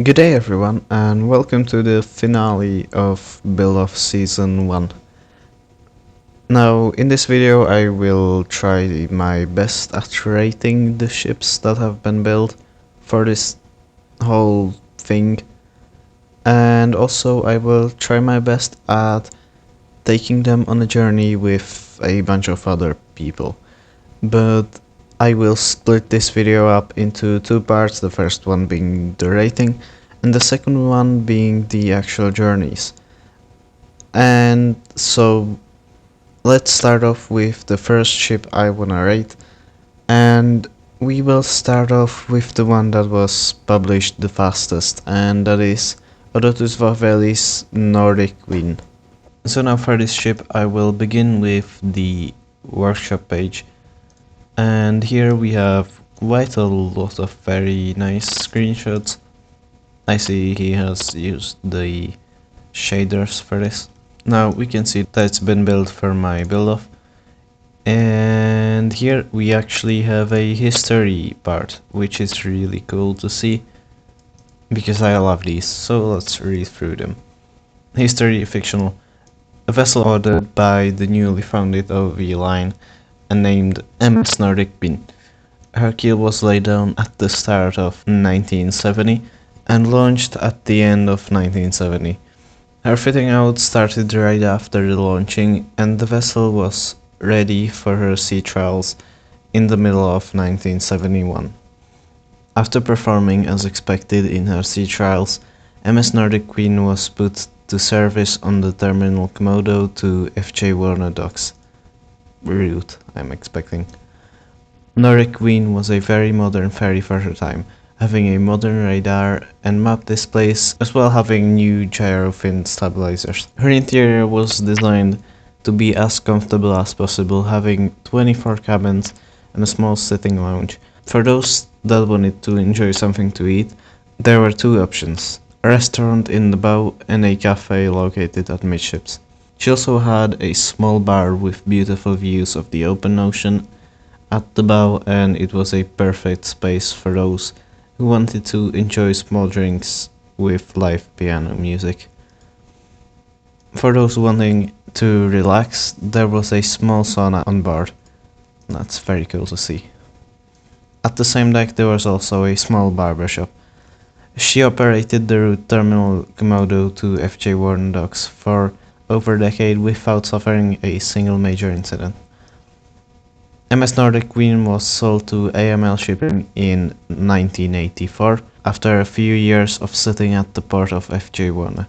Good day everyone and welcome to the finale of Build of Season 1. Now in this video I will try my best at rating the ships that have been built for this whole thing, and also I will try my best at taking them on a journey with a bunch of other people. But I will split this video up into two parts, the first one being the rating and the second one being the actual journeys. And so let's start off with the first ship I wanna rate, and we will start off with the one that was published the fastest, and that is Odotus Vaveli's Nordic Queen. So now for this ship I will begin with the workshop page, and here we have quite a lot of very nice screenshots. I see he has used the shaders for this. Now we can see that it's been built for my build-off, and here we actually have a history part, which is really cool to see because I love these, so let's read through them. History fictional. A vessel ordered by the newly founded OV line and named MS Nordic Queen. Her keel was laid down at the start of 1970 and launched at the end of 1970. Her fitting out started right after the launching, and the vessel was ready for her sea trials in the middle of 1971. After performing as expected in her sea trials, MS Nordic Queen was put to service on the terminal Komodo to FJ Warner docks. Route, I'm expecting. Nordic Queen was a very modern ferry for her time, having a modern radar and map displays, as well having new gyro fin stabilizers. Her interior was designed to be as comfortable as possible, having 24 cabins and a small sitting lounge. For those that wanted to enjoy something to eat, there were two options: a restaurant in the bow and a cafe located at midships. She also had a small bar with beautiful views of the open ocean at the bow, and it was a perfect space for those who wanted to enjoy small drinks with live piano music. For those wanting to relax, there was a small sauna on board. That's very cool to see. At the same deck there was also a small barbershop. She operated the route terminal Komodo to FJ Warren docks for over a decade without suffering a single major incident. MS Nordic Queen was sold to AML Shipping in 1984 after a few years of sitting at the port of FJ Warner.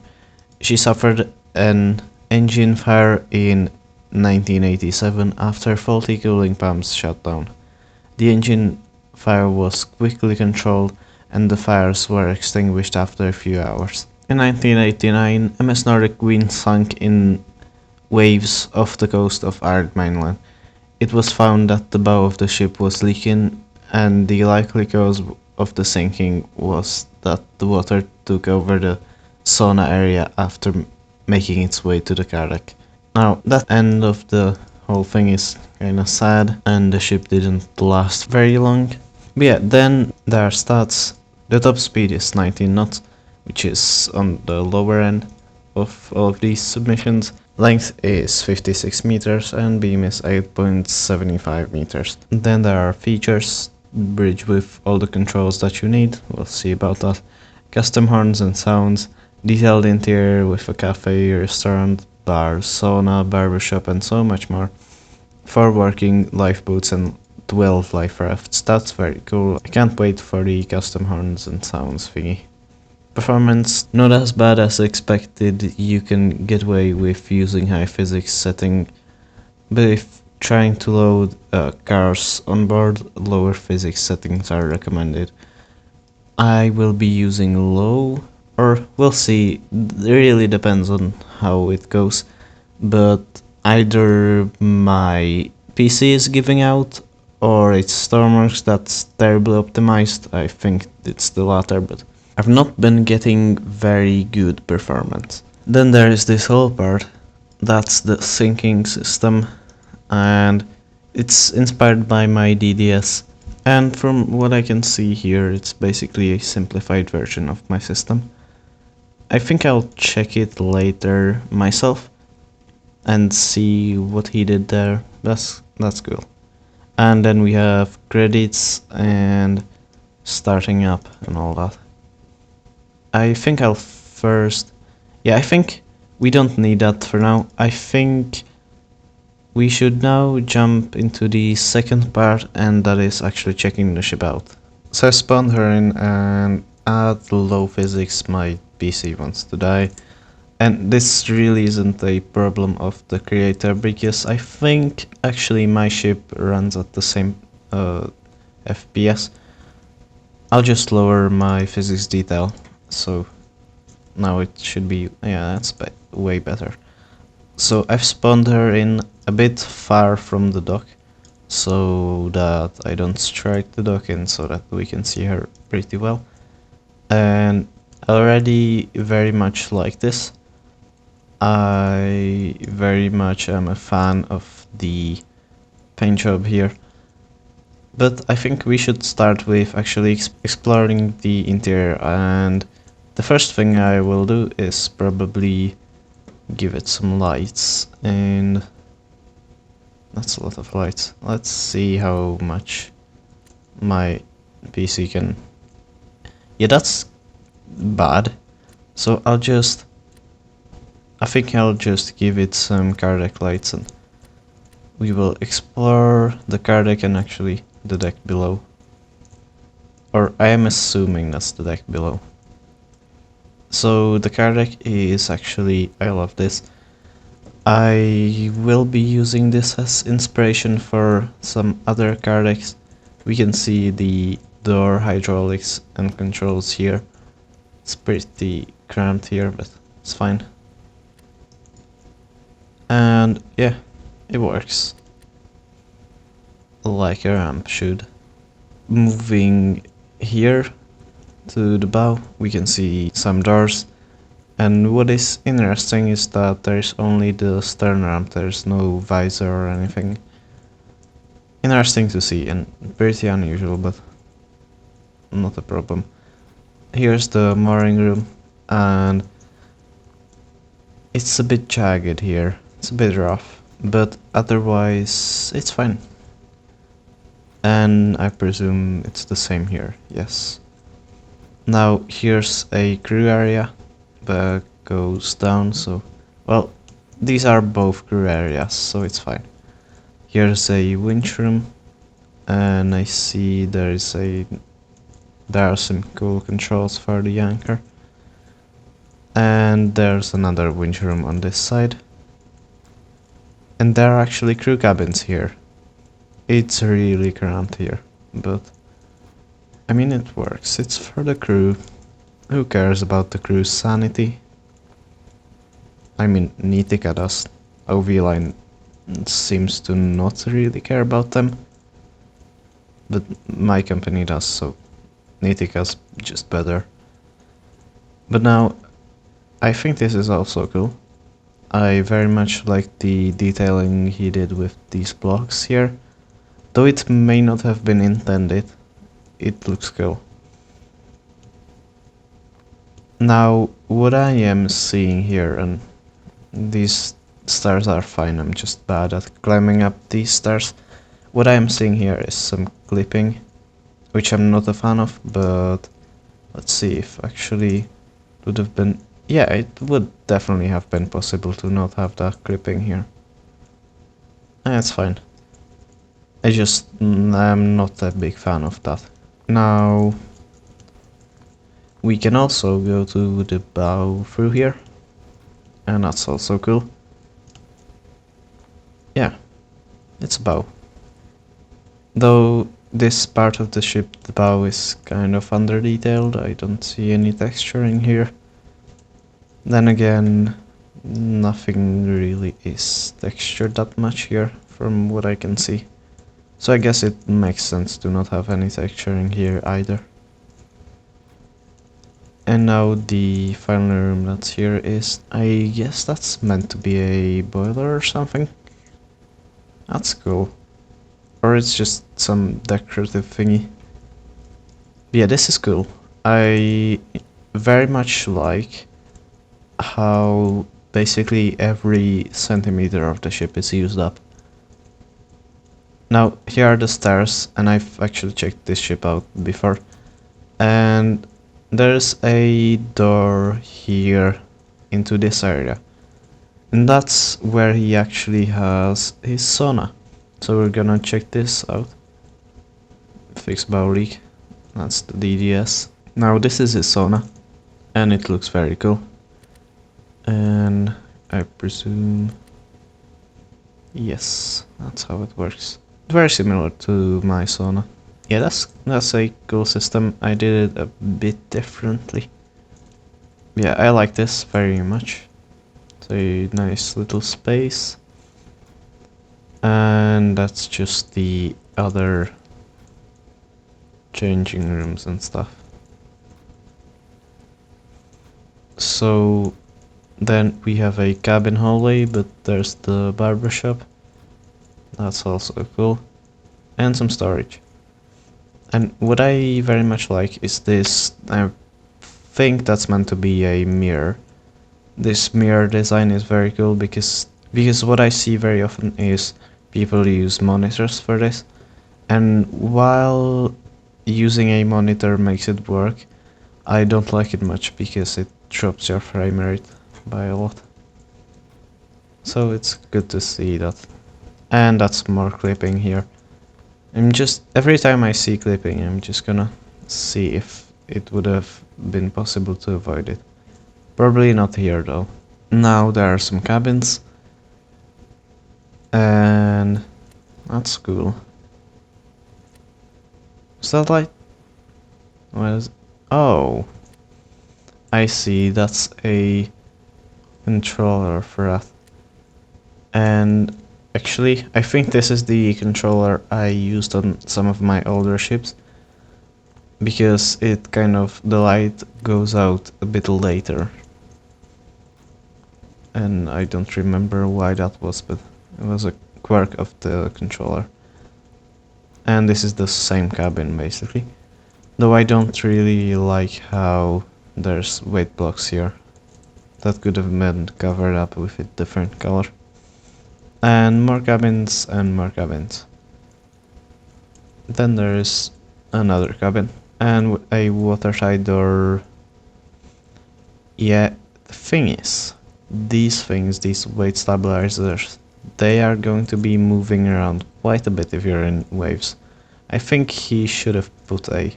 She suffered an engine fire in 1987 after faulty cooling pumps shut down. The engine fire was quickly controlled and the fires were extinguished after a few hours. In 1989, MS Nordic Queen sank in waves off the coast of Arctic mainland. It was found that the bow of the ship was leaking, and the likely cause of the sinking was that the water took over the sauna area after making its way to the car deck. Now, that end of the whole thing is kinda sad, and the ship didn't last very long. But yeah, then there are stats. The top speed is 19 knots, which is on the lower end of all of these submissions. Length is 56 meters and beam is 8.75 meters. Then there are features: bridge with all the controls that you need, we'll see about that. Custom horns and sounds, detailed interior with a cafe, restaurant, bar, sauna, barbershop and so much more. 4 working lifeboats and 12 life rafts. That's very cool. I can't wait for the custom horns and sounds thingy. Performance, not as bad as expected. You can get away with using high physics setting, but if trying to load cars on board, lower physics settings are recommended. I will be using low, or we'll see, it really depends on how it goes, but either my PC is giving out or it's Stormworks that's terribly optimized. I think it's the latter, but I've not been getting very good performance. Then there is this whole part, that's the syncing system, and it's inspired by my DDS. And from what I can see here, it's basically a simplified version of my system. I think I'll check it later myself and see what he did there. That's cool. And then we have credits and starting up and all that. I think I'll first... Yeah, I think we don't need that for now. I think we should now jump into the second part, and that is actually checking the ship out. So I spawned her in, and at low physics my PC wants to die. And this really isn't a problem of the creator, because I think actually my ship runs at the same FPS. I'll just lower my physics detail, so now it should be, yeah, that's way better. So I've spawned her in a bit far from the dock, so that I don't strike the dock in, so that we can see her pretty well. And I already very much like this. I very much am a fan of the paint job here. But I think we should start with actually exploring the interior, and the first thing I will do is probably give it some lights, and that's a lot of lights. Let's see how much my PC can... Yeah, that's bad. So I think I'll just give it some car deck lights, and we will explore the car deck and actually the deck below. Or I am assuming that's the deck below. So the car deck is actually... I love this. I will be using this as inspiration for some other car decks. We can see the door hydraulics and controls here. It's pretty cramped here, but it's fine. And yeah, it works like a ramp should. Moving here to the bow, we can see some doors, and what is interesting is that there's only the stern ramp, there's no visor or anything. Interesting to see and pretty unusual, but not a problem. Here's the mooring room, and it's a bit jagged here, it's a bit rough, but otherwise it's fine. And I presume it's the same here, yes. Now here's a crew area that goes down, so... Well, these are both crew areas, so it's fine. Here's a winch room, and I see there are some cool controls for the anchor. And there's another winch room on this side. And there are actually crew cabins here. It's really cramped here, but I mean it works, it's for the crew. Who cares about the crew's sanity? I mean, Nitika does. OV-Line seems to not really care about them. But my company does, so Nitika's just better. But now, I think this is also cool. I very much like the detailing he did with these blocks here. Though it may not have been intended, it looks cool. Now, what I am seeing here, and these stairs are fine, I'm just bad at climbing up these stairs. What I am seeing here is some clipping, which I'm not a fan of, but let's see if actually would have been... Yeah, it would definitely have been possible to not have that clipping here. That's fine. I'm not a big fan of that. Now, we can also go to the bow through here, and that's also cool. Yeah, it's a bow. Though this part of the ship, the bow, is kind of under detailed, I don't see any texturing here. Then again, nothing really is textured that much here from what I can see. So I guess it makes sense to not have any texturing here either. And now the final room that's here is, I guess that's meant to be a boiler or something. That's cool. Or it's just some decorative thingy. Yeah, this is cool. I very much like how basically every centimeter of the ship is used up. Now, here are the stairs, and I've actually checked this ship out before. And there's a door here into this area. And that's where he actually has his sauna. So we're gonna check this out. Fix bow leak. That's the DDS. Now this is his sauna. And it looks very cool. And I presume... yes, that's how it works. Very similar to my sauna. Yeah, that's a cool system. I did it a bit differently. Yeah, I like this very much. It's a nice little space. And that's just the other changing rooms and stuff. So then we have a cabin hallway, but there's the barbershop. That's also cool. And some storage. And what I very much like is this, I think that's meant to be a mirror. This mirror design is very cool because what I see very often is people use monitors for this. And while using a monitor makes it work, I don't like it much because it drops your frame rate by a lot. So it's good to see that. And that's more clipping here. Every time I see clipping, I'm just gonna see if it would have been possible to avoid it. Probably not here though. Now there are some cabins. And that's cool. Is that light? What is it? Oh. I see, that's a controller for that. And actually, I think this is the controller I used on some of my older ships. Because it kind of, the light goes out a bit later. And I don't remember why that was, but it was a quirk of the controller. And this is the same cabin basically. Though I don't really like how there's weight blocks here. That could have been covered up with a different color. And more cabins and more cabins. Then there is another cabin and a watertight door. Yeah, the thing is, these weight stabilizers, they are going to be moving around quite a bit if you're in waves. I think he should have put a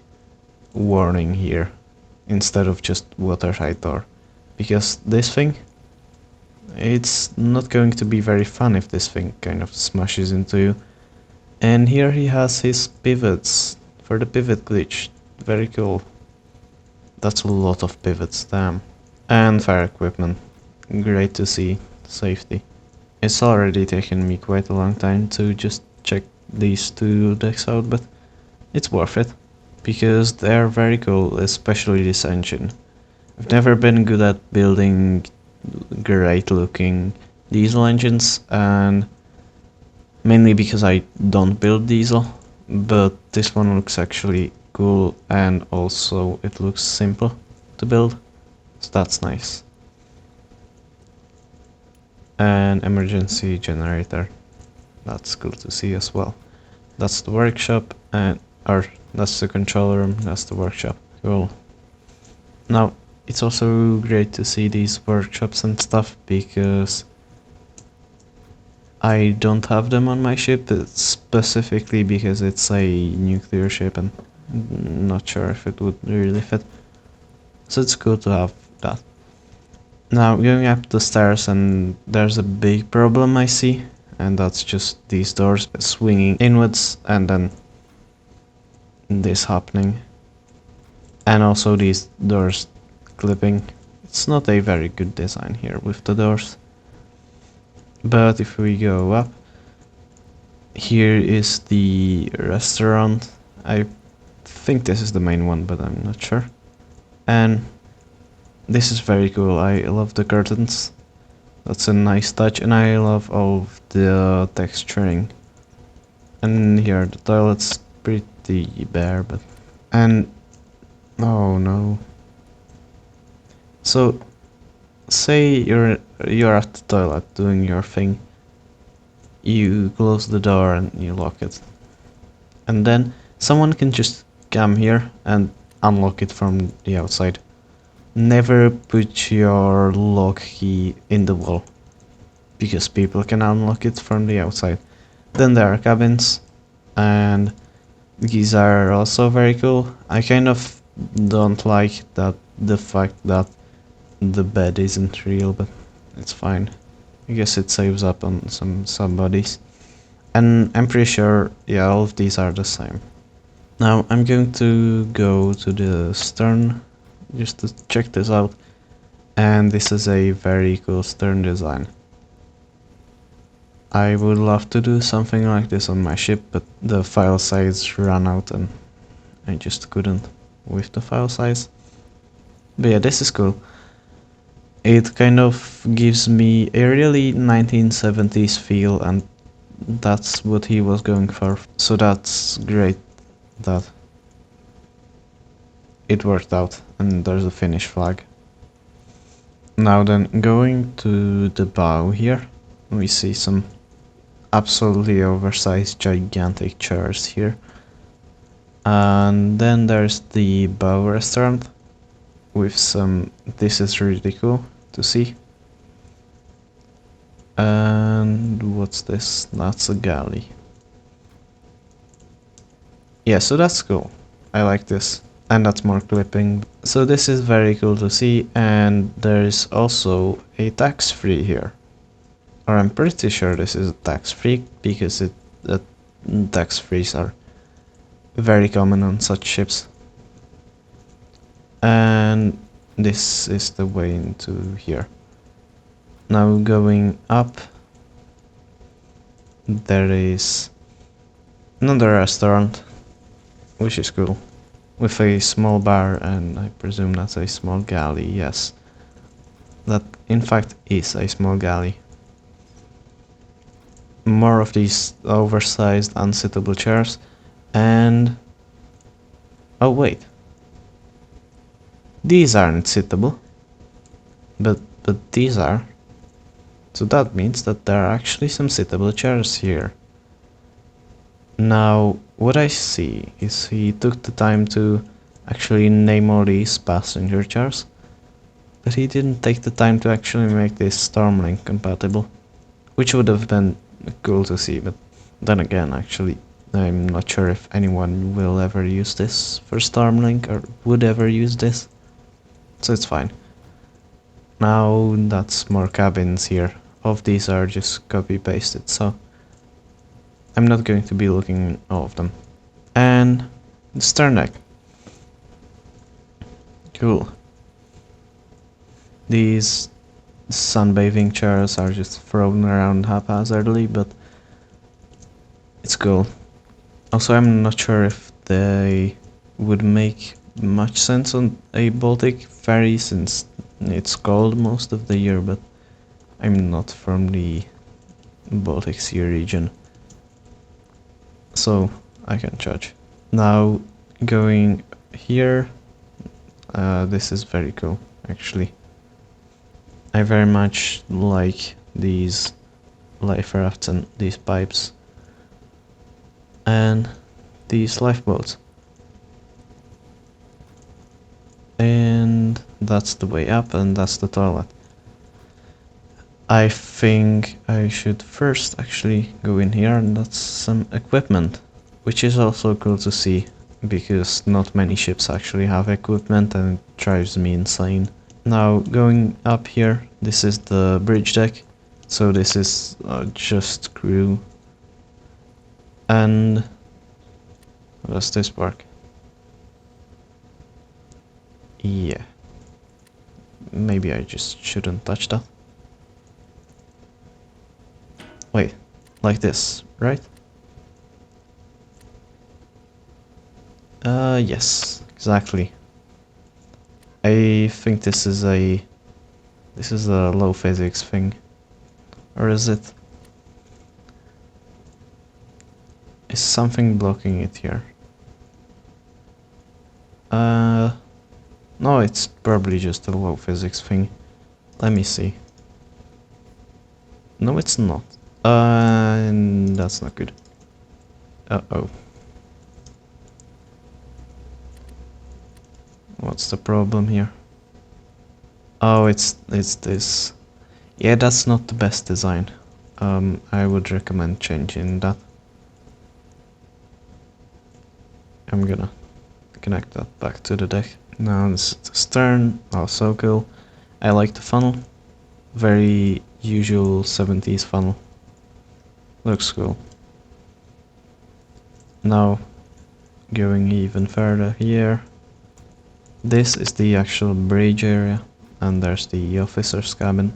warning here instead of just watertight door, because this thing, it's not going to be very fun if this thing kind of smashes into you. And here he has his pivots for the pivot glitch. Very cool. That's a lot of pivots, damn. And fire equipment. Great to see. Safety. It's already taken me quite a long time to just check these two decks out, but it's worth it. Because they're very cool, especially this engine. I've never been good at building great looking diesel engines, and mainly because I don't build diesel, but this one looks actually cool and also it looks simple to build, so that's nice. An emergency generator, that's cool to see as well. That's the workshop, or that's the control room, that's the workshop. Cool. Now it's also great to see these workshops and stuff because I don't have them on my ship, specifically because it's a nuclear ship and I'm not sure if it would really fit. So it's cool to have that. Now going up the stairs, and there's a big problem I see, and that's just these doors swinging inwards and then this happening. And also these doors clipping. It's not a very good design here with the doors. But if we go up, here is the restaurant. I think this is the main one, but I'm not sure. And this is very cool. I love the curtains. That's a nice touch, and I love all of the texturing. And here the toilet's pretty bare, but... And... oh no. So, say you're at the toilet doing your thing. You close the door and you lock it. And then someone can just come here and unlock it from the outside. Never put your lock key in the wall, because people can unlock it from the outside. Then there are cabins, and these are also very cool. I kind of don't like that the fact that the bed isn't real, but it's fine. I guess it saves up on some bodies. And I'm pretty sure, yeah, all of these are the same. Now I'm going to go to the stern just to check this out. And this is a very cool stern design. I would love to do something like this on my ship, but the file size ran out and I just couldn't with the file size. But yeah, this is cool. It kind of gives me a really 1970s feel, and that's what he was going for. So that's great that it worked out, and there's a Finnish flag. Now then, going to the bow here, we see some absolutely oversized gigantic chairs here. And then there's the bow restaurant with some... this is really cool to see. And what's this? That's a galley. Yeah, so that's cool. I like this. And that's more clipping. So this is very cool to see, and there's also a tax-free here. Or I'm pretty sure this is a tax-free, because tax-frees are very common on such ships. And this is the way into here. Now going up, there is another restaurant, which is cool, with a small bar, and I presume that's a small galley. Yes, that in fact is a small galley. More of these oversized unsittable chairs, and oh wait, these aren't sittable, but these are. So that means that there are actually some sittable chairs here. Now, what I see is he took the time to actually name all these passenger chairs, but he didn't take the time to actually make this Stormlink compatible, which would have been cool to see, but then again, actually, I'm not sure if anyone will ever use this for Stormlink or would ever use this, so it's fine. Now that's more cabins here. All of these are just copy pasted, so I'm not going to be looking at all of them. And the stern deck. Cool. These sunbathing chairs are just thrown around haphazardly, but it's cool. Also, I'm not sure if they would make much sense on a Baltic ferry, since it's cold most of the year, but I'm not from the Baltic Sea region, so I can judge. Now, going here, this is very cool, actually. I very much like these life rafts and these pipes and these lifeboats. And that's the way up, and that's the toilet. I think I should first actually go in here, and that's some equipment, which is also cool to see, because not many ships actually have equipment, and it drives me insane. Now going up here, this is the bridge deck, so this is just crew. And how does this work? Yeah, maybe I just shouldn't touch that. Wait, like this, right? Yes, exactly. I think this is a low physics thing. Or is it? Is something blocking it here? No, it's probably just a low physics thing. Let me see. No, it's not. And that's not good. Uh-oh. What's the problem here? Oh, it's this. Yeah, that's not the best design. I would recommend changing that. I'm gonna connect that back to the deck. Now this is the stern, also cool. I like the funnel. Very usual 70s funnel. Looks cool. Now, going even further here. This is the actual bridge area, and there's the officer's cabin.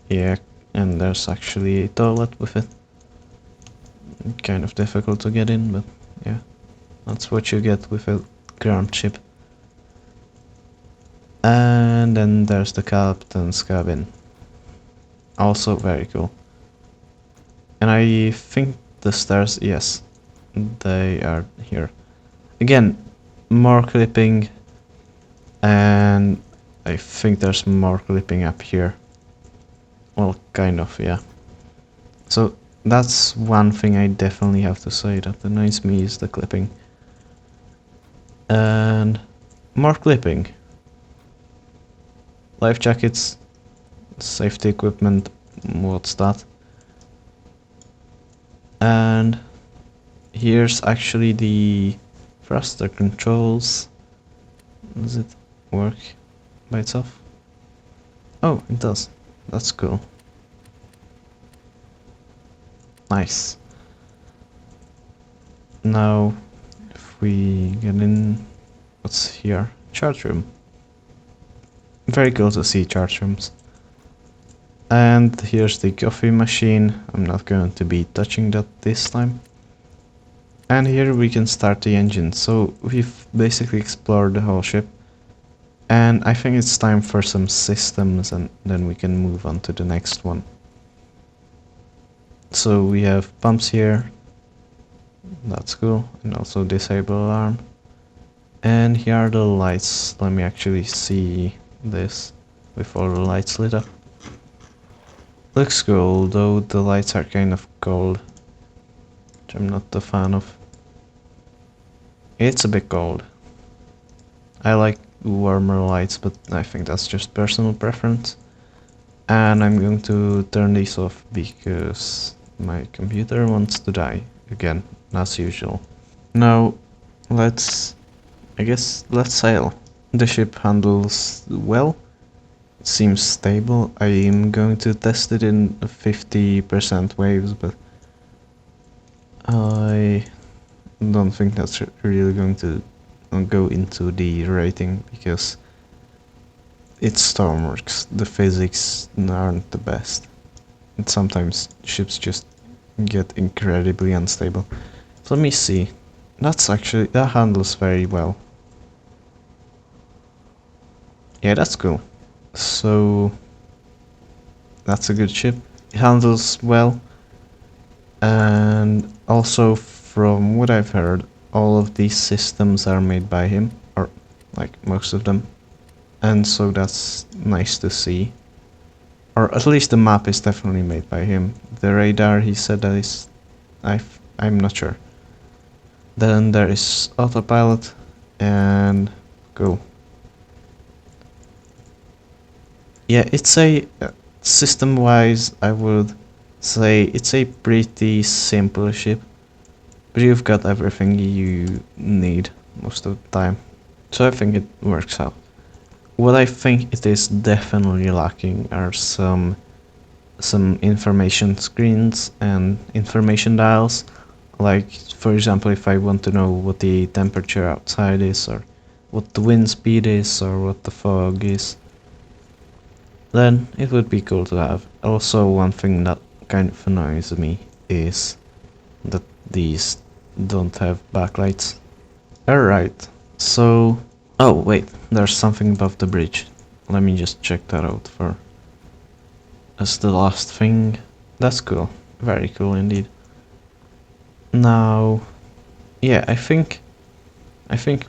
Yeah, and there's actually a toilet with it. Kind of difficult to get in, but yeah. That's what you get with a ground ship. And then there's the captain's cabin. Also very cool. And I think the stairs, yes, they are here. Again, more clipping, and I think there's more clipping up here. Well, kind of, yeah. So that's one thing I definitely have to say that annoys me is the clipping. And more clipping. Life jackets, safety equipment, what's that? And here's actually the thruster controls. Does it work by itself? Oh, it does. That's cool. Nice. Now, if we get in, what's here? Chart room. Very cool to see chart rooms. And here's the coffee machine. I'm not going to be touching that this time. And here we can start the engine. So we've basically explored the whole ship. And I think it's time for some systems, and then we can move on to the next one. So we have pumps here. That's cool. And also disable alarm. And here are the lights. Let me actually see this with all the lights lit up. Looks cool, though the lights are kind of cold, which I'm not a fan of. It's a bit cold. I like warmer lights, but I think that's just personal preference. And I'm going to turn these off because my computer wants to die again, as usual. Now, let's sail. The ship handles well. Seems stable. I am going to test it in 50% waves, but I don't think that's really going to go into the rating because it's Stormworks. The physics aren't the best, and sometimes ships just get incredibly unstable. So let me see. That handles very well. Yeah, that's cool. So that's a good ship. It handles well, and also from what I've heard, all of these systems are made by him, or like most of them, and so that's nice to see. Or at least the map is definitely made by him. The radar, he said that is, I'm not sure. Then there is autopilot, and go. Yeah, it's a system-wise, I would say it's a pretty simple ship, but you've got everything you need most of the time, so I think it works out. What I think it is definitely lacking are some information screens and information dials, like for example if I want to know what the temperature outside is, or what the wind speed is, or what the fog is, then it would be cool to have. Also, one thing that kind of annoys me is that these don't have backlights. Alright, so... Oh, wait, there's something above the bridge. Let me just check that out for... As the last thing. That's cool. Very cool indeed. Now, yeah, I think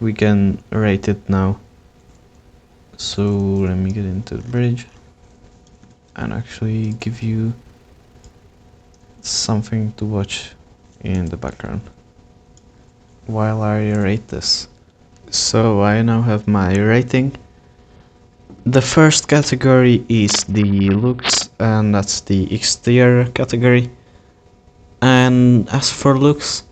we can rate it now. So let me get into the bridge and actually give you something to watch in the background while I rate this. So I now have my rating. The first category is the looks, and that's the exterior category. And as for looks,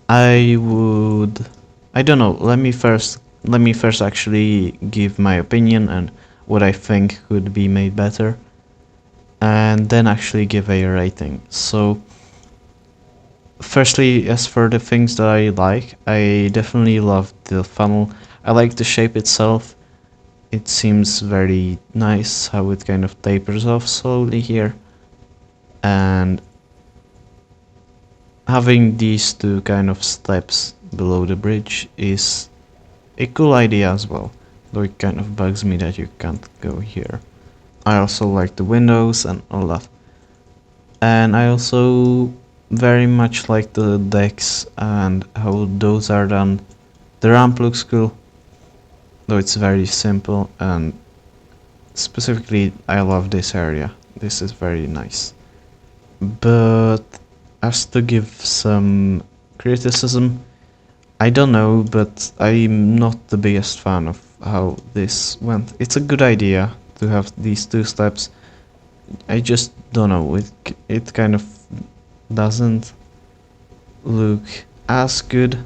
I don't know. Let me first actually give my opinion and what I think could be made better, and then actually give a rating. So, firstly, as for the things that I definitely love the funnel. I like the shape itself. It seems very nice how it kind of tapers off slowly here, and having these two kind of steps below the bridge is a cool idea as well, though it kind of bugs me that you can't go here. I also like the windows and all that. And I also very much like the decks and how those are done. The ramp looks cool, though it's very simple, and specifically I love this area. This is very nice. But as to give some criticism, I don't know, but I'm not the biggest fan of how this went. It's a good idea to have these two steps. I just don't know. It kind of doesn't look as good,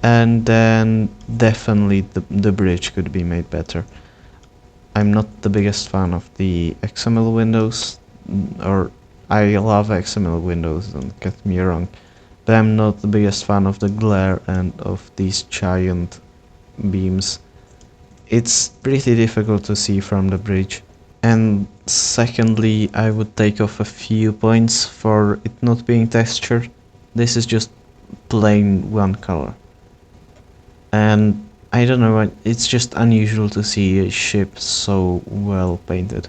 and then definitely the bridge could be made better. I'm not the biggest fan of the XML windows, or I love XML windows, don't get me wrong, but I'm not the biggest fan of the glare and of these giant beams. It's pretty difficult to see from the bridge. And secondly, I would take off a few points for it not being textured. This is just plain one color. And I don't know, it's just unusual to see a ship so well painted.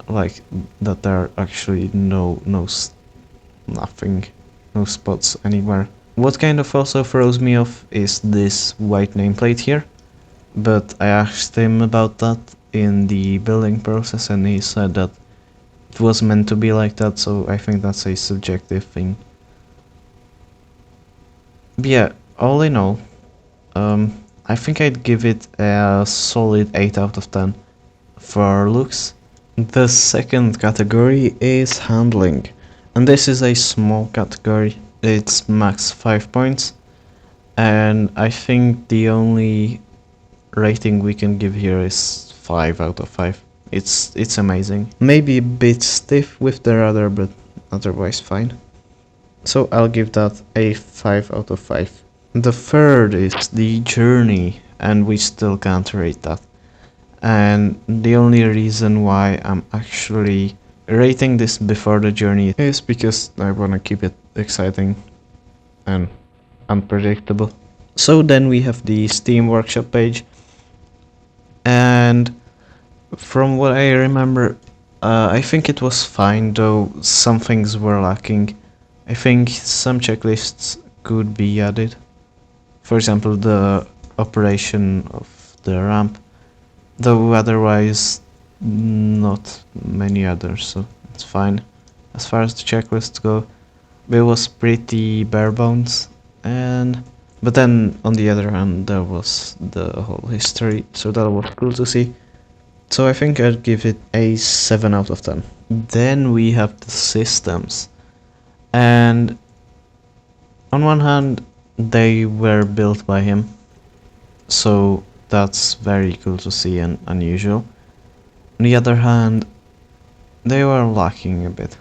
Like that there are actually nothing, no spots anywhere. What kind of also throws me off is this white nameplate here, but I asked him about that in the building process and he said that it was meant to be like that, so I think that's a subjective thing. But yeah, all in all, I think I'd give it a solid 8 out of 10 for looks. The second category is handling, and this is a small category. It's max 5 points, and I think the only rating we can give here is 5 out of 5. It's amazing. Maybe a bit stiff with the rudder, but otherwise fine. So I'll give that a 5 out of 5. The third is the journey, and we still can't rate that. And the only reason why I'm actually rating this before the journey is because I want to keep it exciting and unpredictable. So then we have the Steam Workshop page, and from what I remember, I think it was fine, though some things were lacking. I think some checklists could be added. For example, the operation of the ramp, though otherwise not many others, so it's fine. As far as the checklists go, it was pretty bare bones, but then on the other hand there was the whole history, so that was cool to see. So I think I'd give it a 7 out of 10. Then we have the systems, and on one hand they were built by him, so that's very cool to see and unusual. On the other hand, they were lacking a bit,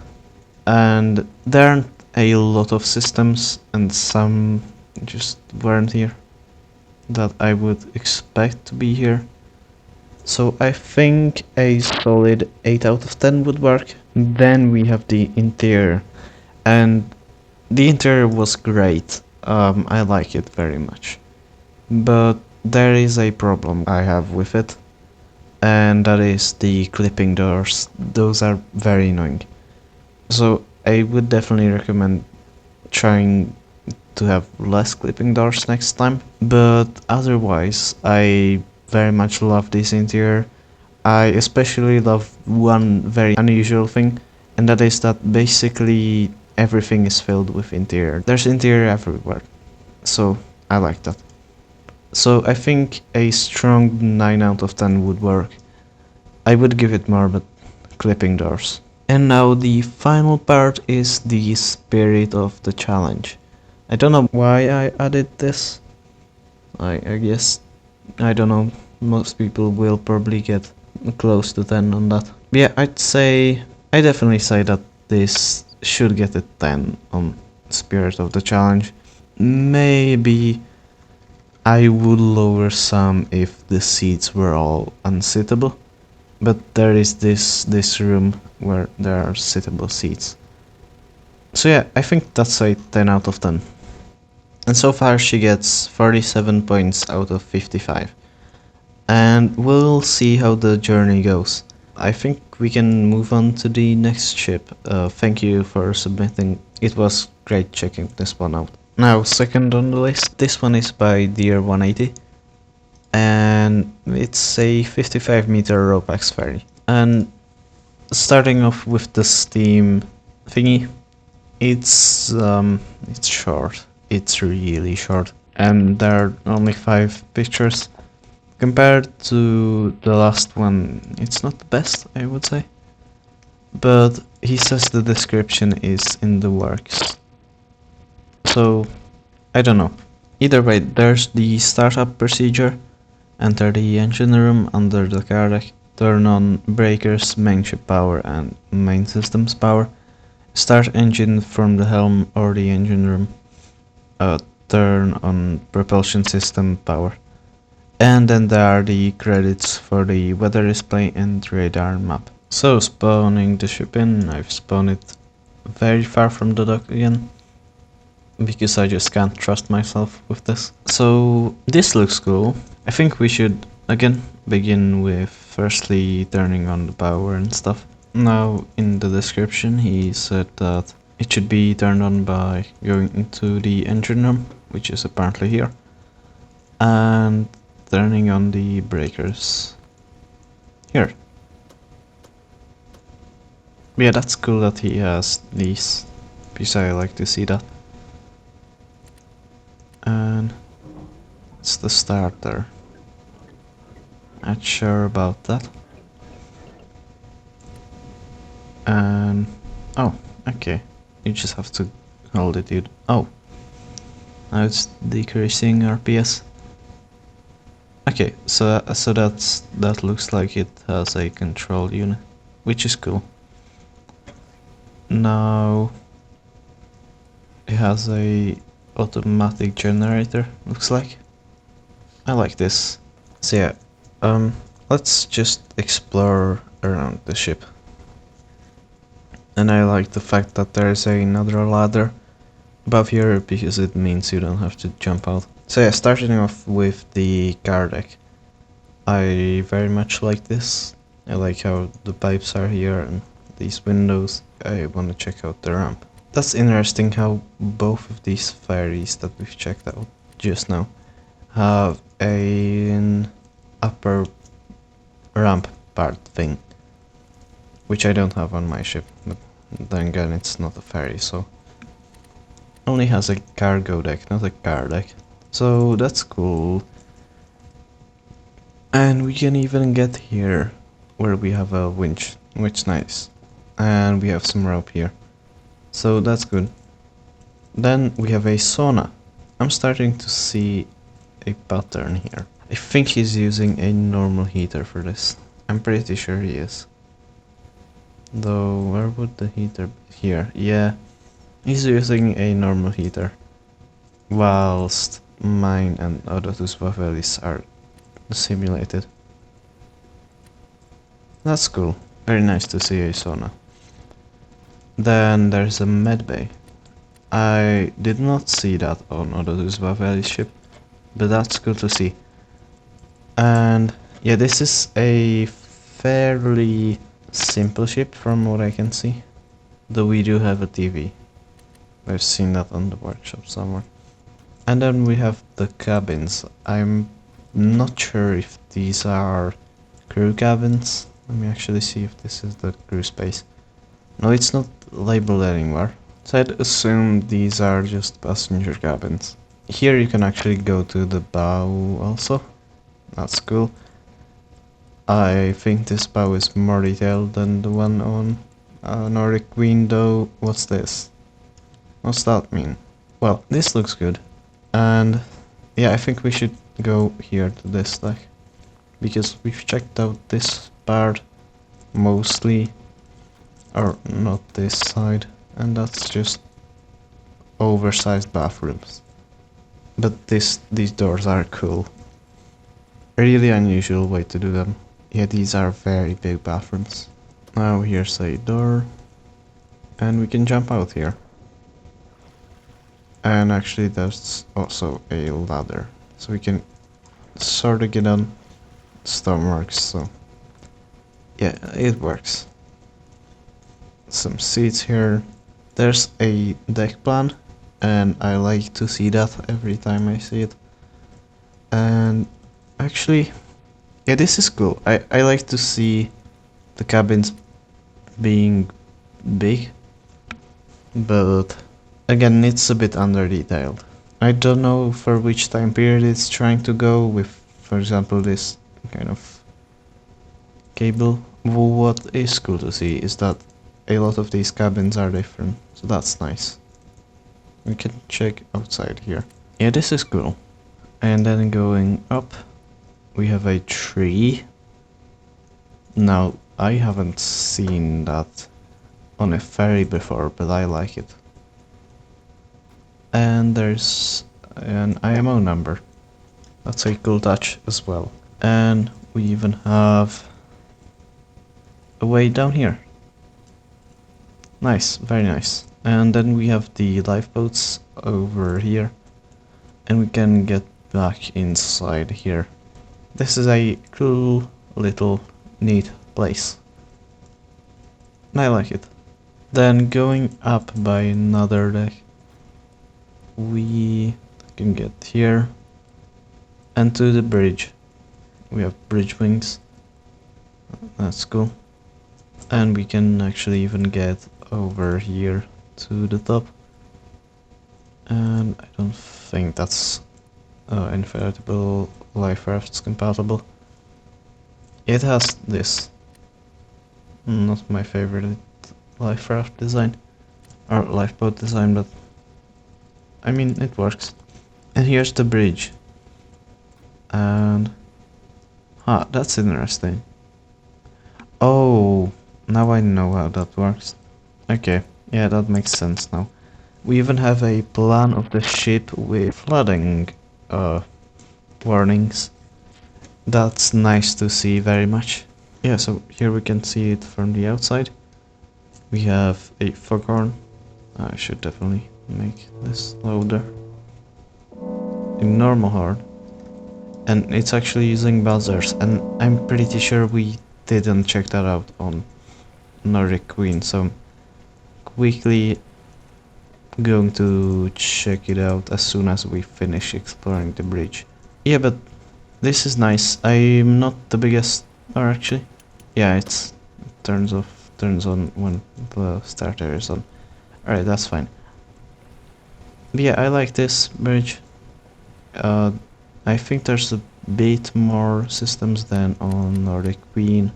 and there aren't a lot of systems, and some just weren't here that I would expect to be here. So I think a solid 8 out of 10 would work. Then we have the interior, and the interior was great. I like it very much, but there is a problem I have with it, and that is the clipping doors. Those are very annoying. So I would definitely recommend trying to have less clipping doors next time. But otherwise, I very much love this interior. I especially love one very unusual thing, and that is that basically everything is filled with interior. There's interior everywhere, so I like that. So I think a strong 9 out of 10 would work. I would give it more, but clipping doors. And now the final part is the spirit of the challenge. I don't know why I added this. I guess, I don't know, most people will probably get close to 10 on that. Yeah, I definitely say that this should get a 10 on spirit of the challenge. Maybe I would lower some if the seats were all unsittable, but there is this room where there are sittable seats. So yeah, I think that's a 10 out of 10. And so far she gets 47 points out of 55. And we'll see how the journey goes. I think we can move on to the next ship. Thank you for submitting. It was great checking this one out. Now, second on the list, this one is by Deer 180. And it's a 55 meter Ropax ferry. And starting off with the Steam thingy, it's short. It's really short. And there are only 5 pictures. Compared to the last one, it's not the best, I would say. But he says the description is in the works. So, I don't know. Either way, there's the startup procedure. Enter the engine room under the car deck. Turn on breakers, main ship power and main systems power. Start engine from the helm or the engine room. Turn on propulsion system power. And then there are the credits for the weather display and radar map. So spawning the ship in, I've spawned it very far from the dock again, because I just can't trust myself with this. So this looks cool. I think we should again begin with firstly turning on the power and stuff. Now in the description he said that it should be turned on by going into the engine room, which is apparently here, and turning on the breakers here. Yeah, that's cool that he has these, because I like to see that. And it's the starter. Not sure about that. And oh, okay. You just have to hold it, dude. Oh, now it's decreasing RPS. Okay, so that looks like it has a control unit, which is cool. Now it has a automatic generator, looks like. I like this. So yeah, let's just explore around the ship. And I like the fact that there is another ladder above here, because it means you don't have to jump out. So yeah, starting off with the car deck. I very much like this. I like how the pipes are here and these windows. I want to check out the ramp. That's interesting how both of these ferries that we've checked out just now have an upper ramp part thing, which I don't have on my ship, but then again it's not a ferry, so only has a cargo deck, not a car deck. So that's cool. And we can even get here where we have a winch, which is nice. And we have some rope here, so that's good. Then we have a sauna. I'm starting to see a pattern here. I think he's using a normal heater for this. I'm pretty sure he is. Though, where would the heater be? Here, yeah. He's using a normal heater, whilst mine and Odotus Vavelis are simulated. That's cool. Very nice to see a sauna. Then there's a medbay. I did not see that on Odotus Vavelis ship, but that's cool to see. And yeah, this is a fairly simple ship from what I can see, though we do have a TV. I've seen that on the workshop somewhere. And then we have the cabins. I'm not sure if these are crew cabins. Let me actually see if this is the crew space. No, it's not labeled anywhere. So I'd assume these are just passenger cabins. Here you can actually go to the bow also. That's cool. I think this bow is more detailed than the one on Nordic window. What's this? What's that mean? Well, this looks good. And yeah, I think we should go here to this deck. Because we've checked out this part mostly. Or not this side. And that's just oversized bathrooms. But these doors are cool. Really unusual way to do them. Yeah, these are very big bathrooms. Now here's a door. And we can jump out here. And actually there's also a ladder. So we can sort of get on. Storm works, so yeah, it works. Some seats here. There's a deck plan, and I like to see that every time I see it. And actually, yeah, this is cool. I like to see the cabins being big, but again, it's a bit under detailed. I don't know for which time period it's trying to go with, for example, this kind of cable. What is cool to see is that a lot of these cabins are different, so that's nice. We can check outside here. Yeah, this is cool. And then going up, we have a tree. Now, I haven't seen that on a ferry before, but I like it. And there's an IMO number. That's a cool touch as well. And we even have a way down here. Nice, very nice. And then we have the lifeboats over here. And we can get back inside here. This is a cool little neat place. And I like it. Then going up by another deck, we can get here and to the bridge. We have bridge wings. That's cool. And we can actually even get over here to the top. And I don't think that's invertible life rafts compatible. It has this. Not my favorite life raft design. Or lifeboat design, but I mean, it works. And here's the bridge. And that's interesting. Oh, now I know how that works. Okay, yeah, that makes sense now. We even have a plan of the ship with flooding warnings. That's nice to see very much. Yeah, so here we can see it from the outside. We have a foghorn. I should definitely make this louder. A normal horn. And it's actually using buzzers, and I'm pretty sure we didn't check that out on Nordic Queen, so I'm quickly going to check it out as soon as we finish exploring the bridge. Yeah, but this is nice. I'm not the biggest, or actually, yeah, it turns on when the starter is on. Alright, that's fine. But yeah, I like this bridge. I think there's a bit more systems than on Nordic Queen.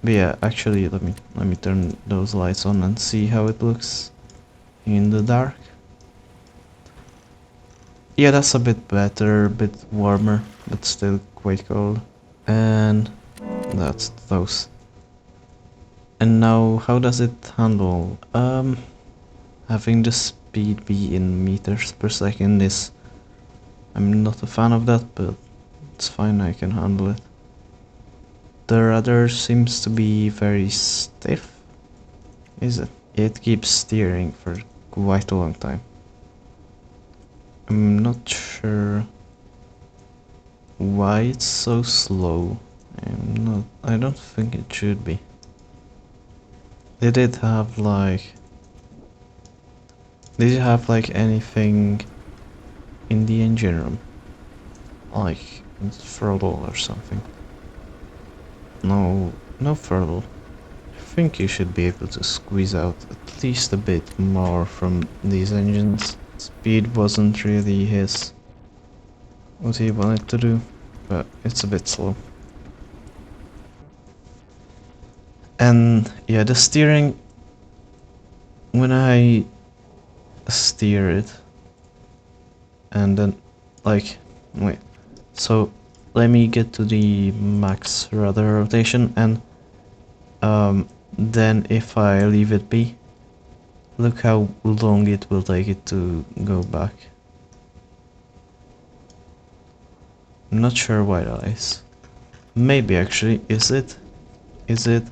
But yeah, actually, let me turn those lights on and see how it looks in the dark. Yeah, that's a bit better, a bit warmer, but still quite cold. And that's those. And now, how does it handle? Having the speed be in meters per second is... I'm not a fan of that, but it's fine, I can handle it. The rudder seems to be very stiff. Is it? It keeps steering for quite a long time. I'm not sure why it's so slow. I don't think it should be. They did have like Did you have like anything in the engine room? Like throttle or something? No, no throttle. I think you should be able to squeeze out at least a bit more from these engines. Speed wasn't really what he wanted to do, but it's a bit slow. And yeah, the steering, when I steer it, and then, like, wait, so let me get to the max rudder rotation, and then if I leave it be, look how long it will take it to go back. I'm not sure why that is. Maybe actually, is it? Is it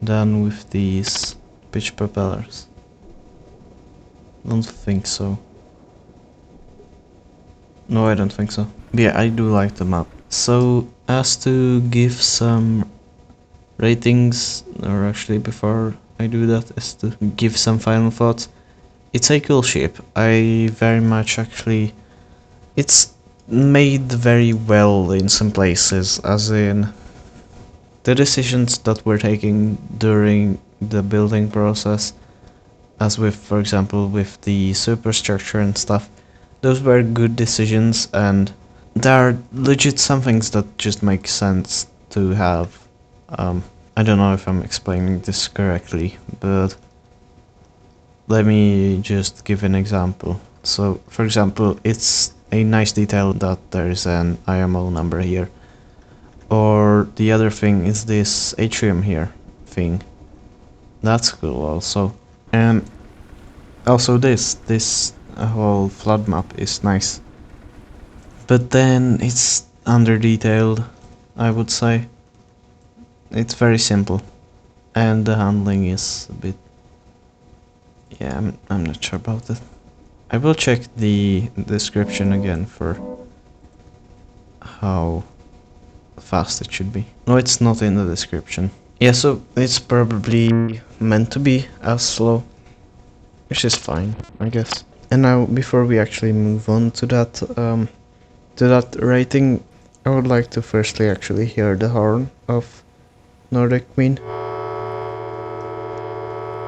done with these pitch propellers? Don't think so. No, I don't think so. Yeah, I do like the map. So, as to give some ratings, or actually before I do that, is to give some final thoughts. It's a cool ship. I very much actually... It's made very well in some places, as in the decisions that we're taking during the building process, as with, for example, with the superstructure and stuff, those were good decisions, and there are legit some things that just make sense to have. I don't know if I'm explaining this correctly, but let me just give an example. So, for example, it's a nice detail that there is an IMO number here. Or the other thing is this atrium here thing. That's cool also. And also this whole flood map is nice. But then it's under detailed, I would say. It's very simple. And the handling is a bit... Yeah, I'm not sure about it. I will check the description again for how fast it should be. No, it's not in the description. Yeah, so it's probably meant to be as slow, which is fine, I guess. And now, before we actually move on to that rating, I would like to firstly actually hear the horn of Nordic Queen.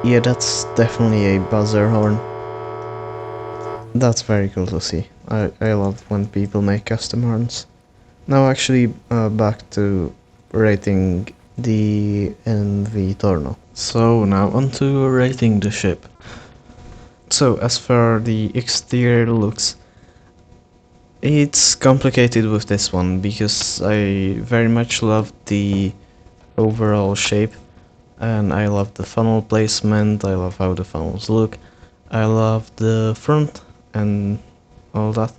Yeah, that's definitely a buzzer horn. That's very cool to see. I love when people make custom horns. Now actually back to rating the NV Torno. So now onto rating the ship. So as for the exterior looks, it's complicated with this one because I very much love the overall shape, and I love the funnel placement, I love how the funnels look, I love the front and all that.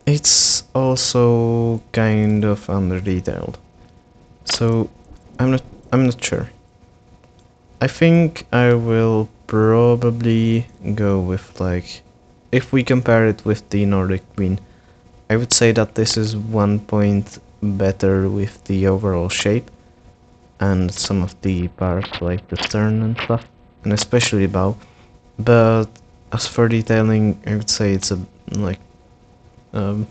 It's also kind of under detailed, so I'm not I'm not sure. I think I will probably go with, like, if we compare it with the Nordic Queen, I would say that this is 1 point better with the overall shape and some of the parts like the stern and stuff, and especially bow. But as for detailing, I would say it's a, like, um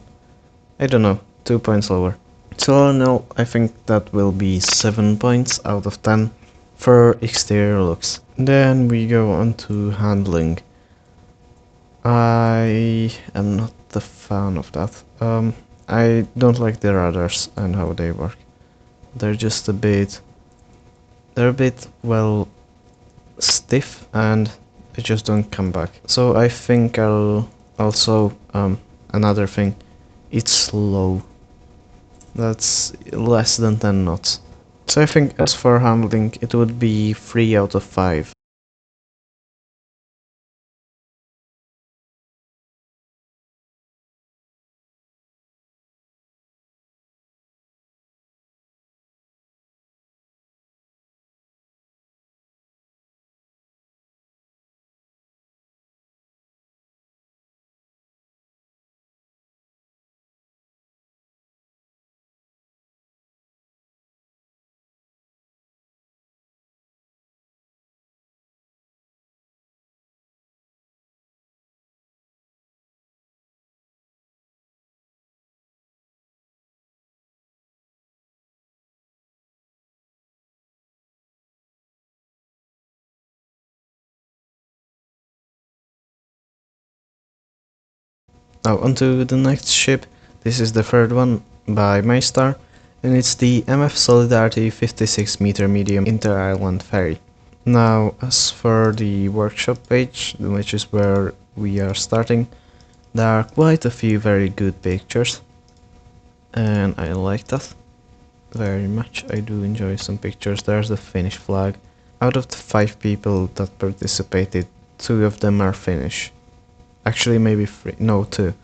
I don't know, 2 points lower. So all in all, I think that will be 7 points out of 10 for exterior looks. Then we go on to handling. I am not a fan of that. I don't like the radars and how they work. They're just they're a bit, well, stiff, and they just don't come back. So I think I'll also, another thing, it's slow. That's less than 10 knots. So I think as for handling, it would be 3 out of 5. Now onto the next ship. This is the third one by Meier, and it's the MF Solidarity 56 meter medium inter-island ferry. Now as for the workshop page, which is where we are starting, there are quite a few very good pictures, and I like that very much. I do enjoy some pictures. There's the Finnish flag. Out of the 5 people that participated, 2 of them are Finnish. Actually maybe 3, no 2.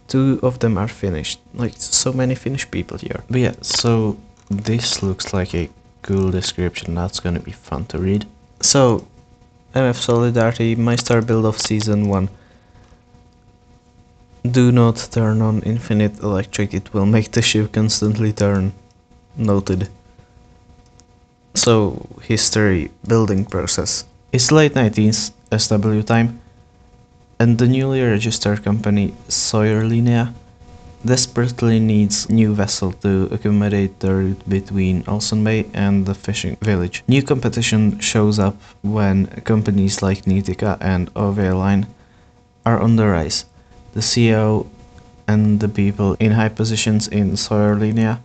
2 of them are Finnish. Like, so many Finnish people here. But yeah, so this looks like a cool description. That's gonna be fun to read. So, MF Solidarity, my star build of season 1. Do not turn on infinite electric, it will make the ship constantly turn. Noted. So, history, building process. It's late 19th SW time, and the newly registered company Linea desperately needs new vessel to accommodate the route between Olsen Bay and the fishing village. New competition shows up when companies like Nitica and OV Line are on the rise. The CEO and the people in high positions in Linea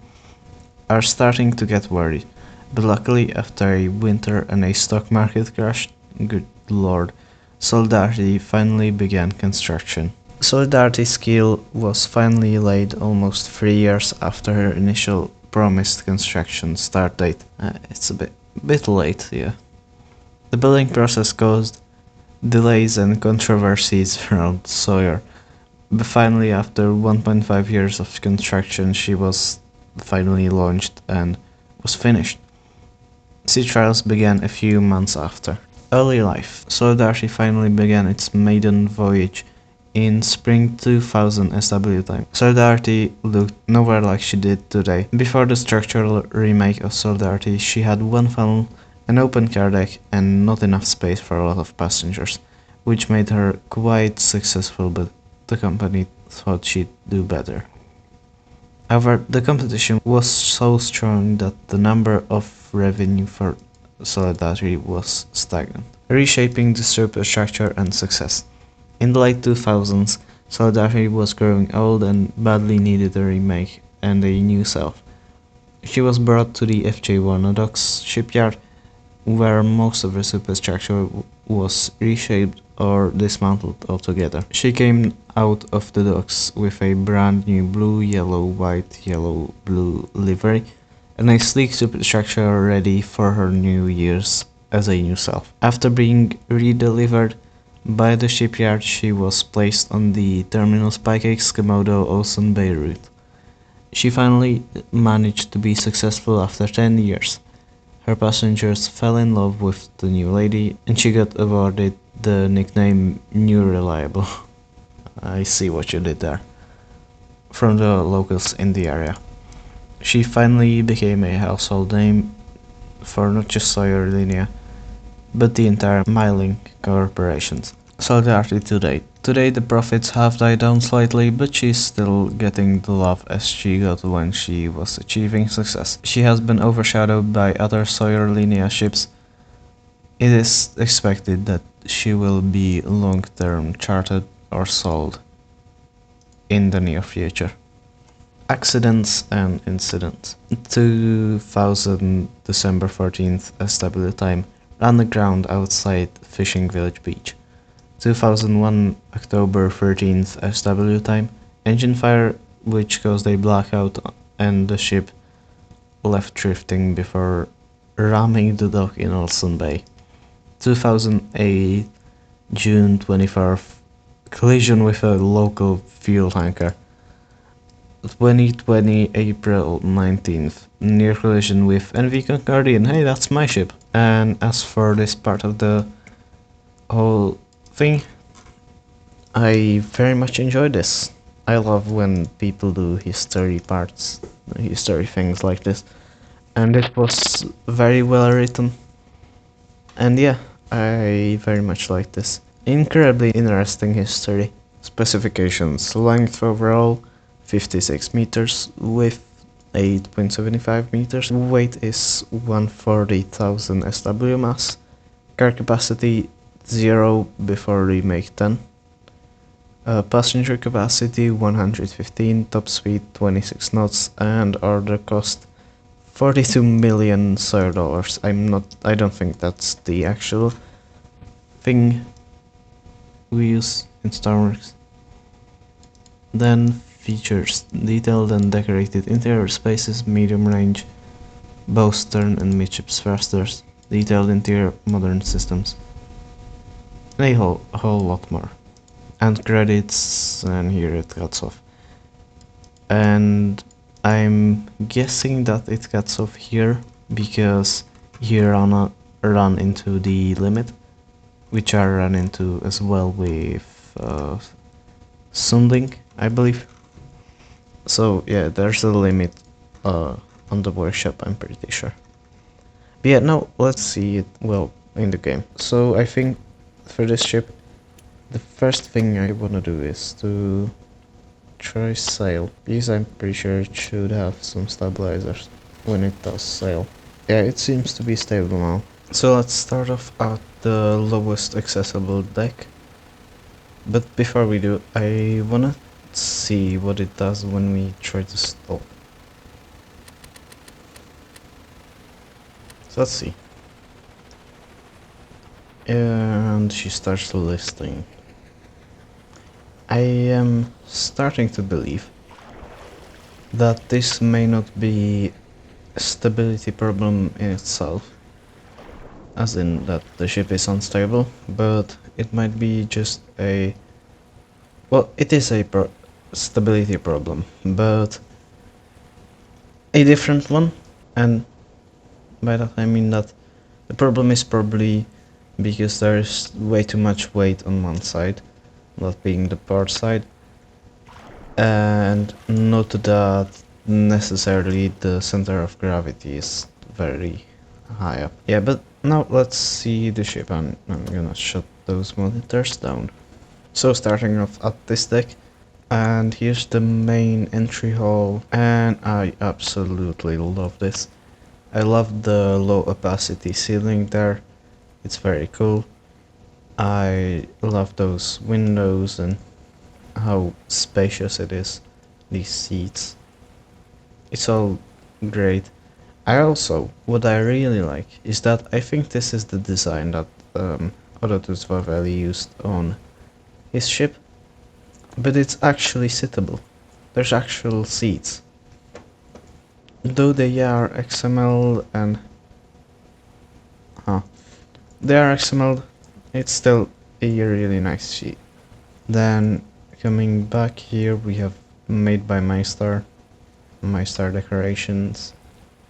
are starting to get worried, but luckily after a winter and a stock market crash, good lord, Solidarity finally began construction. Solidarity's keel was finally laid almost 3 years after her initial promised construction start date. It's a bit late, yeah. The building process caused delays and controversies around Sawyer, but finally after 1.5 years of construction she was finally launched and was finished. Sea trials began a few months after. Early life. Solidarity finally began its maiden voyage in spring 2000 SW time. Solidarity looked nowhere like she did today. Before the structural remake of Solidarity, she had one funnel, an open car deck, and not enough space for a lot of passengers, which made her quite successful, but the company thought she'd do better. However, the competition was so strong that the number of revenue for Solidarity was stagnant, reshaping the superstructure and success. In the late 2000s, Solidarity was growing old and badly needed a remake and a new self. She was brought to the FJ1 docks shipyard, where most of the superstructure was reshaped or dismantled altogether. She came out of the docks with a brand new blue, yellow, white, yellow, blue livery, and a sleek superstructure ready for her new years as a new self. After being redelivered by the shipyard, she was placed on the Terminus Pikex Komodo Ocean Bay route. She finally managed to be successful after 10 years. Her passengers fell in love with the new lady, and she got awarded the nickname New Reliable. I see what you did there. From the locals in the area. She finally became a household name for not just Sawyer Linea, but the entire Meier corporations. Solidarity today. Today the profits have died down slightly, but she's still getting the love as she got when she was achieving success. She has been overshadowed by other Sawyer Linea ships. It is expected that she will be long-term chartered or sold in the near future. Accidents and incidents. 2000 December 14th SW time, ran aground outside Fishing Village Beach. 2001 October 13th SW time, engine fire which caused a blackout and the ship left drifting before ramming the dock in Olsen Bay. 2008 June 24th, collision with a local fuel tanker. 2020 April 19th, near collision with NV Concordian. Hey, that's my ship. And as for this part of the whole thing, I very much enjoy this. I love when people do history things like this, and it was very well written. And yeah, I very much like this. Incredibly interesting history. Specifications: length overall 56 meters, width 8.75 meters, weight is 140,000 SW mass, car capacity 0 before remake 10, Passenger capacity 115, top speed 26 knots, and order cost 42 million Sir dollars. I don't think that's the actual thing we use in Star Wars. Then features: detailed and decorated interior spaces, medium range, bow stern and midships thrusters, detailed interior, modern systems, and a whole lot more. And credits, and here it cuts off. And I'm guessing that it cuts off here because here I run into the limit, which I ran into as well with Sunding, I believe. So yeah, there's a limit on the workshop, I'm pretty sure. But yeah, now let's see it well in the game. So I think for this ship, the first thing I wanna do is to try sail, because I'm pretty sure it should have some stabilizers when it does sail. Yeah, it seems to be stable now. So let's start off at the lowest accessible deck. But before we do, I wanna see what it does when we try to stall. So let's see. And she starts listing. I am starting to believe that this may not be a stability problem in itself, as in that the ship is unstable, but it might be just a... well, it is a stability problem, but a different one, and by that I mean that the problem is probably because there's way too much weight on one side, that being the port side, and not that necessarily the center of gravity is very high up. Yeah, but now let's see the ship, and I'm gonna shut those monitors down. So starting off at this deck, and here's the main entry hall, and I absolutely love this. I love the low opacity ceiling there, it's very cool. I love those windows and how spacious it is, these seats. It's all great. What I really like is that I think this is the design that Odotu Svavelli used on his ship, but it's actually sittable. There's actual seats. Though they are XML and... they are XML, it's still a really nice sheet. Then coming back here we have made by Meier decorations.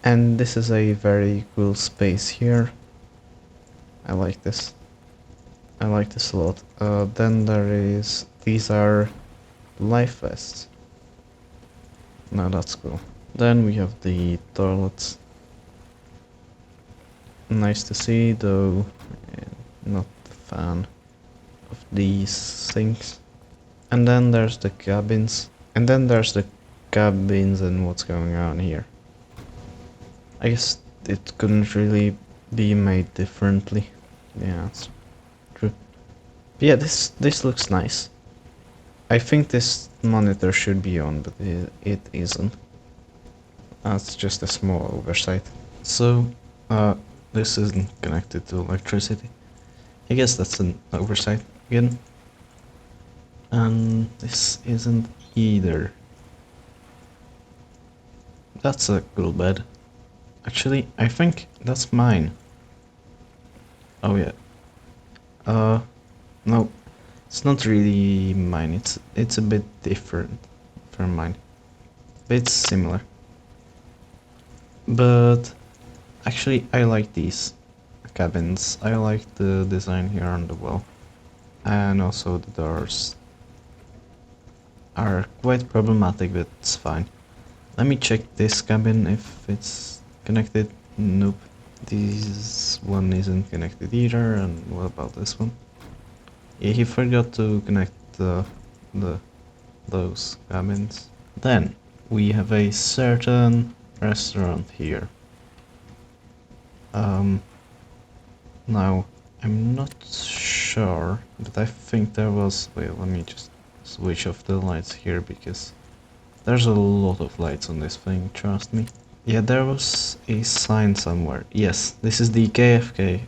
And this is a very cool space here. I like this. I like this a lot. Then these are life vests. Now that's cool. Then we have the toilets. Nice to see, though not a fan of these things. And then there's the cabins. And what's going on here. I guess it couldn't really be made differently. Yeah, that's true. But yeah, this looks nice. I think this monitor should be on, but it isn't. That's just a small oversight. So, this isn't connected to electricity. I guess that's an oversight again. And this isn't either. That's a cool bed. Actually, I think that's mine. Oh yeah. No, it's not really mine. It's a bit different from mine. But it's similar. But actually, I like these cabins. I like the design here on the wall, and also the doors are quite problematic, but it's fine. Let me check this cabin if it's connected. Nope. This one isn't connected either. And what about this one? Yeah, he forgot to connect those cabins. Then we have a certain restaurant here. Now I'm not sure, but I think there was... wait, let me just switch off the lights here because there's a lot of lights on this thing, trust me. Yeah, there was a sign somewhere. Yes, this is the KFK.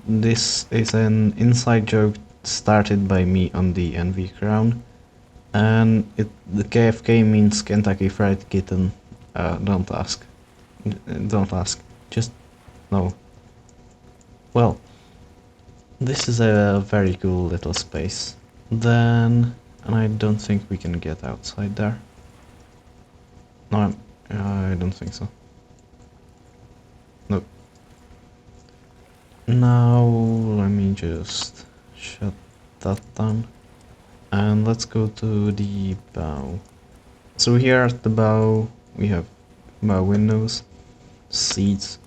This is an inside joke started by me on the NV Crown. And the KFK means Kentucky Fried Kitten. Don't ask. Don't ask. Just no. Well, this is a very cool little space. Then, and I don't think we can get outside there. No, I don't think so. Nope. Now, let me just shut that down. And let's go to the bow. So here at the bow, we have bow windows, seats.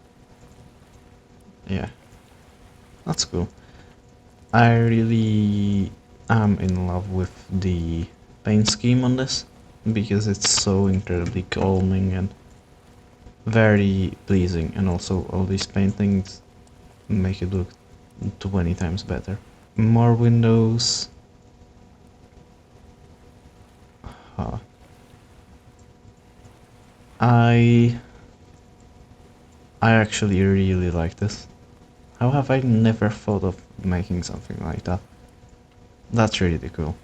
Yeah, that's cool. I really am in love with the paint scheme on this because it's so incredibly calming and very pleasing, and also all these paintings make it look 20 times better. More windows. I actually really like this. How have I never thought of making something like that? That's really cool.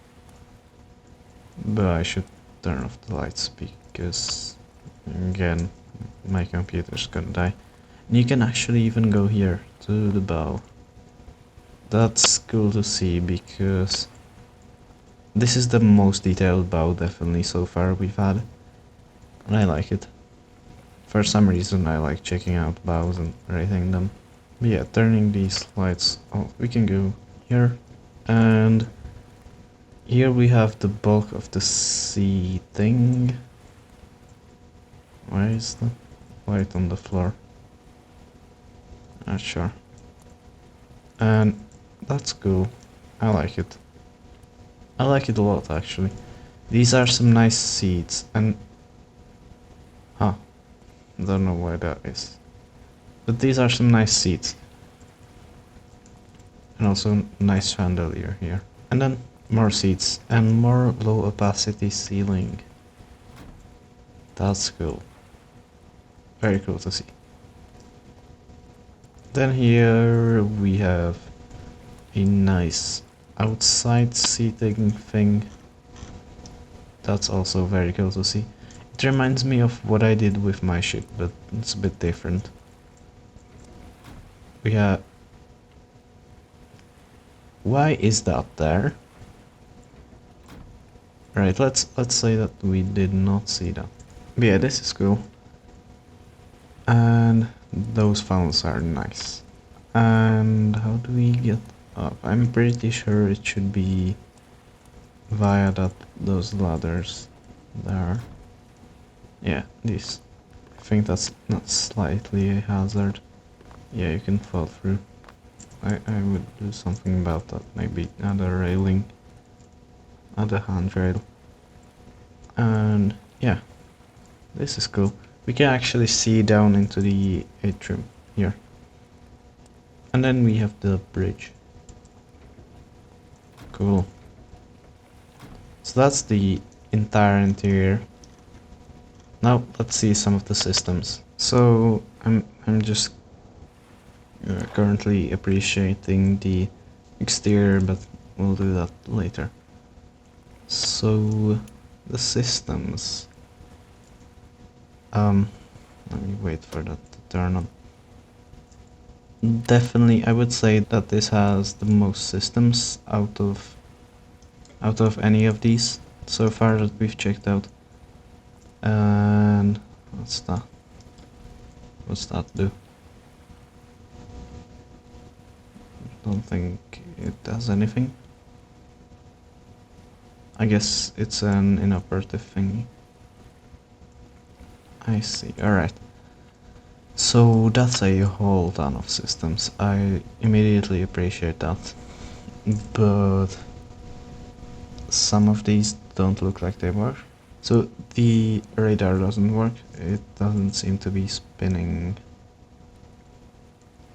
But I should turn off the lights because, again, my computer's gonna die. And you can actually even go here to the bow. That's cool to see because this is the most detailed bow definitely so far we've had. And I like it. For some reason I like checking out bows and rating them. But yeah, turning these lights off, we can go here. And here we have the bulk of the seating. Why is the light on the floor? Not sure. And that's cool. I like it. I like it a lot actually. These are some nice seats and... don't know why that is. But these are some nice seats. And also nice chandelier here. And then more seats and more low opacity ceiling. That's cool. Very cool to see. Then here we have a nice outside seating thing. That's also very cool to see. It reminds me of what I did with my ship, but it's a bit different. We have... Why is that there? Right, let's say that we did not see that. But yeah, this is cool. And those funnels are nice. And how do we get up? I'm pretty sure it should be via those ladders there. Yeah, these. I think that's not slightly a hazard. Yeah, you can fall through. I would do something about that. Maybe add a railing. Add a handrail. And yeah, this is cool. We can actually see down into the atrium here. And then we have the bridge. Cool. So that's the entire interior. Now let's see some of the systems. So I'm just currently appreciating the exterior, but we'll do that later. So the systems. Let me wait for that to turn on. Definitely, I would say that this has the most systems out of any of these so far that we've checked out. And what's that? What's that do? Don't think it does anything. I guess it's an inoperative thingy. I see, alright. So that's a whole ton of systems. I immediately appreciate that. But some of these don't look like they work. So the radar doesn't work. It doesn't seem to be spinning.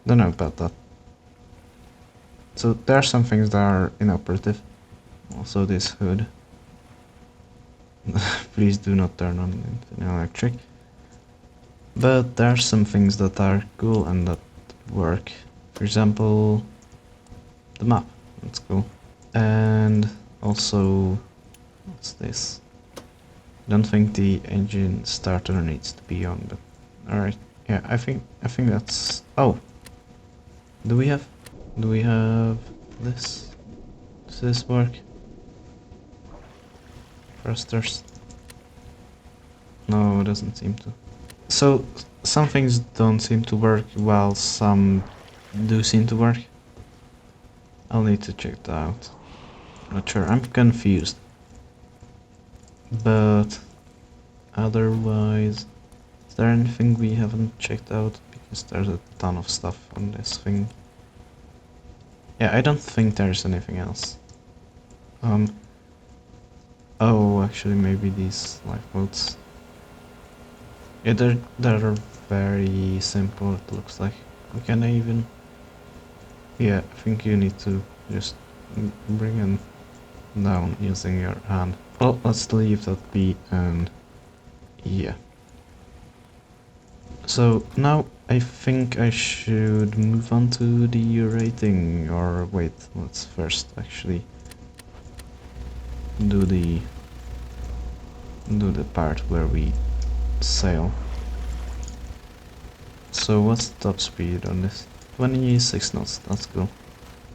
Don't know about that. So there are some things that are inoperative. Also this hood. Please do not turn on into electric. But there are some things that are cool and that work. For example, the map. That's cool. And also, what's this? I don't think the engine starter needs to be on, but alright. Yeah, I think that's... Oh! Do we have this? Does this work? Thrusters? No, it doesn't seem to. So, some things don't seem to work, while some do seem to work. I'll need to check that out. Not sure, I'm confused. But otherwise, is there anything we haven't checked out? Because there's a ton of stuff on this thing. Yeah, I don't think there's anything else. Oh, actually, maybe these lifeboats. Yeah, they're very simple, it looks like. Can I even... Yeah, I think you need to just bring them down using your hand. Well, let's leave that be, and... yeah. So, now I think I should move on to the rating, or wait, let's first actually do the part where we sail. So what's the top speed on this? 26 knots, that's cool.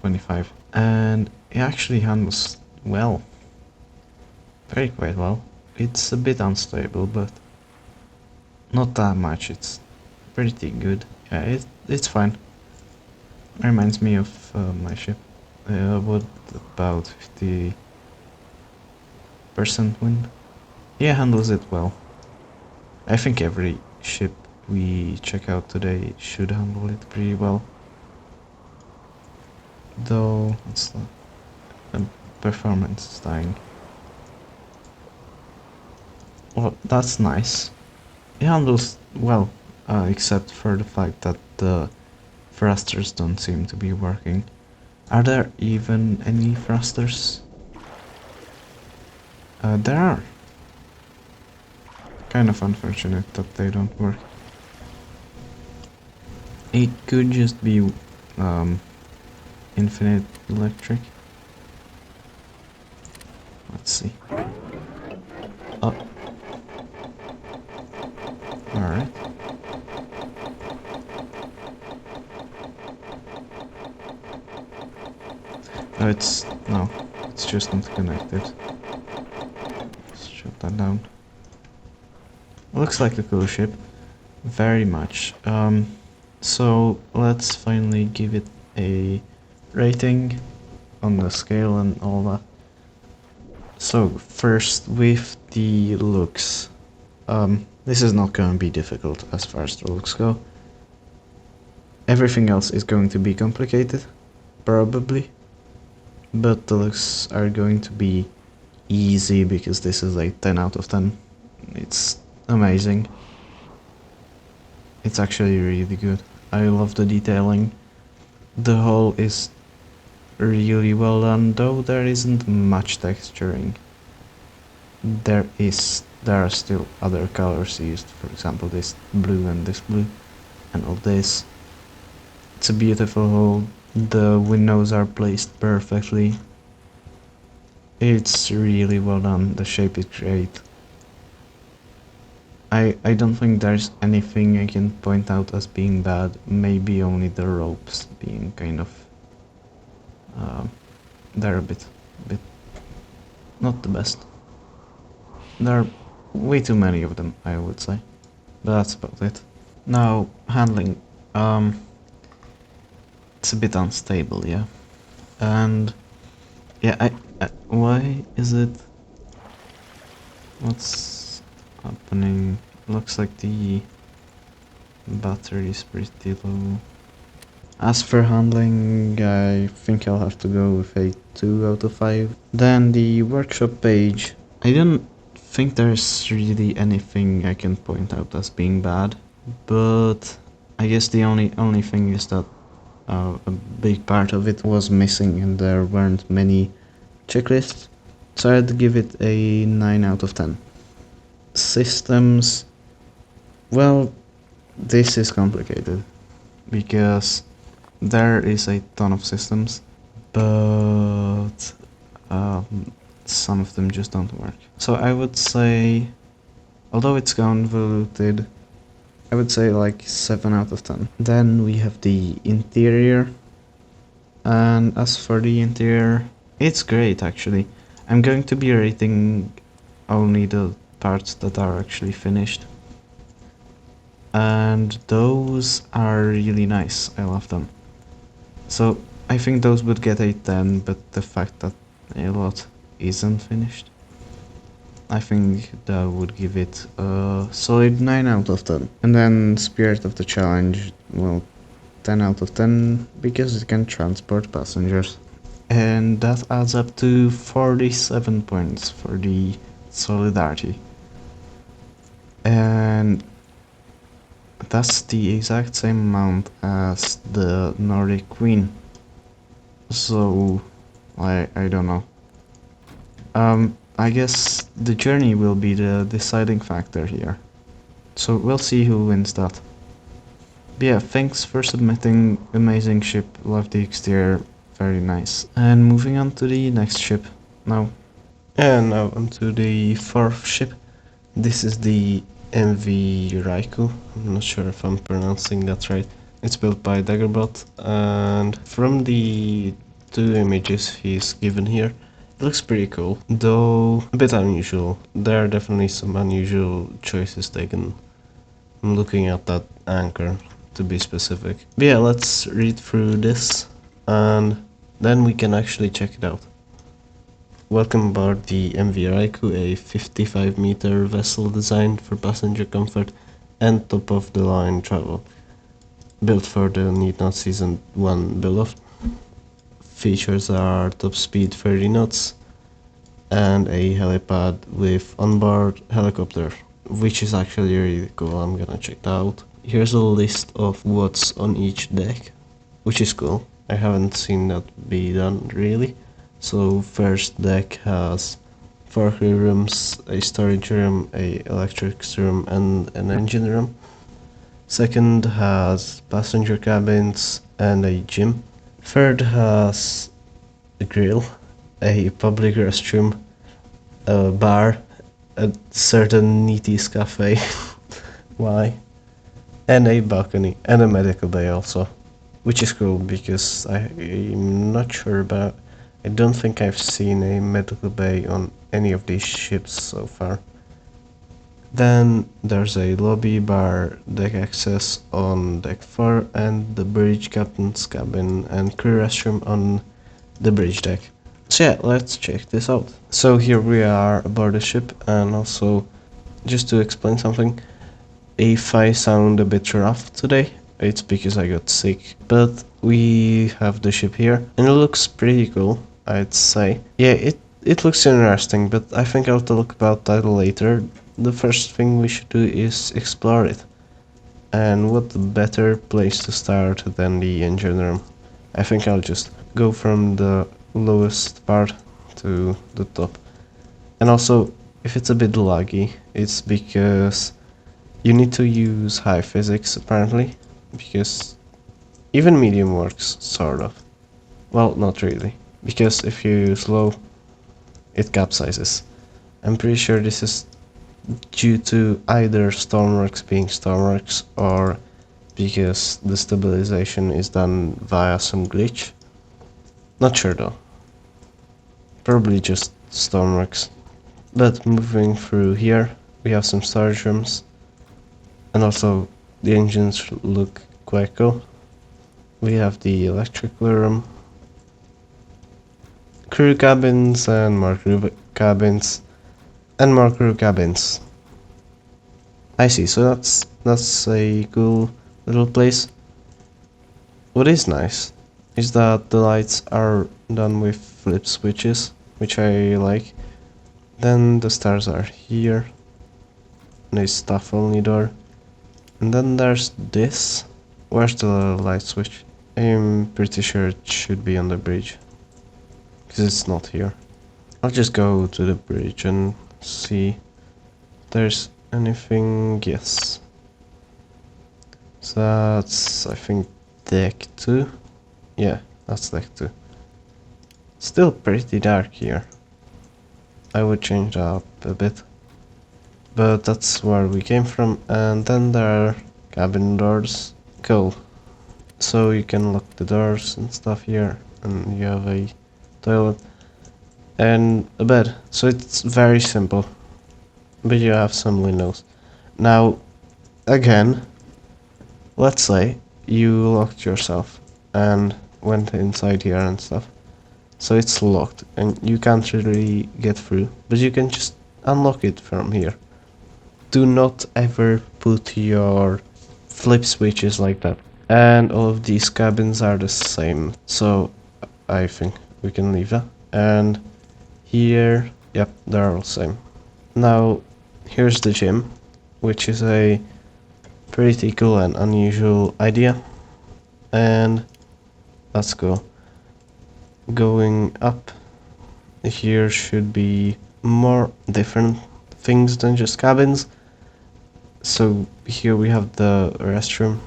25. And it actually handles well. Very quite well. It's a bit unstable, but not that much. It's pretty good. Yeah, it's fine. Reminds me of my ship. What about 50% wind? Yeah, handles it well. I think every ship we check out today should handle it pretty well. Though it's not, performance is dying. Well, that's nice. It handles well, except for the fact that the thrusters don't seem to be working. Are there even any thrusters? There are. Kind of unfortunate that they don't work. It could just be infinite electric. Let's see. Oh. Alright. No, it's just not connected. Let's shut that down. Looks like a cool ship. Very much. So let's finally give it a rating on the scale and all that. So first with the looks. This is not going to be difficult as far as the looks go. Everything else is going to be complicated, probably. But the looks are going to be easy because this is a 10 out of 10. It's amazing. It's actually really good. I love the detailing. The hull is really well done, though there isn't much texturing. There are still other colors used, for example this blue and this blue, and all this. It's a beautiful hull. The windows are placed perfectly. It's really well done. The shape is great. I don't think there's anything I can point out as being bad, maybe only the ropes being kind of... they're a bit not the best. There are way too many of them, I would say, but that's about it. Now, handling, it's a bit unstable, yeah, and yeah, why is it... what's happening? Looks like the battery is pretty low. As for handling, I think I'll have to go with a 2 out of 5. Then the workshop page. I don't think there's really anything I can point out as being bad, but I guess the only thing is that a big part of it was missing and there weren't many checklist. So I'd give it a 9 out of 10. Systems, well, this is complicated because there is a ton of systems, but some of them just don't work. So I would say, although it's convoluted, I would say like 7 out of 10. Then we have the interior, and as for the interior, it's great actually. I'm going to be rating only the parts that are actually finished, and those are really nice. I love them. So I think those would get a 10, but the fact that a lot isn't finished, I think that would give it a solid 9 out of 10. And then Spirit of the Challenge, well, 10 out of 10 because it can transport passengers. And that adds up to 47 points for the Solidarity. And that's the exact same amount as the Nordic Queen. So, I don't know. I guess the journey will be the deciding factor here. So we'll see who wins that. But yeah, thanks for submitting. Amazing ship, love the exterior, very nice. And moving on to the next ship now. And now onto the fourth ship. This is the MV Raikku. I'm not sure if I'm pronouncing that right. It's built by Daggerbot, and from the two images he's given here, it looks pretty cool, though a bit unusual. There are definitely some unusual choices taken. I'm looking at that anchor, to be specific. But yeah, let's read through this, and then we can actually check it out. Welcome aboard the MV Raikku, a 55-meter vessel designed for passenger comfort and top-of-the-line travel. Built for the Need Not Season 1 build-off. Features are top speed 30 knots and a helipad with onboard helicopter, which is actually really cool. I'm gonna check that out. Here's a list of what's on each deck, which is cool. I haven't seen that be done really. So first deck has 4 crew rooms, a storage room, a electrics room and an engine room. Second has passenger cabins and a gym. Third has a grill, a public restroom, a bar, a certain Neaties cafe, why, and a balcony and a medical bay also, which is cool because I'm not sure about. I don't think I've seen a medical bay on any of these ships so far. Then there's a lobby, bar, deck access on deck 4 and the bridge captain's cabin and crew restroom on the bridge deck. So yeah, let's check this out. So here we are aboard the ship, and also just to explain something, if I sound a bit rough today, it's because I got sick, but we have the ship here and it looks pretty cool, I'd say. Yeah, it looks interesting, but I think I'll talk about that later. The first thing we should do is explore it. And what better place to start than the engine room? I think I'll just go from the lowest part to the top. And also, if it's a bit laggy, it's because you need to use high physics apparently, because even medium works, sort of. Well, not really, because if you use low, it capsizes. I'm pretty sure this is due to either Stormworks being Stormworks or because the stabilization is done via some glitch. Not sure though. Probably just Stormworks. But moving through here, we have some storage rooms, and also the engines look quite cool. We have the electrical room, crew cabins and more crew cabins, and more crew cabins. I see, so that's a cool little place. What is nice is that the lights are done with flip switches, which I like. Then the stars are here, and a staff only door. And then there's this. Where's the light switch? I'm pretty sure it should be on the bridge, because it's not here. I'll just go to the bridge and see if there's anything. Yes. So that's, I think, deck 2. Yeah, that's deck 2. Still pretty dark here. I would change that up a bit. But that's where we came from, and then there are cabin doors. Cool. So you can lock the doors and stuff here, and you have a toilet and a bed. So it's very simple, but you have some windows. Now, again, let's say you locked yourself and went inside here and stuff. So it's locked and you can't really get through, but you can just unlock it from here. Do not ever put your flip switches like that. And all of these cabins are the same, so I think we can leave that. And here, yep, they're all the same. Now, here's the gym, which is a pretty cool and unusual idea. And let's go. Going up, here should be more different things than just cabins. So here we have the restroom.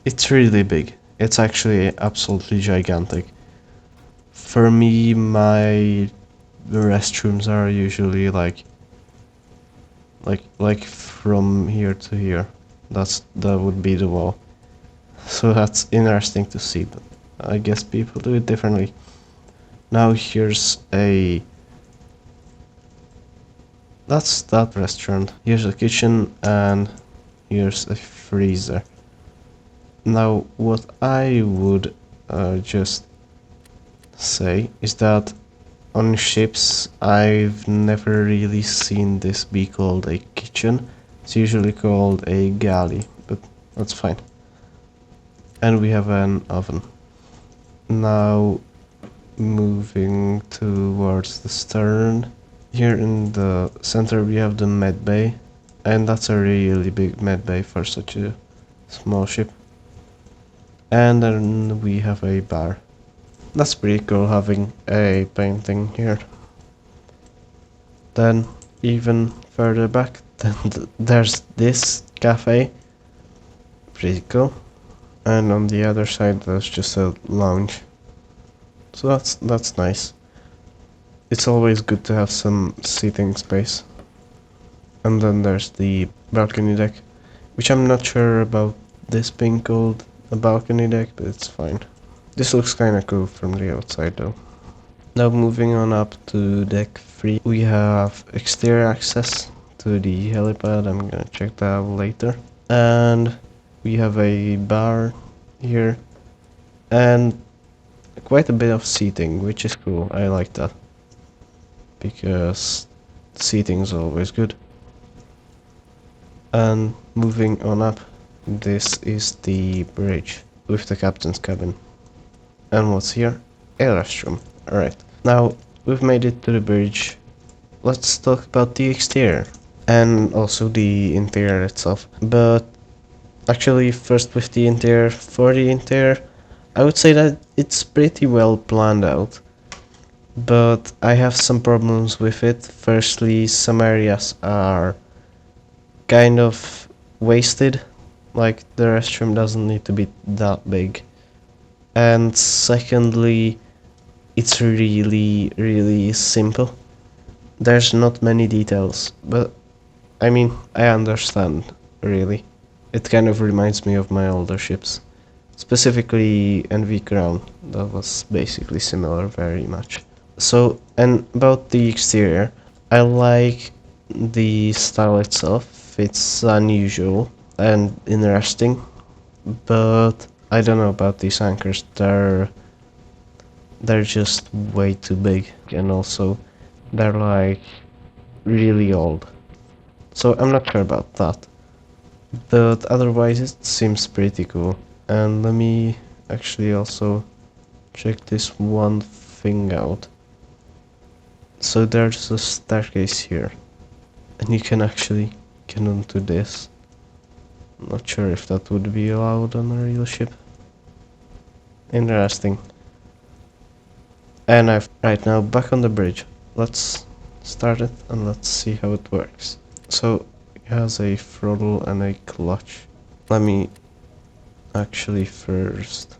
It's really big. It's actually absolutely gigantic. For me, my restrooms are usually like from here to here. That would be the wall. So that's interesting to see, but I guess people do it differently. Now here's that's that restaurant. Here's a kitchen and here's a freezer. Now what I would just say is that on ships I've never really seen this be called a kitchen. It's usually called a galley, but that's fine. And we have an oven. Now moving towards the stern. Here in the center we have the med bay, and that's a really big med bay for such a small ship. And then we have a bar. That's pretty cool having a painting here. Then even further back, then there's this cafe. Pretty cool. And on the other side there's just a lounge. So that's nice. It's always good to have some seating space. And then there's the balcony deck, which I'm not sure about this being called a balcony deck, but it's fine. This looks kinda cool from the outside though. Now moving on up to deck 3, we have exterior access to the helipad. I'm gonna check that out later. And we have a bar here and quite a bit of seating, which is cool. I like that, because seating is always good. And moving on up, this is the bridge with the captain's cabin. And what's here? A restroom. Alright, now we've made it to the bridge. Let's talk about the exterior and also the interior itself. But actually first with the interior. For the interior, I would say that it's pretty well planned out, but I have some problems with it. Firstly, some areas are kind of wasted, like the restroom doesn't need to be that big. And secondly, it's really simple. There's not many details, but I mean, I understand, really. It kind of reminds me of my older ships. Specifically NV Crown, that was basically similar very much. So, and about the exterior, I like the style itself. It's unusual and interesting, but I don't know about these anchors. They're just way too big, and also they're like really old. So I'm not sure about that, but otherwise it seems pretty cool. And let me actually also check this one thing out. So there's a staircase here, and you can actually get onto this. I'm not sure if that would be allowed on a real ship. Interesting. And I've right now back on the bridge. Let's start it and let's see how it works. So it has a throttle and a clutch. Let me actually first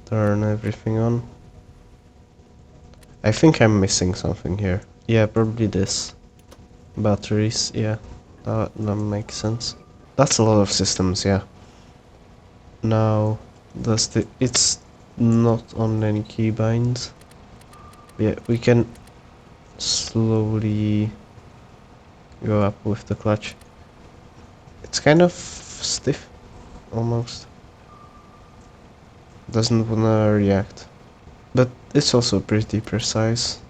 turn everything on. I think I'm missing something here. Yeah, probably this. Batteries, yeah. That makes sense. That's a lot of systems, yeah. Now, it's not on any keybinds. Yeah, we can slowly go up with the clutch. It's kind of stiff, almost. Doesn't wanna react. But it's also pretty precise,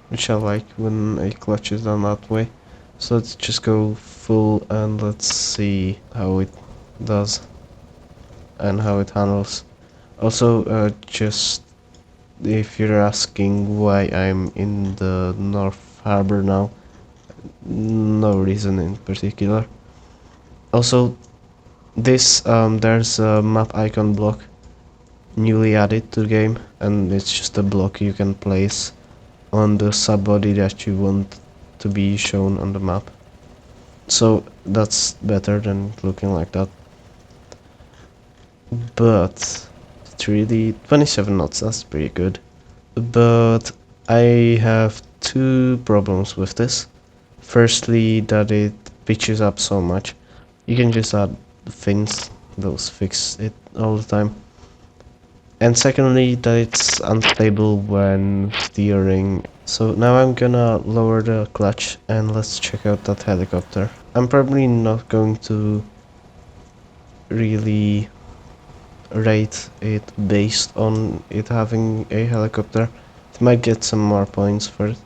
which I like when a clutch is done that way. So let's just go full and let's see how it does and how it handles. Also, just if you're asking why I'm in the North Harbor now, no reason in particular. Also, there's a map icon block newly added to the game, and it's just a block you can place on the subbody that you want to be shown on the map. So that's better than looking like that. But 3D 27 knots, that's pretty good. But I have two problems with this. Firstly, that it pitches up so much. You can just add fins, those fix it all the time. And secondly, that it's unstable when steering. So now I'm gonna lower the clutch and let's check out that helicopter. I'm probably not going to really rate it based on it having a helicopter. It might get some more points for it,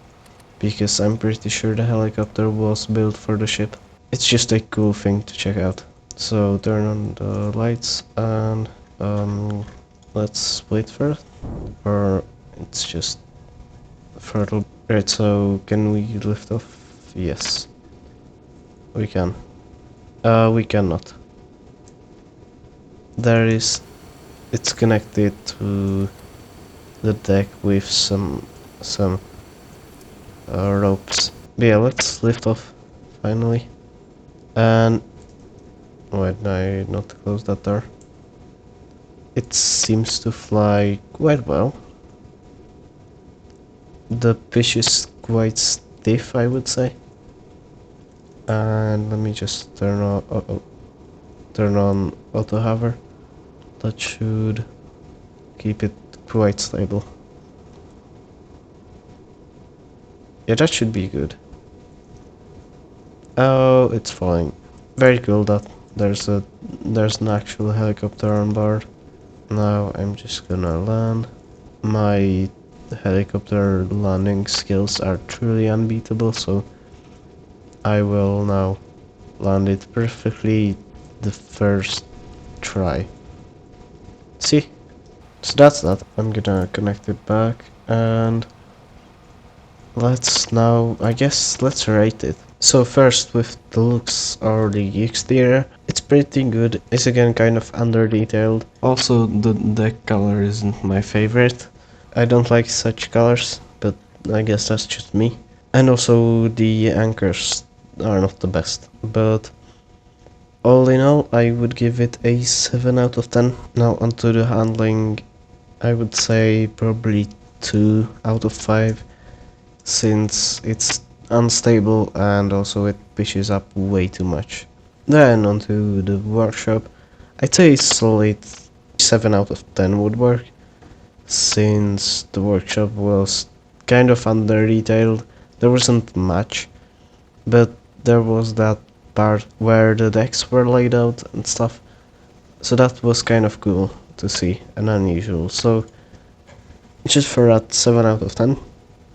because I'm pretty sure the helicopter was built for the ship. It's just a cool thing to check out. So turn on the lights and let's wait for it, or it's just throttle. Right, so can we lift off? Yes, we can. We cannot. It's connected to the deck with some ropes. But yeah, let's lift off finally. And wait, I not close that door. It seems to fly quite well. The pitch is quite stiff, I would say. And let me just turn on auto hover. That should keep it quite stable. Yeah, that should be good. Oh, it's flying. Very cool that there's an actual helicopter on board. Now I'm just gonna land. My helicopter landing skills are truly unbeatable, so I will now land it perfectly the first try. See? So that's that. I'm gonna connect it back and let's rate it. So first with the looks or the exterior, it's pretty good. It's again kind of under detailed. Also the deck color isn't my favorite. I don't like such colors, but I guess that's just me. And also the anchors are not the best, but all in all I would give it a 7 out of 10. Now onto the handling, I would say probably 2 out of 5, since it's unstable and also it pitches up way too much. Then onto the workshop, I'd say solid 7 out of 10 would work, since the workshop was kind of under detailed. There wasn't much, but there was that part where the decks were laid out and stuff, so that was kind of cool to see and unusual. So just for that, 7 out of 10.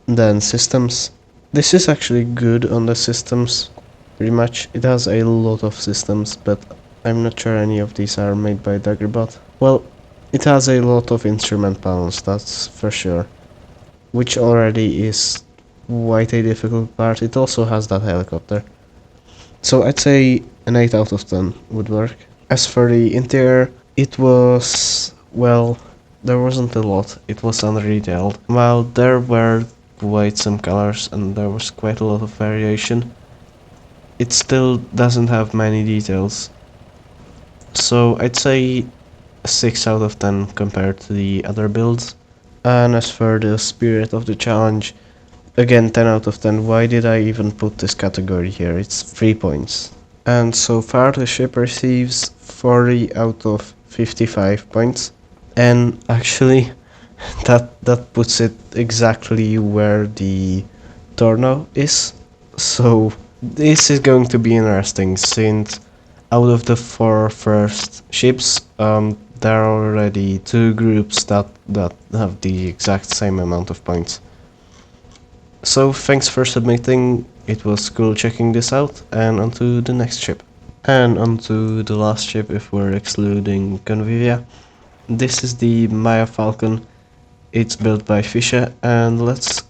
Then systems. This is actually good on the systems, pretty much. It has a lot of systems, but I'm not sure any of these are made by Daggerbot. Well, it has a lot of instrument panels, that's for sure, which already is quite a difficult part. It also has that helicopter. So I'd say an 8 out of 10 would work. As for the interior, it was, well, There wasn't a lot, it was unretailed. While there were quite some colors and there was quite a lot of variation, it still doesn't have many details. So I'd say a 6 out of 10 compared to the other builds. And as for the spirit of the challenge, again 10 out of 10. Why did I even put this category here? It's 3 points. And so far the ship receives 40 out of 55 points. And actually that puts it exactly where the Torno is. So this is going to be interesting since out of the 4 first ships, there are already 2 groups that have the exact same amount of points. So thanks for submitting, it was cool checking this out, and onto the next ship. And onto the last ship if we're excluding Convivia. This is the Meier Falcon. It's built by Fischer, and let's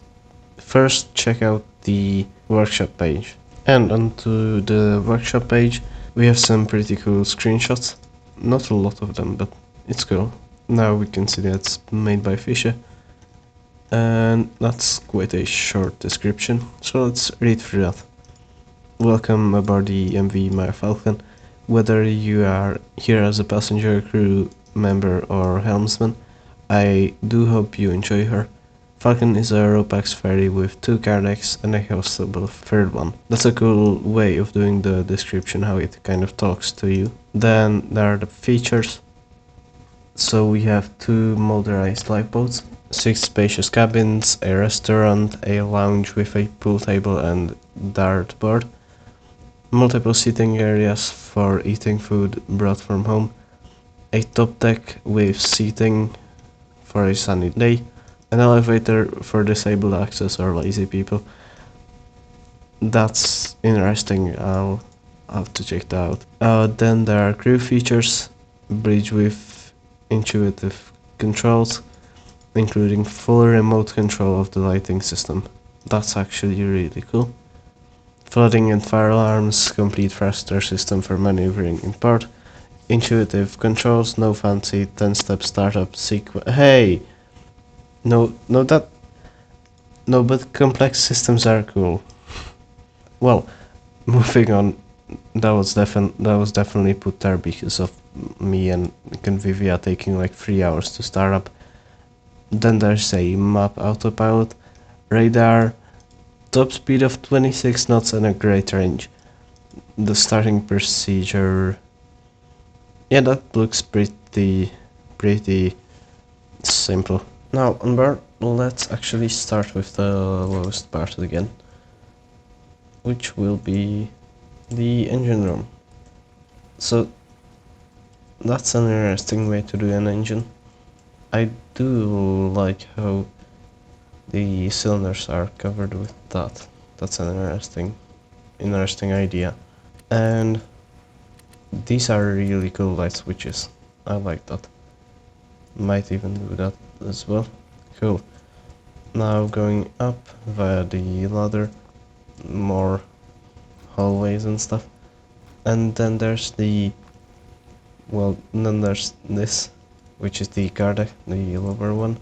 first check out the workshop page. And onto the workshop page, we have some pretty cool screenshots. Not a lot of them, but it's cool. Now we can see that it's made by Fischer. And that's quite a short description, so let's read through that. Welcome aboard the MV Meier Falcon. Whether you are here as a passenger, crew member or helmsman, I do hope you enjoy her. Falcon is a RoPax ferry with 2 car decks and a hospitable third one. That's a cool way of doing the description, how it kind of talks to you. Then there are the features. So we have 2 motorized lifeboats, 6 spacious cabins, a restaurant, a lounge with a pool table and dartboard, multiple seating areas for eating food brought from home, a top deck with seating for a sunny day, an elevator for disabled access or lazy people. That's interesting, I'll have to check that out. Then there are crew features, bridge with intuitive controls, including full remote control of the lighting system. That's actually really cool. Flooding and fire alarms, complete thruster system for maneuvering in port, intuitive controls, no fancy 10-step startup sequence. Hey! No, but complex systems are cool. Well, moving on, that was definitely put there because of me and Convivia taking like 3 hours to start up. Then there's a map autopilot, radar, top speed of 26 knots and a great range. The starting procedure, yeah, that looks pretty simple. Now on board, let's actually start with the lowest part again, which will be the engine room. So that's an interesting way to do an engine. I do like how the cylinders are covered with that. That's an interesting idea. And these are really cool light switches. I like that. Might even do that as well. Cool. Now going up via the ladder, more hallways and stuff. And then there's then there's this, which is the car deck, the lower one.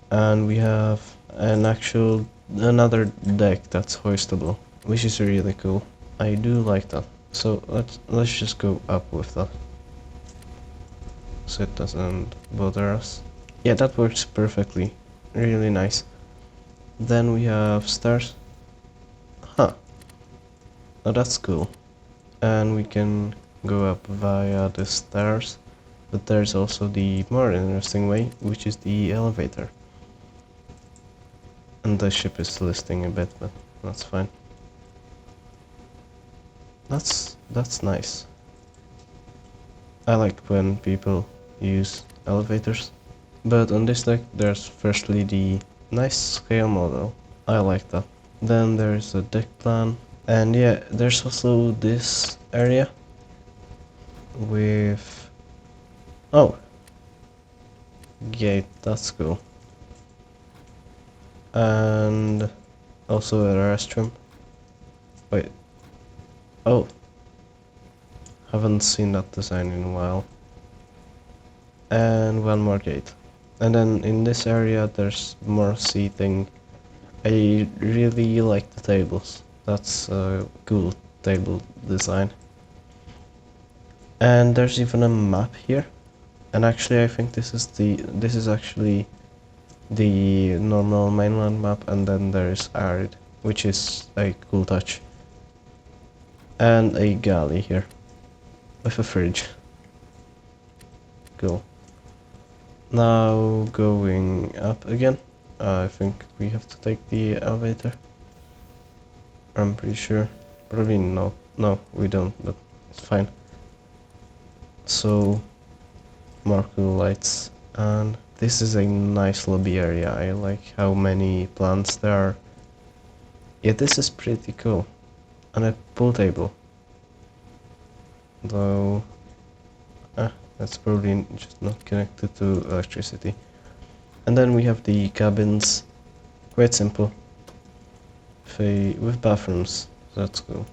And we have another deck that's hoistable, which is really cool. I do like that. So let's just go up with that, so it doesn't bother us. Yeah, that works perfectly. Really nice. Then we have stairs. Huh. Oh, that's cool. And we can go up via the stairs. But there's also the more interesting way, which is the elevator. And the ship is listing a bit, but that's fine. That's nice. I like when people use elevators. But on this deck there's firstly the nice scale model. I like that. Then there's a deck plan. And yeah, there's also this area with gate, that's cool. And also a restroom. Wait. Oh. Haven't seen that design in a while. and one more gate. And then in this area there's more seating. I really like the tables. That's a cool table design. And there's even a map here. And actually I think this is actually the normal mainland map, and then there's Arid, which is a cool touch. And a galley here with a fridge. Cool. Now going up again. I think we have to take the elevator. I'm pretty sure. Probably no. No, we don't, but it's fine. So, more cool lights. And this is a nice lobby area. I like how many plants there are. Yeah, this is pretty cool. And a pool table. Though, that's probably just not connected to electricity. And then we have the cabins. Quite simple. With bathrooms. That's cool.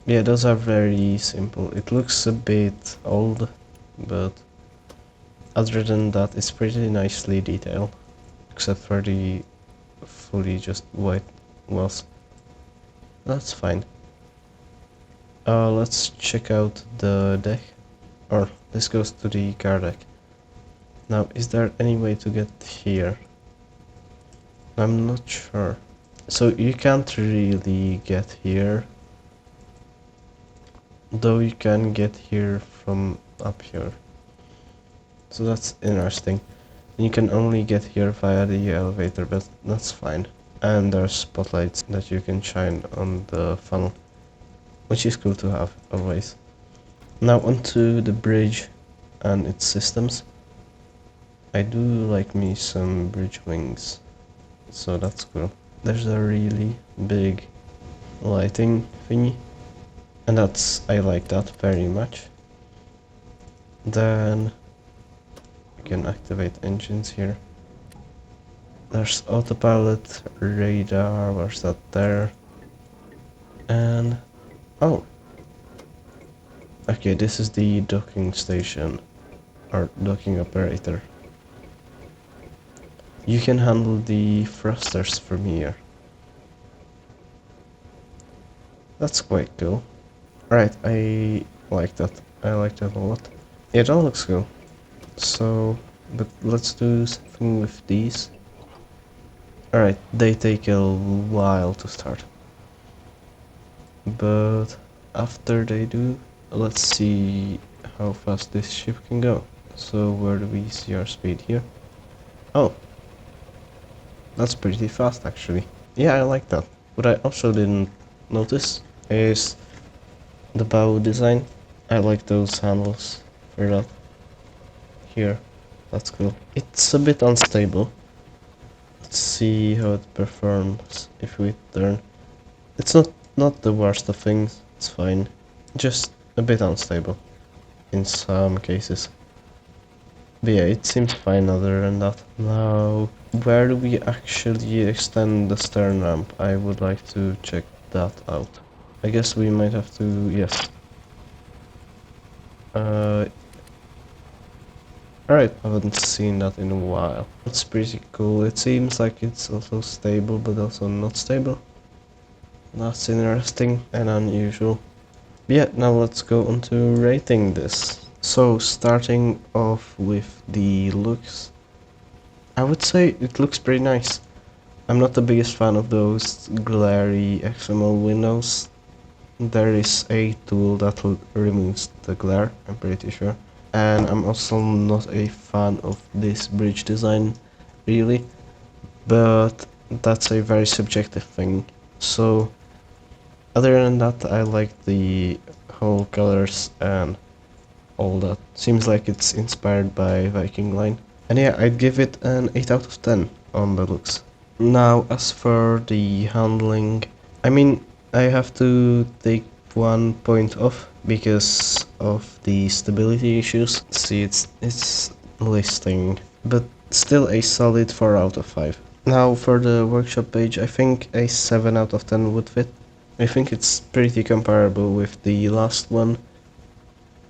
Yeah, those are very simple. It looks a bit old, but other than that, it's pretty nicely detailed. Except for the fully just white walls. That's fine. Let's check out the deck. Or, this goes to the car deck. Now, is there any way to get here? I'm not sure. So you can't really get here. Though you can get here from up here. So that's interesting. You can only get here via the elevator, but that's fine. And there's spotlights that you can shine on the funnel, which is cool to have, always. Now onto the bridge and its systems. I do like me some bridge wings, so that's cool. There's a really big lighting thingy, and I like that very much. Then we can activate engines here. There's autopilot, radar, where's that there? And oh, okay, this is the docking station or docking operator. You can handle the thrusters from here. That's quite cool. Right, I like that. I like that a lot. Yeah, that looks cool. So, but let's do something with these. Alright, they take a while to start. But after they do, let's see how fast this ship can go. So where do we see our speed here? Oh, that's pretty fast actually. Yeah, I like that. What I also didn't notice is the bow design. I like those handles for that. Here, that's cool. It's a bit unstable. Let's see how it performs if we turn. It's not the worst of things, it's fine. Just a bit unstable in some cases. But yeah, it seems fine other than that. Now, where do we actually extend the stern ramp? I would like to check that out. I guess we might have to, yes. Alright, I haven't seen that in a while. It's pretty cool. It seems like it's also stable, but also not stable. That's interesting and unusual. Yeah, now let's go on to rating this. So, starting off with the looks, I would say it looks pretty nice. I'm not the biggest fan of those glary XML windows. There is a tool that removes the glare, I'm pretty sure. And I'm also not a fan of this bridge design, really. But that's a very subjective thing. So, other than that, I like the whole colors and all that. Seems like it's inspired by Viking Line. And yeah, I'd give it an 8 out of 10 on the looks. Now, as for the handling, I mean, I have to take 1 point off because of the stability issues. See, it's listing, but still a solid 4 out of 5. Now, for the workshop page, I think a 7 out of 10 would fit. I think it's pretty comparable with the last one.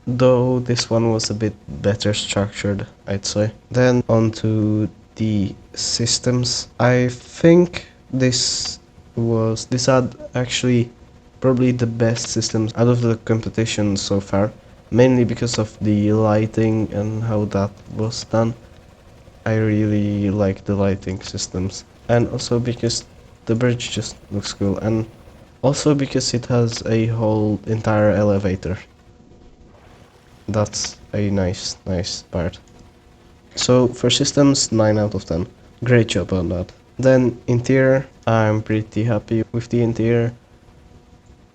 though this one was a bit better structured, I'd say. Then onto the systems. I think these had actually probably the best systems out of the competition so far, mainly because of the lighting and how that was done. I really like the lighting systems, and also because the bridge just looks cool, and also because it has a whole entire elevator. That's a nice part. So for systems, 9 out of 10. Great job on that. Then interior, I'm pretty happy with the interior.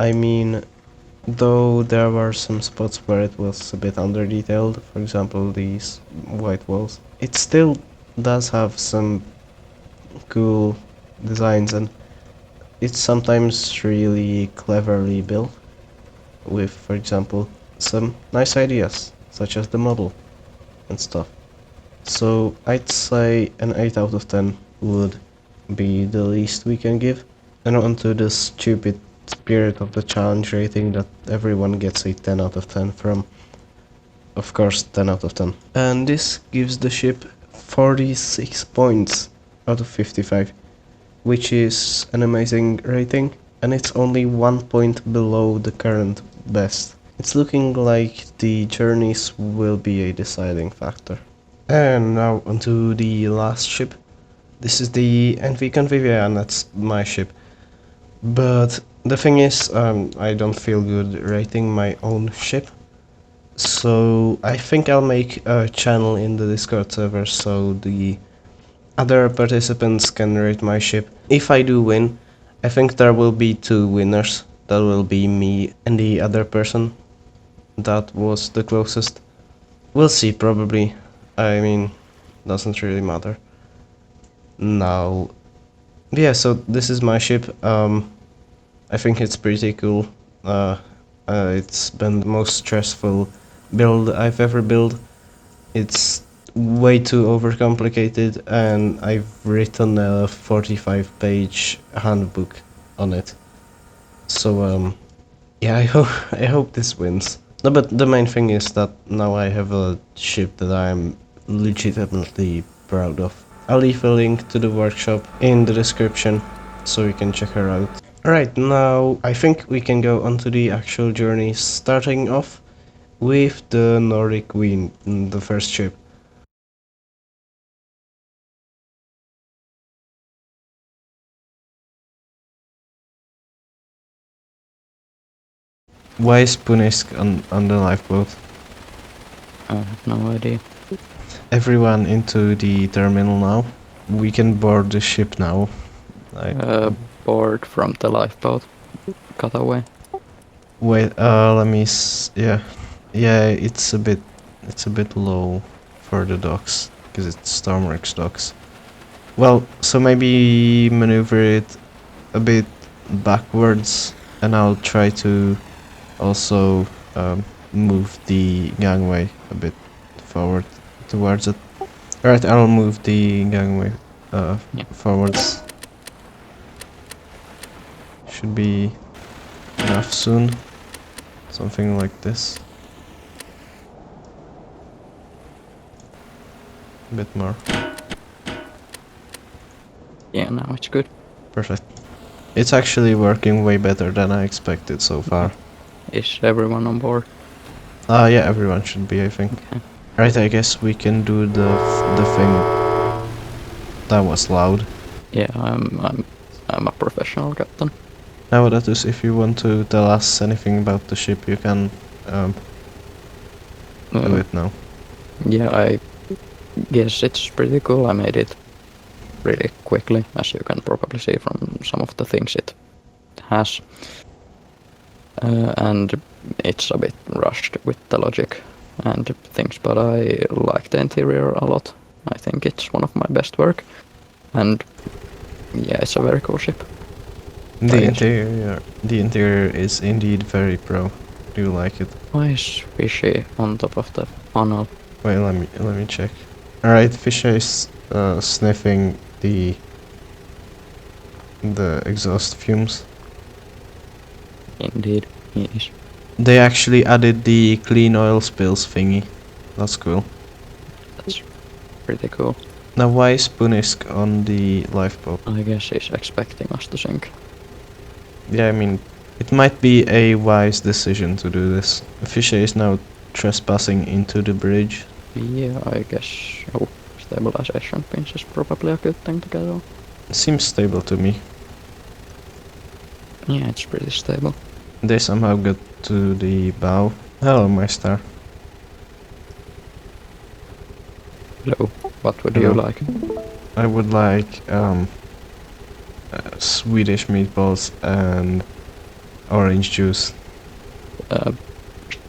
I mean, though there were some spots where it was a bit under detailed, for example these white walls, it still does have some cool designs, and it's sometimes really cleverly built with, for example, some nice ideas, such as the model and stuff. So I'd say an 8 out of 10 would be the least we can give. And onto the stupid spirit of the challenge rating that everyone gets a 10 out of 10 from. Of course, 10 out of 10. And this gives the ship 46 points out of 55, which is an amazing rating, and it's only 1 point below the current best. It's looking like the journeys will be a deciding factor. And now onto the last ship. This is the NV Convivia, and that's my ship. But the thing is, I don't feel good rating my own ship. So I think I'll make a channel in the Discord server so the other participants can rate my ship. If I do win, I think there will be 2 winners. That will be me and the other person that was the closest. We'll see, probably. I mean, doesn't really matter. Now, yeah, so this is my ship. I think it's pretty cool. It's been the most stressful build I've ever built. It's way too overcomplicated, and I've written a 45-page handbook on it. So, yeah, I hope this wins. No, but the main thing is that now I have a ship that I'm legitimately proud of. I'll leave a link to the workshop in the description so you can check her out. Alright, now I think we can go on to the actual journey, starting off with the Nordic Queen, the first ship. Why is Punisk on the lifeboat? I have no idea. Everyone into the terminal now. We can board the ship now. Board from the lifeboat. Cut away. Wait, let me yeah, it's a bit low for the docks, because it's Stormworks docks. Well, so maybe maneuver it a bit backwards, and I'll try to also move the gangway a bit forward towards it. Alright, I'll move the gangway forwards. Should be enough soon. Something like this. A bit more. Yeah, now it's good. Perfect. It's actually working way better than I expected so far. Is everyone on board? Yeah, everyone should be, I think. Okay. Right, I guess we can do the thing. That was loud. Yeah, I'm a professional captain. Now, that is, if you want to tell us anything about the ship, you can do it now. Yeah, I guess it's pretty cool. I made it really quickly, as you can probably see from some of the things it has. And it's a bit rushed with the logic and things, but I like the interior a lot. I think it's one of my best work, and yeah, it's a very cool ship. The interior is indeed very pro. Do you like it? Why is Fishy on top of the funnel? Wait, let me check. Alright, Fisher is sniffing the exhaust fumes. Indeed, he is. They actually added the clean oil spills thingy. That's cool. That's pretty cool. Now why is Punisk on the lifeboat? I guess he's expecting us to sink. Yeah, I mean, it might be a wise decision to do this. Fisher is now trespassing into the bridge. Yeah, I guess. Oh, stabilization pins is probably a good thing to get on. Seems stable to me. Yeah, it's pretty stable. They somehow got to the bow. Hello, my star. Hello. What would Hello. you like? I would like Swedish meatballs and orange juice.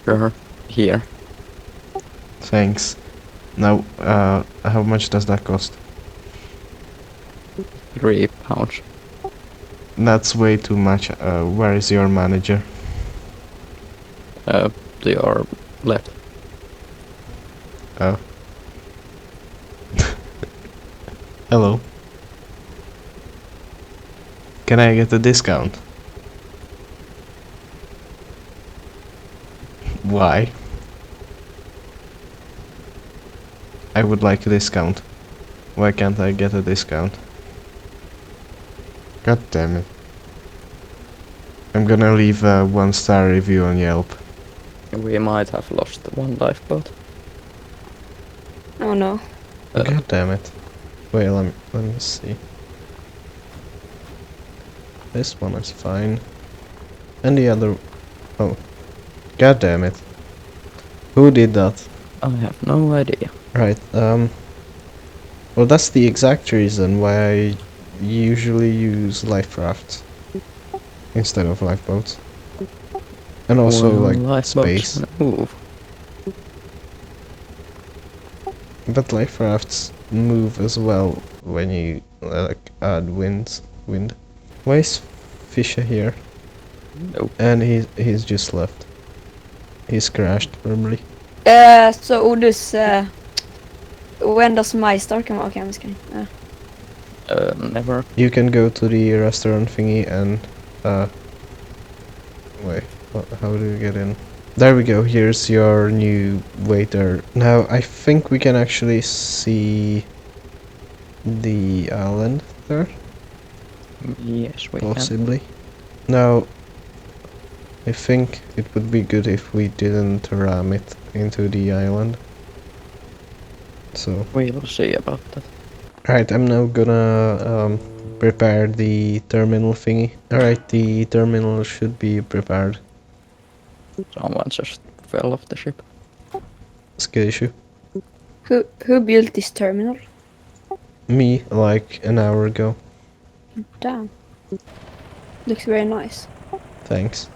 Sure. Here. Thanks. Now, how much does that cost? £3. That's way too much. Where is your manager? To your left. Oh. Hello. Can I get a discount? Why? I would like a discount. Why can't I get a discount? God damn it. I'm gonna leave a 1-star review on Yelp. We might have lost one lifeboat. Oh no. God damn it. Wait, let me see. This one is fine. And the other... Oh. God damn it. Who did that? I have no idea. Right, well, that's the exact reason why I usually use life rafts instead of lifeboats. And also, Well, like, lifeboats space. can move. But life rafts move as well when you, like, add wind. Why is Fisher here? Nope. And he's just left. He's crashed, probably. Så Odus, when does my star come? Okay, I'm just kidding. Never. You can go to the restaurant thingy and, wait, how do you get in? There we go, here's your new waiter. Now, I think we can actually see the island there, Yes, we can. possibly. Now, I think it would be good if we didn't ram it into the island. So, We will see about that. alright, I'm now gonna prepare the terminal thingy. Alright, the terminal should be prepared. Someone just fell off the ship. Skill issue. Who built this terminal? Me, like an hour ago. Damn. Looks very nice. Thanks.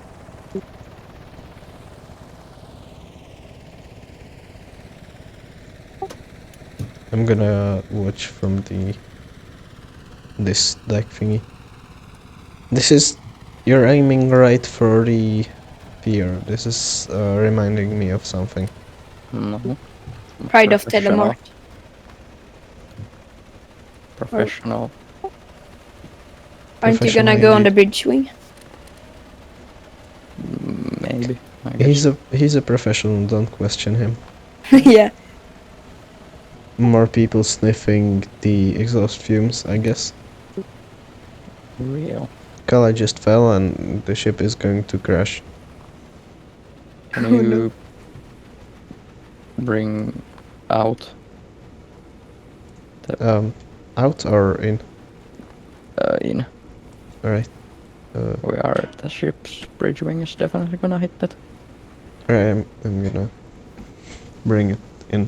I'm gonna watch from this deck thingy. This is... You're aiming right for the pier. This is reminding me of something. No. Pride of Professional. Telemark. Professional. Aren't you gonna go on the bridge wing? Maybe. I guess. He's a professional, don't question him. Yeah. More people sniffing the exhaust fumes, I guess. Real. Kala just fell and the ship is going to crash. Can Oh, you no. bring out Out or in? in? Alright. We are at the ship's bridge wing is definitely gonna hit that. Alright, I'm gonna bring it in.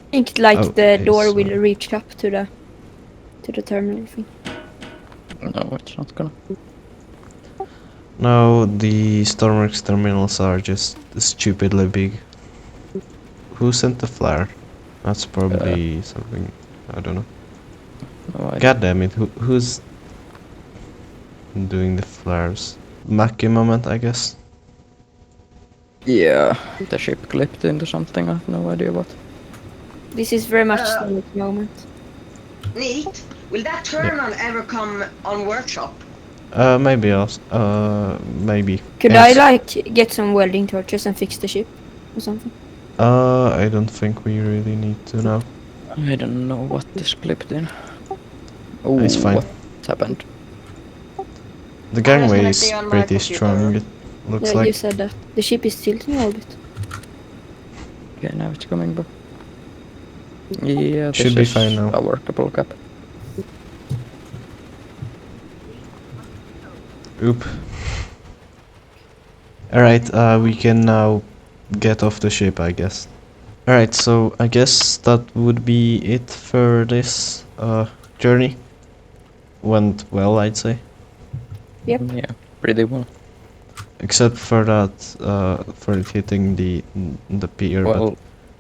I think like Oh, the okay, door so- will reach up to the terminal thing. No, it's not gonna. No, the Stormworks terminals are just stupidly big. Who sent the flare? That's probably something, I don't know. No idea. God damn it, who's doing the flares? Mackie moment, I guess. Yeah, the ship clipped into something. I have no idea what. This is very much the moment. Neat. Will that terminal ever come on workshop? Maybe else. Maybe. Could Yes. I like get some welding torches and fix the ship or something? I don't think we really need to now. I don't know what is clipped in. Oh, It's fine. what happened? The I'm just gangway gonna is stay on my pretty computer. strong, it looks Yeah, you like. said that. The ship is tilting a little bit. Okay, now it's coming back. Yeah, this Should be is fine now. a workable cap. Oop. Alright, we can now get off the ship, I guess. Alright, so I guess that would be it for this journey. Went well, I'd say. Yep. Yeah, pretty well. Except for that, for it hitting the pier, Well, but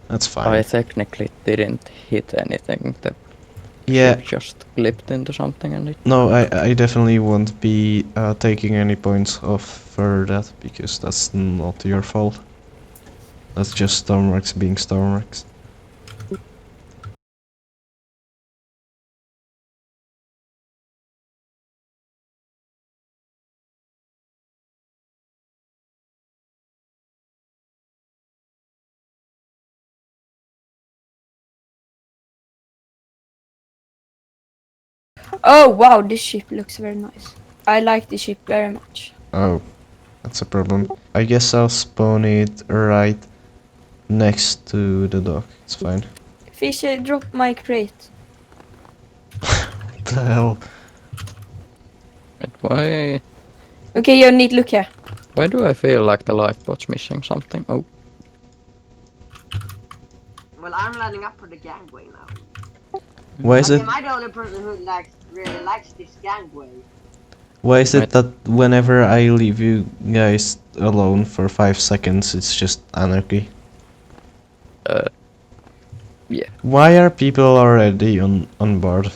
that's fine. I technically didn't hit anything. The Yeah, ship just clipped into something and it... no, I definitely won't be taking any points off for that, because that's not your fault. That's just Stormworks being Stormworks. Oh wow, this ship looks very nice. I like the ship very much. Oh, that's a problem. I guess I'll spawn it right next to the dock. It's fine. Fish, drop my crate. What the hell? But Okay, you need look here. why do I feel like the lifeboat's missing something? Oh, Well, I'm lining up for the gangway now. Why is it? Am I the only person who really likes this gangway? Why is it Right. that whenever I leave you guys alone for 5 seconds, it's just anarchy? yeah. Why are people already on board?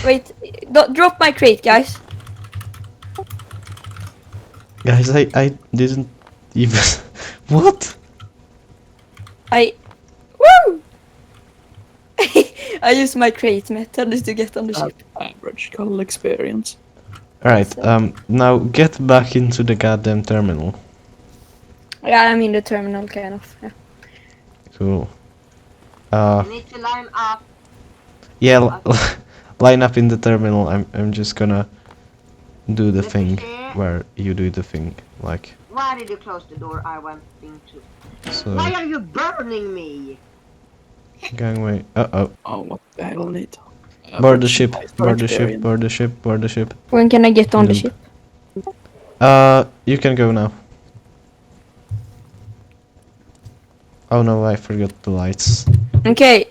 Wait, drop my crate, guys. Guys, I didn't even. What? Woo! I use my crate method to get on the ship. Average cull experience. Alright, now get back into the goddamn terminal. Yeah, I'm in the terminal, kind of. Yeah. Cool. You need to line up. Yeah, line up in the terminal. I'm just gonna do the thing where you do the thing, like Why did you close the door I went into? so. Why are you burning me? Gangway. Uh-oh. Oh, what the hell need? Board the ship. Board the ship. Board the ship. Board the ship. When can I get on the Nope. ship? You can go now. Oh no, I forgot the lights. Okay.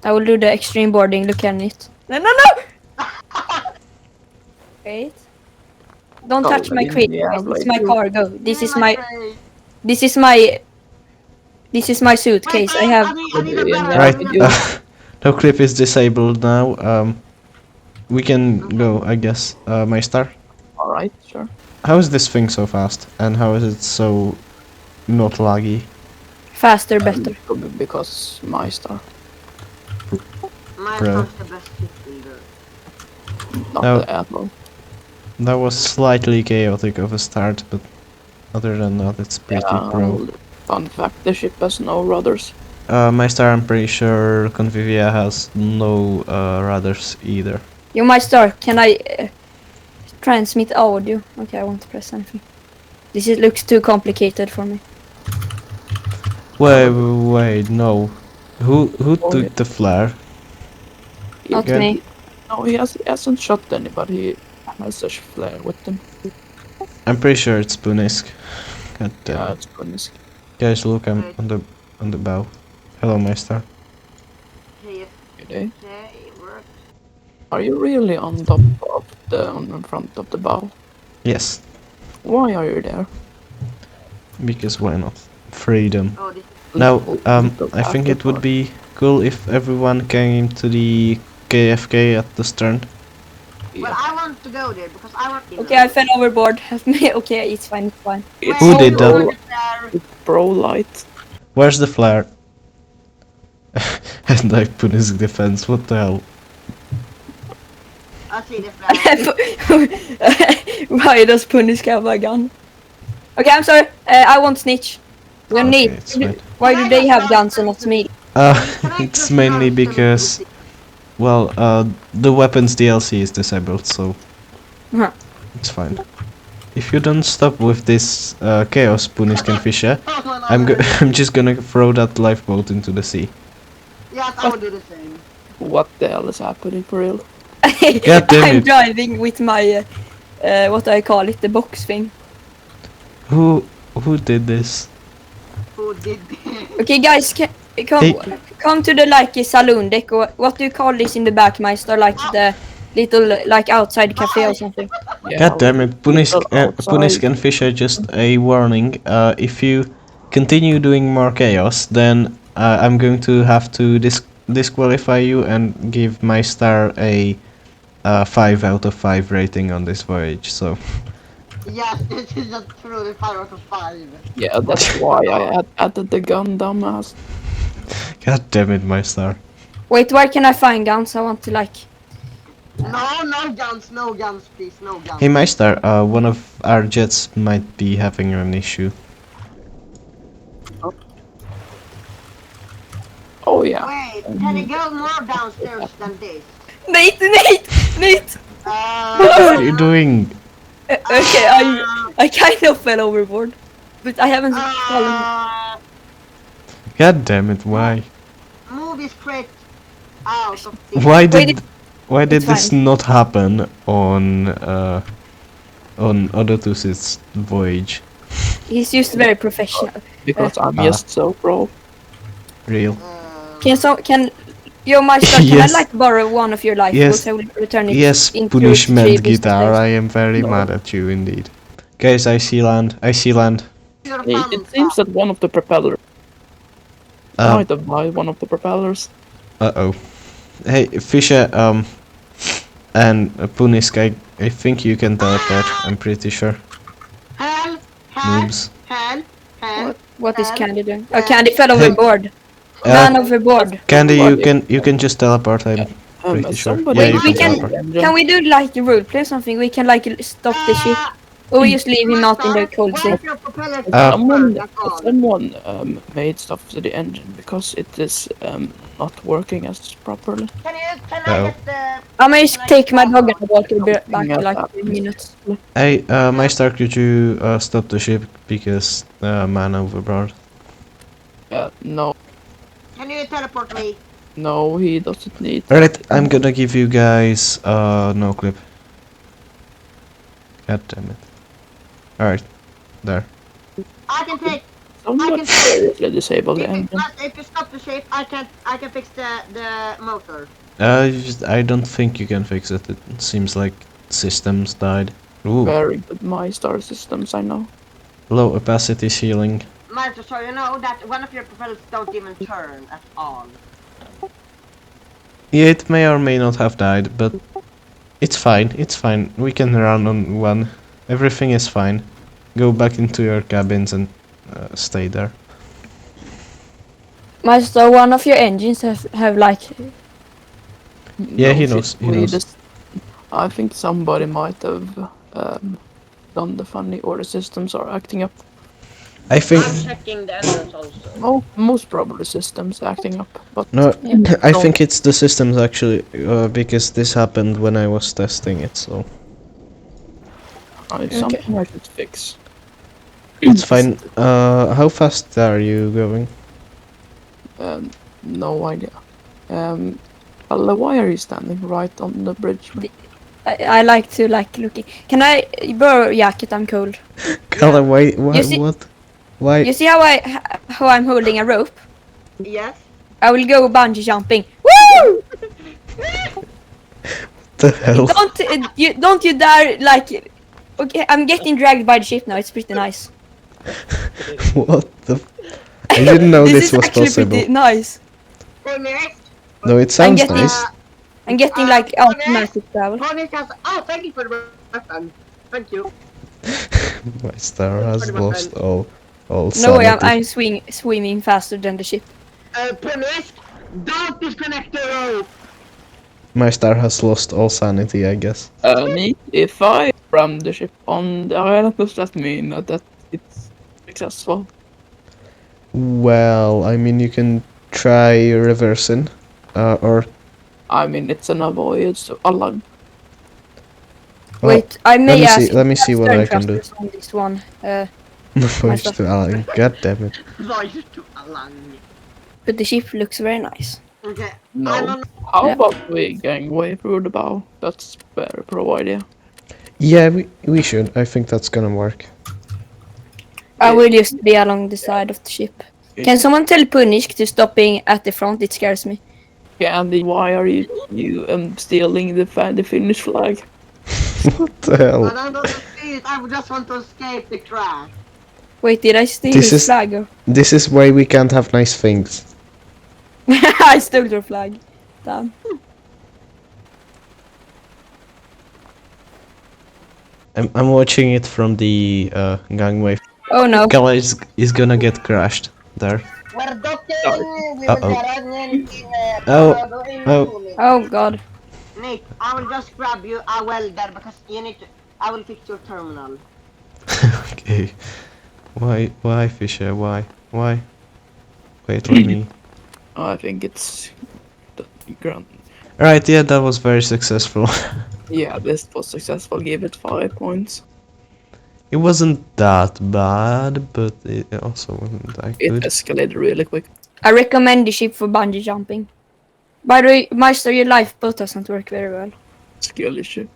I will do the extreme boarding. Look at it. No! Wait. Don't touch my crate. Guys. This is my cargo. This is my. crate. This is my. This is my suitcase. I have. I need a better Right. one. No clip is disabled now. We can go, I guess. Meister. Alright, sure. How is this thing so fast? And how is it so not laggy? Faster, better. Because my star. My Bro. son's the best ship builder. Not No. the admiral. That was slightly chaotic of a start, but other than that, it's pretty pro. Fun fact, the ship has no rudders. Meister, I'm pretty sure Convivia has no rudders either. You might start. Can I transmit audio? Okay, I won't press anything. Looks too complicated for me. Wait, no. Who Oh, took yeah. the flare? Not Good. me. No, he hasn't shot anybody. He has a flare with him. I'm pretty sure it's Bunisk. God damn. Yeah, it's goodness. Guys, look, I'm on the bow. Hello, Meister. Okay, Good day. okay, it worked. Are you really on top of on front of the bow? Yes, Why are you there? because why not? Freedom. Oh, this Now, I think it would be cool if everyone came to the KFK at the stern. Well, I want to go there because I want. Okay, I fell overboard. Help me. Okay, it's fine. It's fine. Who did that? It's pro light. Where's the flare? And I Bunisk defense, what the hell? I see the flag. Why does Punisk have a gun? Okay, I'm sorry. I won't snitch. You Okay, need. it's fine. Why do they have guns and not me? It's mainly because, well, the weapons DLC is disabled, so Huh. it's fine. If you don't stop with this chaos, Punisk and Fisher, I'm just gonna throw that lifeboat into the sea. Yes, I will do the same. What the hell is happening for real? God damn I'm it. driving with my what do I call it, the box thing. Who did this? Who did this? Okay, guys, come to the saloon deck. Or what do you call this in the back, Meister? Like the little outside cafe or something. Yeah, God damn it, Punisk and Fisher, just a warning. If you continue doing more chaos, then I'm going to have to disqualify you and give my star a 5 out of 5 rating on this voyage. So Yes, this is a truly 5 out of 5. Yeah, that's why I added the gun, dumbass. God damn it, my star. Wait, where can I find guns? I want to No guns, no guns, please, no guns. Hey, my star. One of our jets might be having an issue. Oh yeah. Wait, can it go more downstairs than this? Nate. What are you doing? Okay, I kind of fell overboard, but I haven't fallen. God damn it! Why? Move this crate out of this. Why Wait, did it's this fine. not happen on Odotus's voyage? He's just very professional. Because I'm just so pro. Real? Can Yo, Meister, can Yes. I borrow one of your lifeboats? Yes. I will return it. Yes, into punishment 3 business guitar. days. I am very No. mad at you indeed. Guys, I see land. It seems that one of the propellers might have died, one of the propellers. Uh-oh. Hey, Fisher, and Punisk, I think you can teleport, I'm pretty sure. Help! Noobs. What is Candy doing? Oh, Candy fell overboard. Uh, Man overboard. Candy, you can just teleport, I'm pretty sure. somebody- Yeah, you we can can- teleport. Can we do a role play or something? We can stop the ship. Or we just leave him out in the cold sea. Someone made stuff to the engine because it is not working as properly. Can No. I get the... I may just take my dog and walk back in 3 minutes. Hey, my star, could you stop the ship because man overboard? No, Can you teleport me? no, he doesn't need. Alright, I'm gonna give you guys no clip. God damn it. Alright, there. I can take... Someone seriously disable the engine. If you stop the shape, I can fix the motor. I don't think you can fix it. It seems like systems died. Ooh, Very good my star systems, I know. low opacity ceiling. Master, so you know that one of your propellers don't even turn at all. Yeah, it may or may not have died, but it's fine. It's fine. We can run on one. Everything is fine. Go back into your cabins and stay there. Meister, one of your engines have Yeah, he knows, he knows. I think somebody might have done the funny, or the systems are acting up. I think checking the engines also. Oh, most probably systems acting up, but no. I No. think it's the systems actually, because this happened when I was testing it. So something I could fix. it's fine. How fast are you going? No idea. Alla, why are you standing right on the bridge? I like to looking. Can I borrow jacket? I'm cold. Kalle, why? You see- What? Why? You see how I'm holding a rope? Yes? I will go bungee jumping. Woo! The hell? Don't you dare Okay, I'm getting dragged by the ship now. It's pretty nice. What the? I didn't know this is was actually possible. pretty nice. Hey, Nick. No, it sounds getting- nice. I'm getting automatic travel. Tony has... Oh, thank you for the weapon. Thank you. My star has Pretty much lost all No way, sanity. I'm swimming faster than the ship. Punisk, don't disconnect the rope. My star has lost all sanity, I guess. Neat. If I ram the ship on the island, does that mean that it's successful? Well, I mean, you can try reversing, or I mean, it's an avoid, so Allag. well, Wait, I may ask. let me see what I can do. Thrusters on this one. Voice to Alan. God damn it. Voice to Alan. But the ship looks very nice. Okay. I No. don't How Yeah. about we gangway through the bow? That's very pro idea. Yeah, we should. I think that's gonna work. I will just be along the side of the ship. Can someone tell Punishk to stop being at the front? It scares me. Candy, why are you stealing the Finnish flag? What the hell? I don't see it. I just want to escape the crash. Wait, did I steal This his is- flag? Or... This is why we can't have nice things. I stole your flag. Damn. I'm watching it from the gangway. Oh no. Kala is gonna get crashed there. We're docking. We Uh-oh. will running in Oh. Oh god. Nate, I will just grab you a welder because you need to. I will fix your terminal. Okay. Why, Fisher? Why? Wait, let me. I think it's the ground. Alright, yeah, that was very successful. Yeah, this was successful. Give it 5 points. It wasn't that bad, but it also wasn't that It good. escalated really quick. I recommend the ship for bungee jumping. By the way, Meister, your lifeboat doesn't work very well. Skill issue.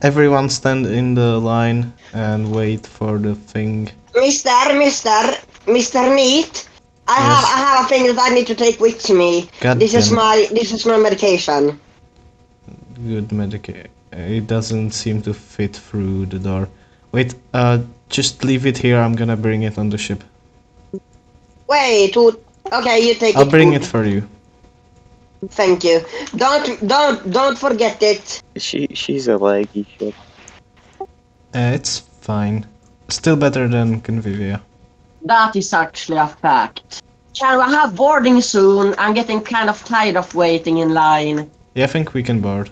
Everyone stand in the line and wait for the thing. Mr. Neat. I have a thing that I need to take with me. God This is damn my medication. good medic. It doesn't seem to fit through the door. Wait, just leave it here. I'm gonna bring it on the ship. Wait, okay, you take it. I'll bring it for you. Thank you. Don't forget it. She's a laggy ship. It's fine. Still better than Convivia. That is actually a fact. Shall we have boarding soon? I'm getting kind of tired of waiting in line. Yeah, I think we can board.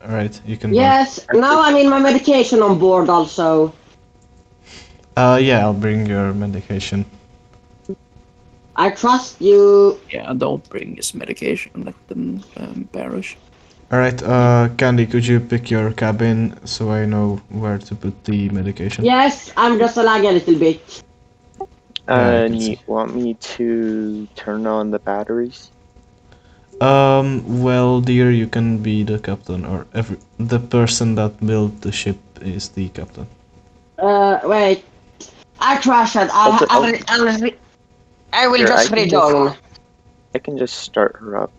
Alright, you can Yes, now I need my medication on board also. board. Yeah, I'll bring your medication. I trust you. Yeah, don't bring his medication. Let them perish. Alright, Candy, could you pick your cabin so I know where to put the medication? Yes, I'm just lagging a little bit. Yeah, I can You want me to turn on the batteries? Well, dear, you can be the captain, or the person that built the ship is the captain. Wait. I crashed. I will Here, just I can rejoin. I can just start her up.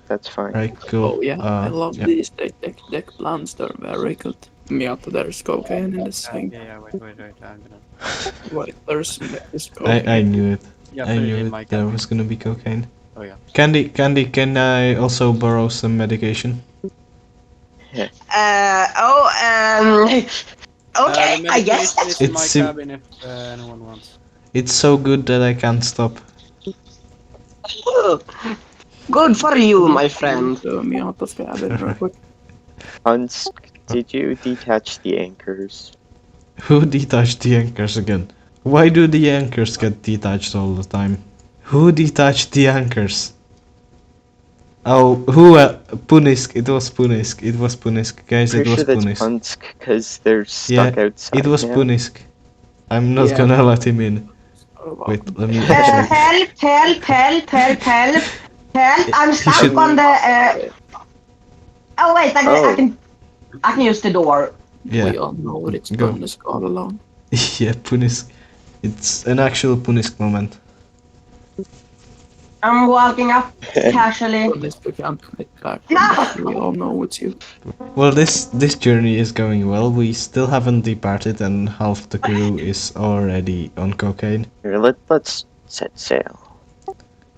That's fine. Right, cool. Oh yeah, I love yeah. these deck plans. They're very good. Miata, there's cocaine in this thing. Yeah, wait, I'm gonna... Wait, there's cocaine. I knew it. Yeah, I put it knew in it. my There cabin. was gonna be cocaine. Oh yeah. Candy, can I also borrow some medication? Okay, The I guess. medication is in It's my sim- cabin if anyone wants. It's so good that I can't stop. Good for you, my friend. Miata's cabin real quick. Hans, did you detach the anchors? Who detached the anchors again? Why do the anchors get detached all the time? Who detached the anchors? Oh, who? Punisk. It was Punisk. It was Punisk. Guys, it Pretty was sure that's Punisk. Punsk because they're Yeah, stuck outside. it was now. Punisk. I'm not Yeah. gonna let him in. Wait, let me actually... Help! I'm He stuck should- on the. Oh wait, Oh. I can use the door. We Yeah, all know it's Go. Bundes all along. yeah, Punisk. It's an actual Punisk moment. I'm walking up casually. Bundes, we can't make back. No! We all know it's you. Well, this journey is going well. We still haven't departed, and half the crew is already on cocaine. Here, let's set sail.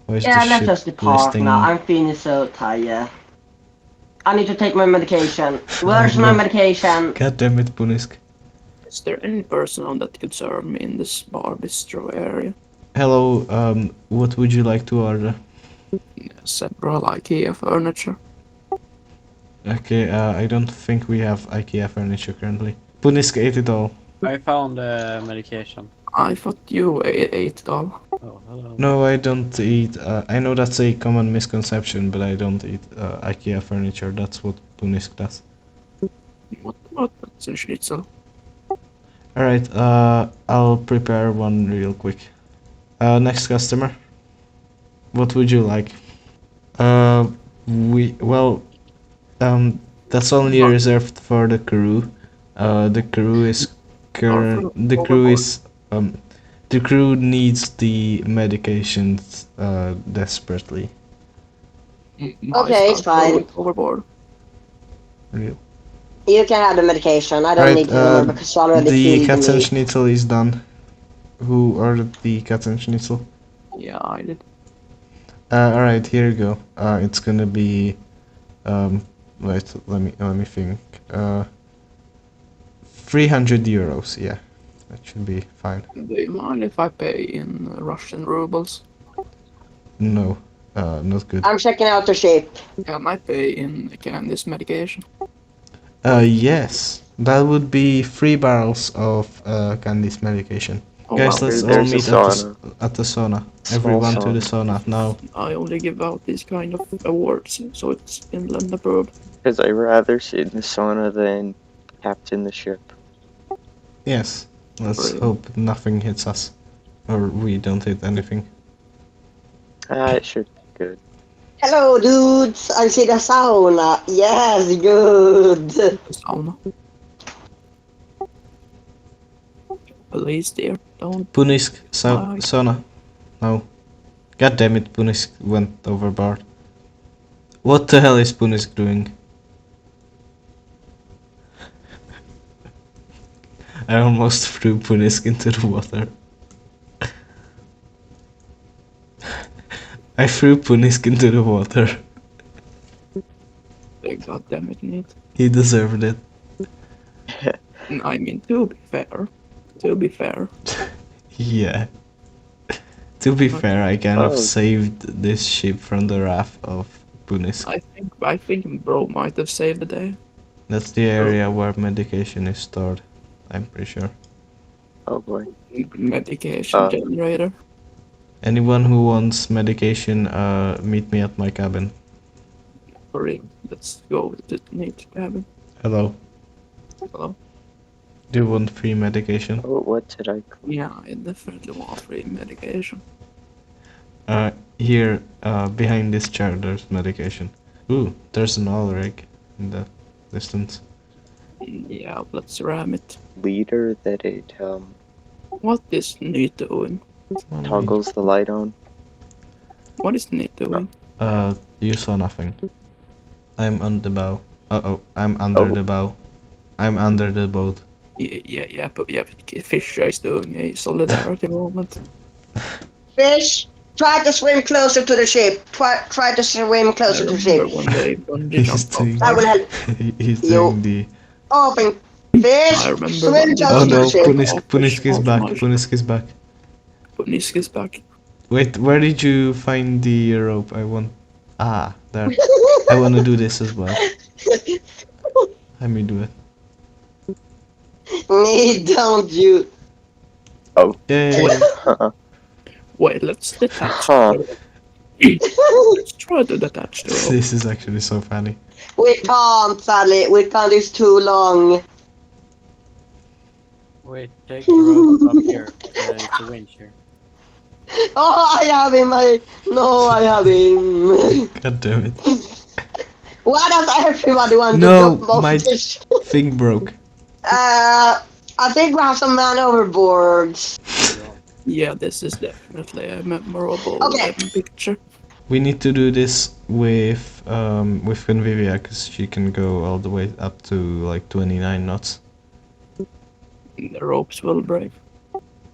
Why is Yeah, the let's ship just depart listing- now. I'm feeling so tired. I need to take my medication. Where's Oh, my no. medication? God damn it, Punisk. Is there any personnel that could serve me in this bar bistro area? Hello, what would you like to order? Several IKEA furniture. Okay, I don't think we have IKEA furniture currently. Punisk ate it all. I found medication. I thought you ate it all. Oh, hello. No, I don't eat. I know that's a common misconception, but I don't eat IKEA furniture. That's what Punisk does. What about the schnitzel? Alright, I'll prepare one real quick. Next customer. What would you like? That's only reserved for the crew. The crew is the crew needs the medications desperately. Okay, it's fine. Overboard. Real. You can have the medication. I don't need it anymore because you already the filled me. Katzenschnitzel is done. Who ordered the Katzenschnitzel? Yeah, I did. Alright, here you go. It's gonna be wait, let me think. 300 euros, yeah. That should be fine. Do you mind if I pay in Russian rubles? No, not good. I'm checking out the ship. Can I pay in Candy's medication? Yes. That would be 3 barrels of Candy's medication. Oh, Guys, wow. let's all There's a meet at the sauna. Small Everyone to sauna. the sauna now. I only give out these kind of awards, so it's Finland approved. Because I'd rather sit in the sauna than captain the ship. Yes. Let's Really? hope nothing hits us. Or we don't hit anything. It should be good. Hello, dudes. I see the sauna. Yes, good. Sauna. Police there, don't. Punisk, Why? sauna. No. God damn it, Punisk went overboard. What the hell is Punisk doing? I almost threw Punisk into the water. I threw Punisk into the water. God damn it, Nate. He deserved it. I mean, to be fair. Yeah. To be fair, I kind of Oh. saved this ship from the wrath of Punisk. I think bro might have saved the day. That's the area where medication is stored. I'm pretty sure. Oh boy. Medication generator. Anyone who wants medication, meet me at my cabin. Hurry, let's go to Nate's cabin. Hello. Hello? Do you want free medication? Oh, what did I... Yeah, I definitely want free medication. Here, behind this chair, there's medication. Ooh, there's an oil rig in the distance. Yeah, let's ram it. Leader that it What is Nate doing? toggles the light on? What is Nate doing? You saw nothing. I'm on the bow. Uh-oh, I'm under the bow. I'm under the boat. But Fisher is doing a solidarity moment. Fish, try to swim closer to the ship. Try to swim closer to the ship. When they bungee He's jumped doing, I will help. he's You. doing the... Open. Fish, I remember swim when- closer Oh to no, the ship. Punisk is back, Punisk is back. Punisk is back. Wait, where did you find the rope? I want... Ah, there. I want to do this as well. Let me do it. Me, don't you? Oh. Yay! Wait, let's detach. Huh. Let's try to detach the rope. This is actually so funny. We can't, Sally. We can't. It's too long. Wait, take the rope up here. It's a winch here. Oh, I have him. No, I have him. God damn it. Why does everybody want No, to jump off my this? thing broke. I think we have some man overboard. Yeah, this is definitely a memorable Okay. picture. We need to do this with Convivia, because she can go all the way up to like 29 knots. The ropes will break.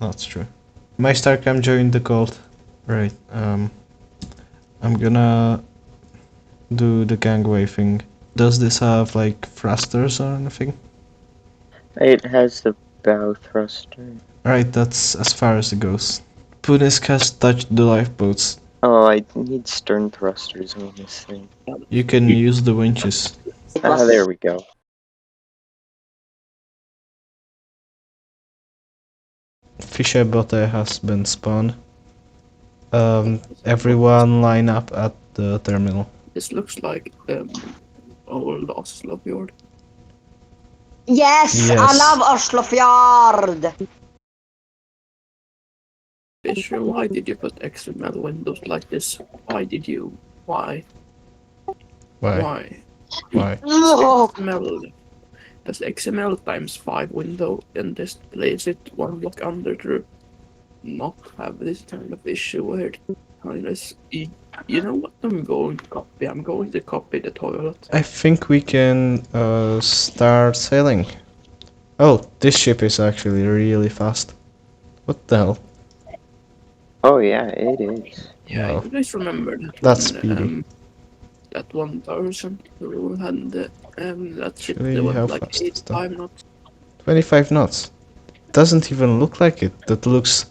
That's true. My Starcam joined the cult. Right, I'm gonna do the gangway thing. Does this have like thrusters or anything? It has the bow thruster. Right, that's as far as it goes. Punisk has touched the lifeboats. Oh, I need stern thrusters on this thing. You can use the winches. Ah, there we go. Fisher botte has been spawned. Everyone line up at the terminal. This looks like old Oslo fjord. Yes, I Yes. love Oslofjord. Fisher, why did you put XML windows like this? Why did you? Why? Why? Why? Why? Oh, XML. Does XML times 5 window and just place it one block under to not have this kind of issue where you know what I'm going to copy? I'm going to copy the toilet. I think we can start sailing. Oh, this ship is actually really fast. What the hell? Oh yeah, it is. Yeah, Wow. you guys remember that That's one, speedy. that one person who had that ship Actually, that how went like fast is that? 85 knots? 25 knots. Doesn't even look like it. That looks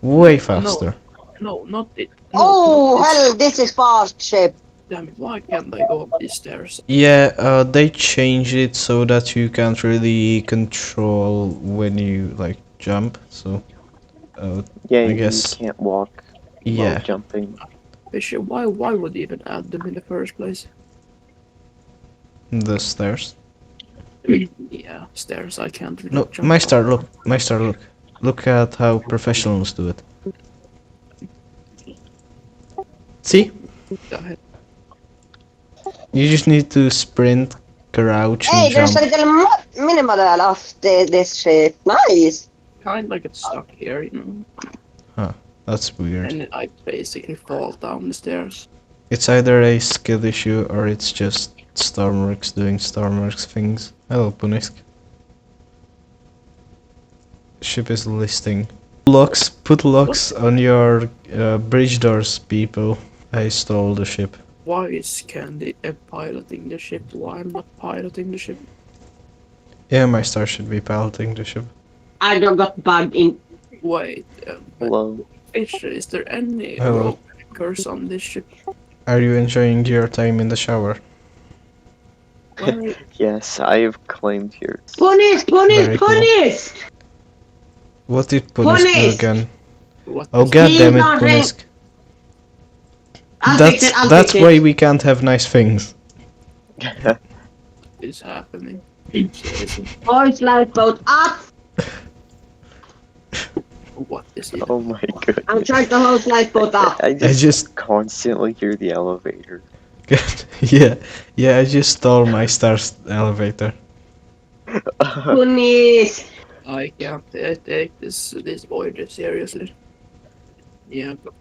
way faster. No, not it. No, oh not hell, this is fast ship. Damn it, why can't I go up these stairs? Yeah, they changed it so that you can't really control when you like jump. So, Yeah, I guess- you can't walk yeah. while jumping. Fisher, why would you even add them in the first place? The stairs. Yeah, stairs, I can't really No, jump. Meister, look. Meister, look. Look at how professionals do it. See? Go ahead. You just need to sprint, crouch, Hey, and there's jump. a little mini model of this ship. Nice. Kinda get stuck here, you know. That's weird. And I basically fall down the stairs. It's either a skill issue or it's just Stormworks doing Stormworks things. Hello, Punisk. Ship is listing. Locks, put locks on your bridge doors, people. I stole the ship. Why is Candy piloting the ship? Why I'm not piloting the ship? Yeah, my star should be piloting the ship. I don't got bugged in. Wait, Hello. Fisher, is there any Hello. rope anchors on this ship? Are you enjoying your time in the shower? Where, Yes, I have claimed here. Punisk, Very Punisk, cool. Punisk! What did Punisk do Punisk! again? what Oh is- god He's damn it, not ready. Punisk. I'll fix it, I'll That's fix why it. we can't have nice things. is happening? Seriously, Voice lifeboat up. what is it? Oh my goodness. I'm trying to hold lifeboat up. I just, just- constantly hear the elevator. yeah, I just stole my star's elevator. Punisk. I can't take this voyage seriously. Yeah, but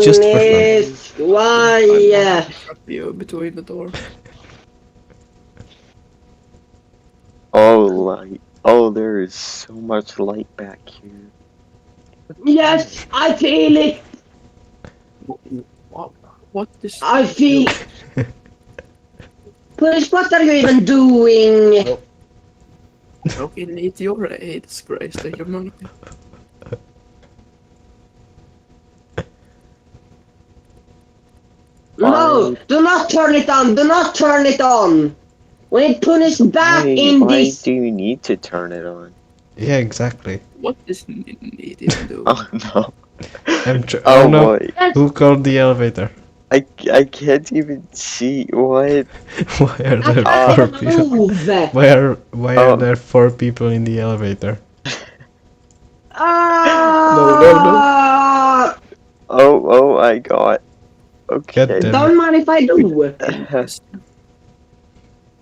Just for fun. Punisk. I'm Why? gonna trap you between the doors. Oh, light. Oh, there is so much light back here. Yes, I feel it. What is? I feel. Punisk, what are you even doing? Okay, it's your disgrace to humanity. No, do not turn it on. Do not turn it on. We need Punisk back in Why this. do you need to turn it on? Yeah, exactly. What does need even do? Oh no. Oh no, boy. who called the elevator? I can't even see what. Why are I there can't four even people? move. Why are there 4 people in the elevator? Ah! Oh, I got. Okay. God damn. Don't mind if I do.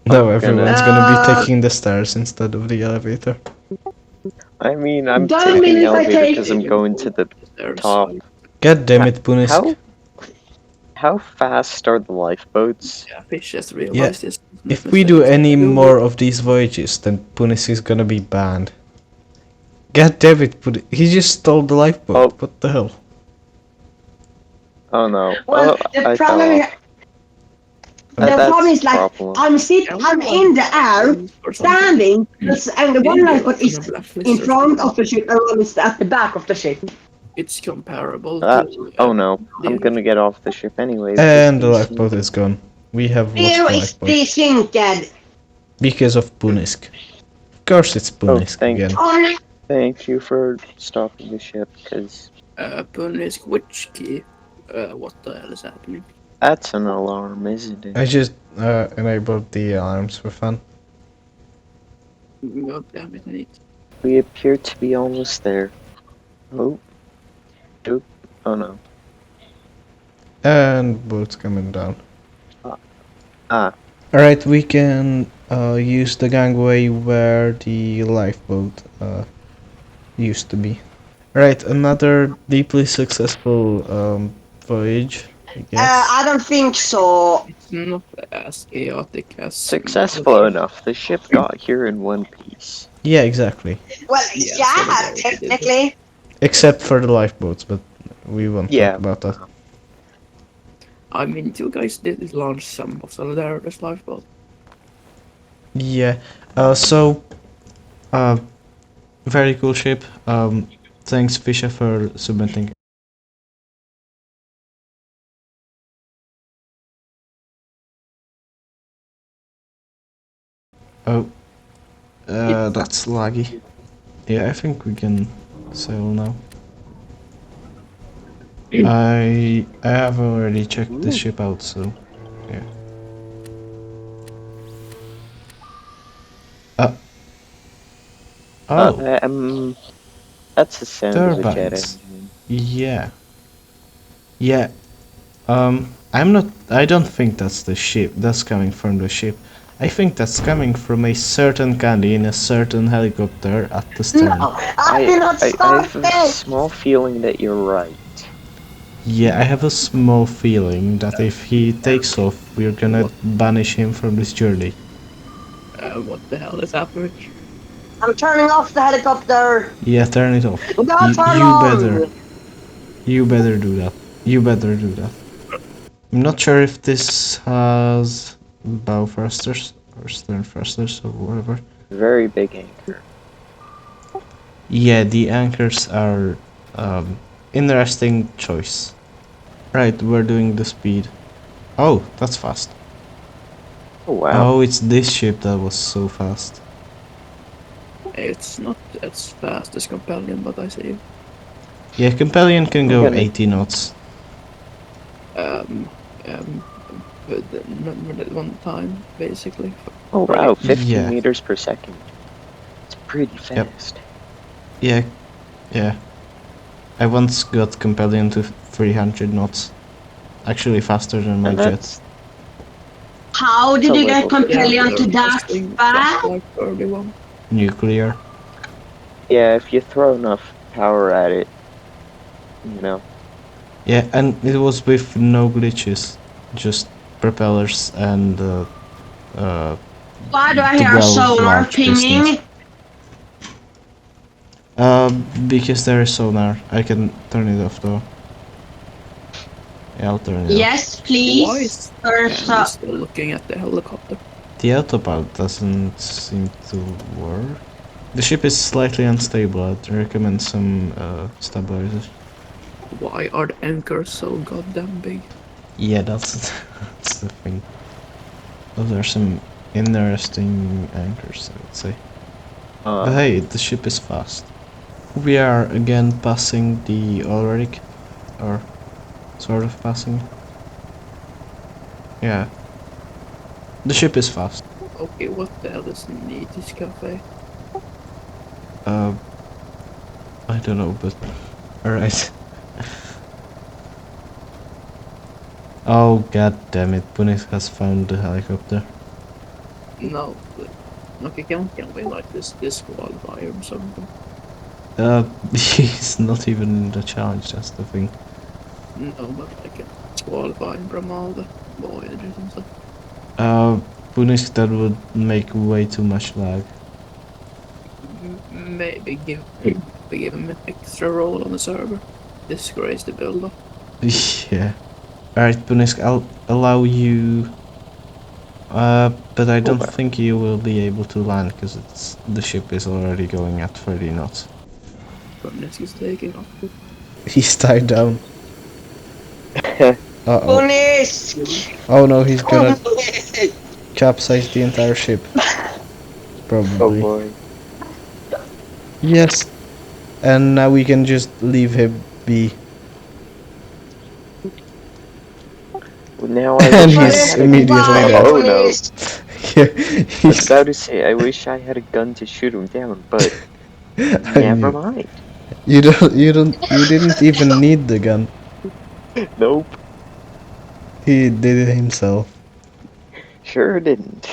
No, I'm everyone's gonna- gonna be taking the stairs instead of the elevator. I mean, I'm Don't taking mean the if I elevator take- because I'm going to the top. God damn it, Punisk. How fast are the lifeboats? Yeah, fish just realized this. If we do any more of these voyages, then Punisk is gonna be banned. God damn it, he just stole the lifeboat. Oh. What the hell? Oh no. Well, Oh, the I fell problem. off. The problem is like problem. I'm in the air, Or something. standing, and the one Maybe lifeboat like is on a blacklist in or front something. of the ship, and one is at the back of the ship. It's comparable Uh, to. oh no, I'm the- gonna get off the ship anyway. And the because lifeboat is gone. We have lost Here the is lifeboat. the sinked. Because of Punisk. Of course it's Oh, Punisk again. thank you for stopping the ship, because Punisk, which key? What the hell is happening? that's an alarm, isn't it? I just enabled the alarms for fun. God damn it, Nate. We appear to be almost there. Oh. Oop. Oh no. And boat's coming down. Ah. Alright, we can use the gangway where the lifeboat used to be. Right, another deeply successful voyage, I guess. I don't think so. It's not as chaotic as. Successful enough. The ship got here in one piece. Yeah, exactly. Well, Yeah, yeah, solidarity did technically. Except for the lifeboats, but we won't Yeah. talk about that. I mean, you guys did launch some of Solidarity's lifeboat. Yeah, very cool ship. Thanks Fisher for submitting. Oh, that's laggy. Yeah, I think we can sail now. I have already checked the ship out, so yeah. Oh, That's the sound of a jet turbines. engine. Yeah. Yeah. I don't think that's the ship. That's coming from the ship. I think that's coming from a certain candy in a certain helicopter at the stern. No, I did not I start have a this. small feeling that you're right. Yeah, I have a small feeling that if he takes off, we're gonna banish him from this journey. What the hell is happening? I'm turning off the helicopter. Yeah, turn it off. Don't You turn on. better do that. You better do that. I'm not sure if this has bow thrusters or stern thrusters or whatever. Very big anchor. Yeah, the anchors are interesting choice. Right, we're doing the speed. Oh, that's fast. Oh wow. Oh, it's this ship that was so fast. It's not as fast as Companion, but I see. Yeah, Companion can go Okay. 80 knots. But not at one time, basically. Oh wow, 15 Yeah. meters per second. It's pretty fast. Yeah, yeah. I once got Companion to 300 knots. Actually faster than my And jet. that's How did It's a you get little- Companion to They're that testing fast? Like 31. Nuclear. yeah, if you throw enough power at it, you know. Yeah, and it was with no glitches. Just propellers and Why do I the hear well sonar large pinging? pistons. Because there is sonar. I can turn it off though. Yeah, I'll turn it off. Yes, Why please. is There's Candy still looking at the helicopter? The autopilot doesn't seem to work. The ship is slightly unstable. I'd recommend some stabilizers. Why are the anchors so goddamn big? Yeah, that's that's the thing. Those are some interesting anchors, I would say. But hey, the ship is fast. We are again passing the Ulrich, or sort of passing. Yeah. The ship is fast. Okay, what the hell is Niti's cafe? I don't know, but alright. Oh god damn it, Punis has found the helicopter. No, okay, can we like this disqualify or something? He's not even in the challenge, that's the thing. No, but I can disqualify him from all the voyages and stuff. Punis, that would make way too much lag. Maybe give him an extra role on the server. Disgrace the builder. Yeah. Alright, Punisk, I'll allow you But I don't well. think you will be able to land because the ship is already going at 30 knots. Goodness, he's taking off. He's tied down. Uh-oh. Punish! Oh no, he's gonna capsize the entire ship. Oh Probably. boy. Yes. And now we can just leave him be. Well, now I And wish I he's had a immediately dead. Oh no. Yeah, I was he's. about to say, I wish I had a gun to shoot him down, but I never knew. mind. You didn't even need the gun. Nope, He did it himself. sure didn't.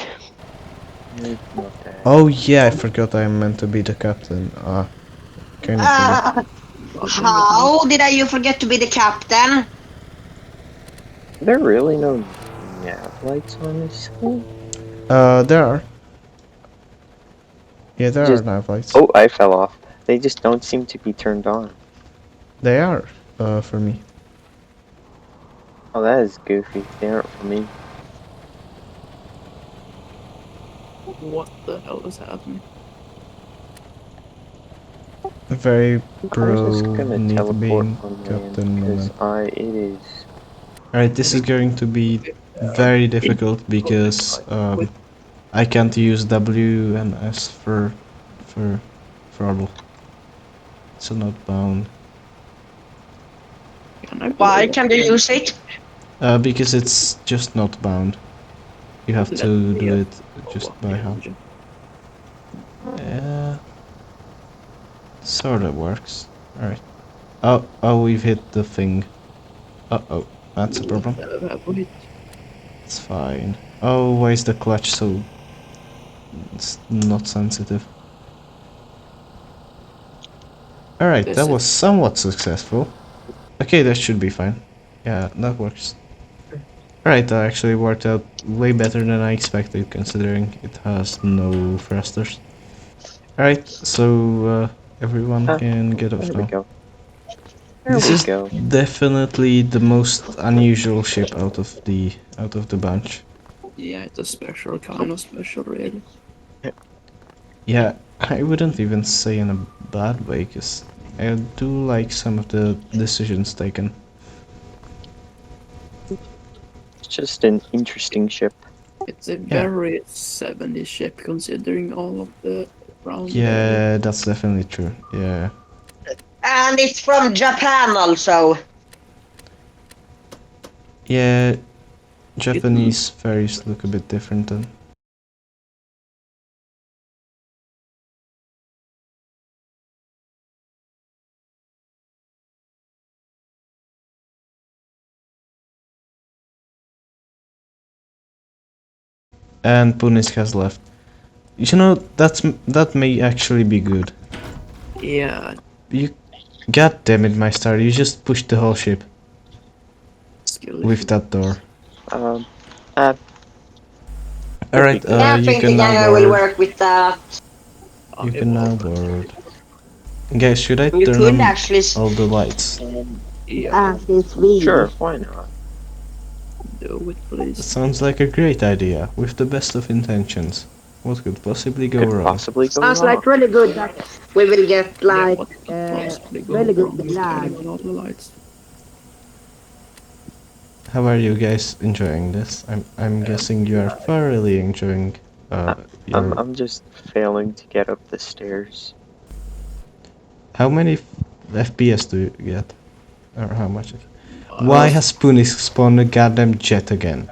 It's not that. Oh yeah, I forgot I'm meant to be the captain. Kind of funny. How did you forget to be the captain? There are really no nav lights on this thing? There are. Yeah, there Just- are nav lights. Oh, I fell off. They just don't seem to be turned on. They are. For me. Oh, that is goofy. They aren't for me. What the hell is happening? Very pro I'm just gonna need teleport being on land captain because moment. it is. Alright, this is going to be very difficult because I can't use W and S for throttle. So not bound. Why can't you use it? Because it's just not bound. You have to do it just by hand. Yeah. Sorta works. Alright. Oh, we've hit the thing. Uh-oh, that's a problem. It's fine. Oh, why is the clutch so... It's not sensitive. Alright, that was somewhat successful. Okay, that should be fine. Yeah, that works. Alright, that actually worked out way better than I expected, considering it has no thrusters. Alright, so everyone can get off There we now. go. This is go. definitely the most unusual ship out of the bunch. Yeah, it's a special kind of special, really. Yeah, I wouldn't even say in a bad way, because I do like some of the decisions taken. It's just an interesting ship. It's a very 70s ship considering all of the round. Yeah, that's definitely true. Yeah. And it's from Japan also. Yeah, Japanese ferries look a bit different then. And Punis has left. You know, that may actually be good. Yeah. You, god damn it, my star! You just pushed the whole ship with that door. Alright, you can now will board. work with that. You can now board. Guys, should I You turn could on actually all the lights? since we Sure, why not? Do it, please. Sounds like a great idea, with the best of intentions. What could possibly go wrong? Possibly go sounds wrong. like really good that we will get like What could possibly go really good wrong with lag. turning on all the lights? How are you guys enjoying this? I'm guessing you are thoroughly enjoying your... I'm just failing to get up the stairs. How many FPS do you get? Or how much? Why has Punis spawned a goddamn jet again?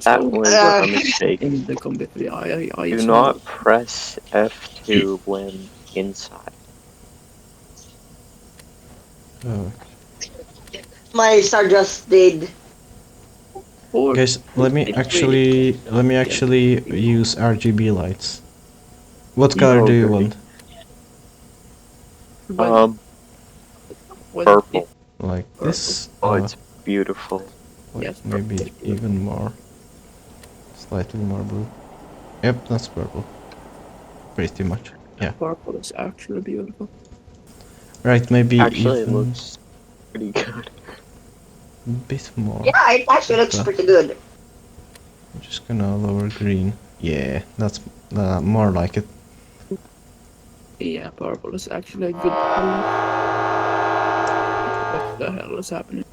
That was a mistake. In the Convivia, I Do not press F2 when inside. Oh. My star just did. Guys, let me actually use RGB lights. What color do you want? Purple. Like this? Oh, it's beautiful. Like Yes, maybe even more. Slightly more blue. Yep, that's purple. Pretty much. Yeah. Purple is actually beautiful. Right, maybe Actually, even... it looks pretty good. bit more. Yeah, it actually looks pretty good. I'm just gonna lower green. Yeah, that's more like it. Yeah, purple is actually a good color. What the hell is happening?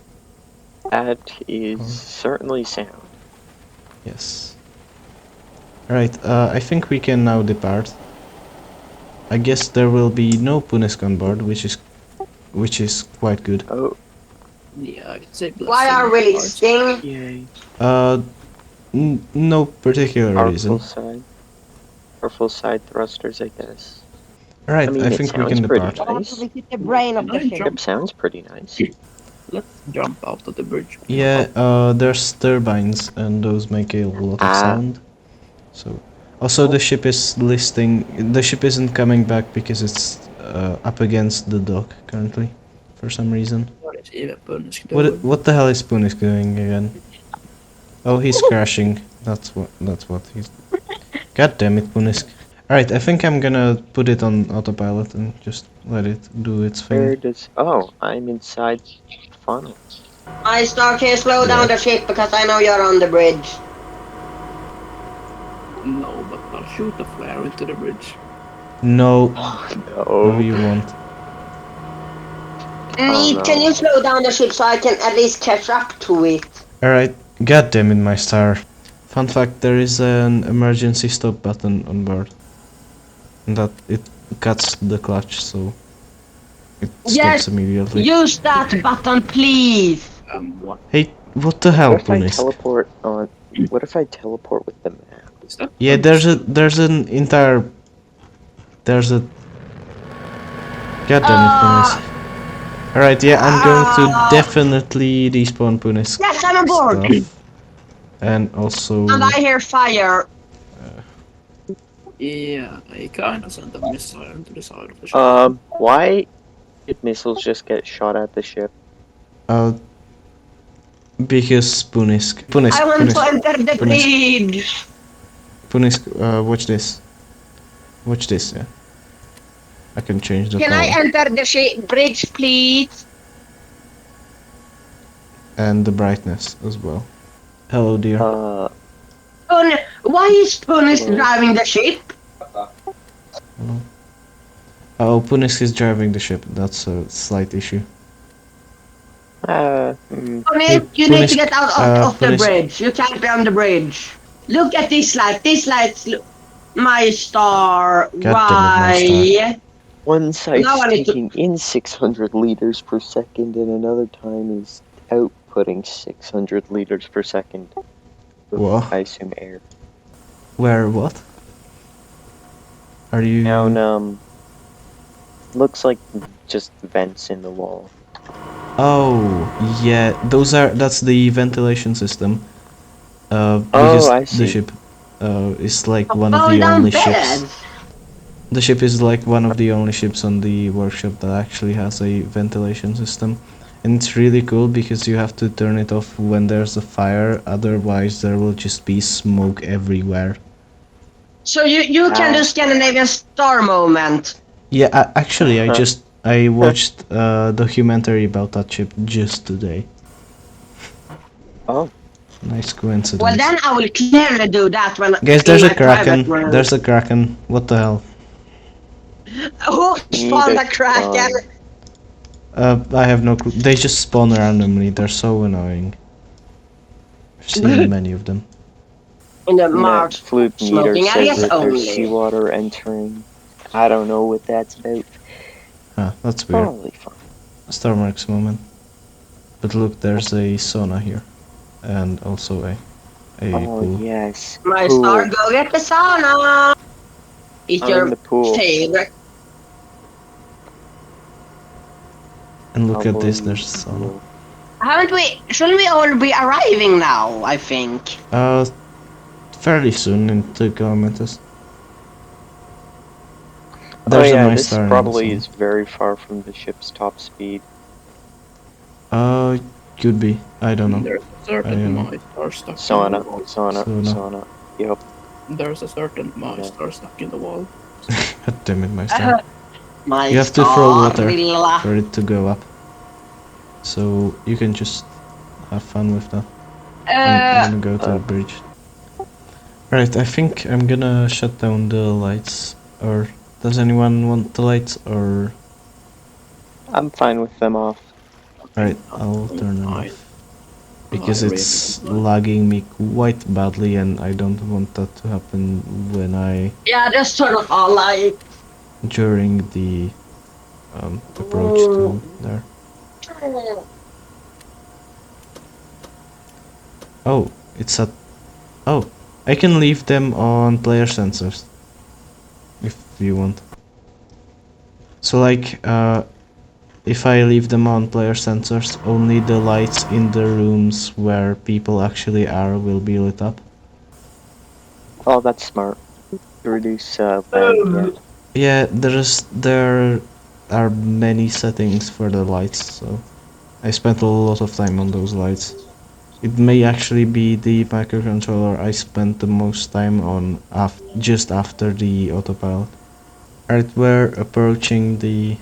That is certainly sound. Yes. Alright, I think we can now depart. I guess there will be no Punisk on board, which is quite good. Oh, Yeah, I'd say Why are we listing? yay. No particular reason. Powerful side thrusters, I guess. Alright, I mean, I it think we sounds can pretty depart. nice. Visit the brain of the ship. Ship sounds pretty nice. Let's jump out of the bridge. Yeah, there's turbines and those make a lot of sound. So, also the ship is the ship isn't coming back because it's up against the dock currently, for some reason. What is even Punisk doing? What the hell is Punisk doing again? Oh, he's crashing. That's what he's. God damn it, Punisk. Alright, I think I'm gonna put it on autopilot and just let it do its Where thing. does... Oh, I'm inside funnel. My star, can you slow down the ship because I know you're on the bridge. No, but I'll shoot a flare into the bridge. No, No. no, you won't. Can you slow down the ship so I can at least catch up to it? Alright, god damn it, my star. Fun fact, there is an emergency stop button on board. And that it cuts the clutch, so it stops immediately. Use that button, please. What? Hey, what the hell, What if I Punisk? teleport on... What if I teleport with the map? Is that Yeah, Punisk? there's an entire... There's a... God damn it, Punisk. Alright, yeah, I'm going to definitely despawn Punisk. Yes, I'm aboard. Stuff. And also... And I hear fire. Yeah, I kinda sent a missile into the side of the ship. Why did missiles just get shot at the ship? Because Punisk. I want to enter the bridge. Punisk, watch this. Watch this, yeah. I can change the Can power. I enter the bridge, please? And the brightness as well. Hello, dear. Why is Punisk driving the ship? Oh, Punisk is driving the ship. That's a slight issue. Punisk, you need to get out of the Punisk. bridge. You can't be on the bridge. Look at this light. This light's my star. God damn it, Why? One site's Now I need to- taking in 600 liters per second and another time is outputting 600 liters per second. With, What? I assume air. Where, what? Are you... Down, looks like just vents in the wall. Oh, yeah, that's the ventilation system. Because I the see. ship is like one of Fall the down only bed. ships. The ship is like one of the only ships on the workshop that actually has a ventilation system. And it's really cool because you have to turn it off when there's a fire, otherwise there will just be smoke everywhere. So you can do Scandinavian Star moment. Yeah, actually I watched a documentary about that ship just today. Oh. Nice coincidence. Well, then I will clearly do that when. Guys, there's in a my private kraken. world. There's a kraken. What the hell? Who spawned the kraken? I have no clue. They just spawn randomly. They're so annoying. I've seen many of them. In the Net Mars fluid meter smoking says areas that there's only. seawater entering. I don't know what that's about. Huh, that's weird. Probably fine. Starmarks moment. But look, there's a sauna here. And also a Oh pool. yes. My Pool. star, go get the sauna. It's I'm your in the pool. favorite. And look at this, Probably there's a sauna. pool. Haven't we? Shouldn't we all be arriving now? I think. Fairly soon in 2 kilometers. Oh There's a yeah, nice this star in the probably sauna. is very far from the ship's top speed. Could be. I don't know. There's a I certain don't know. MyStar stuck in Sauna, the wall. sauna. Yep. There's a certain MyStar stuck in the wall. God damn it, my star. My You have to star throw water will- for it to go up. So you can just have fun with that. I'm gonna go to the bridge. Right, I think I'm gonna shut down the lights. Or does anyone want the lights? Or I'm fine with them off. alright, I'll turn them Fine. off. Because I really it's don't mind. lagging me quite badly, and I don't want that to happen when Yeah, just turn off all light. during the approach to there. Oh, it's at. Oh, I can leave them on player sensors if you want. So like, if I leave them on player sensors, only the lights in the rooms where people actually are will be lit up. Oh, that's smart. To reduce lag, yeah. Yeah, there are many settings for the lights, so I spent a lot of time on those lights. It may actually be the microcontroller I spent the most time on just after the autopilot. Alright, we're approaching the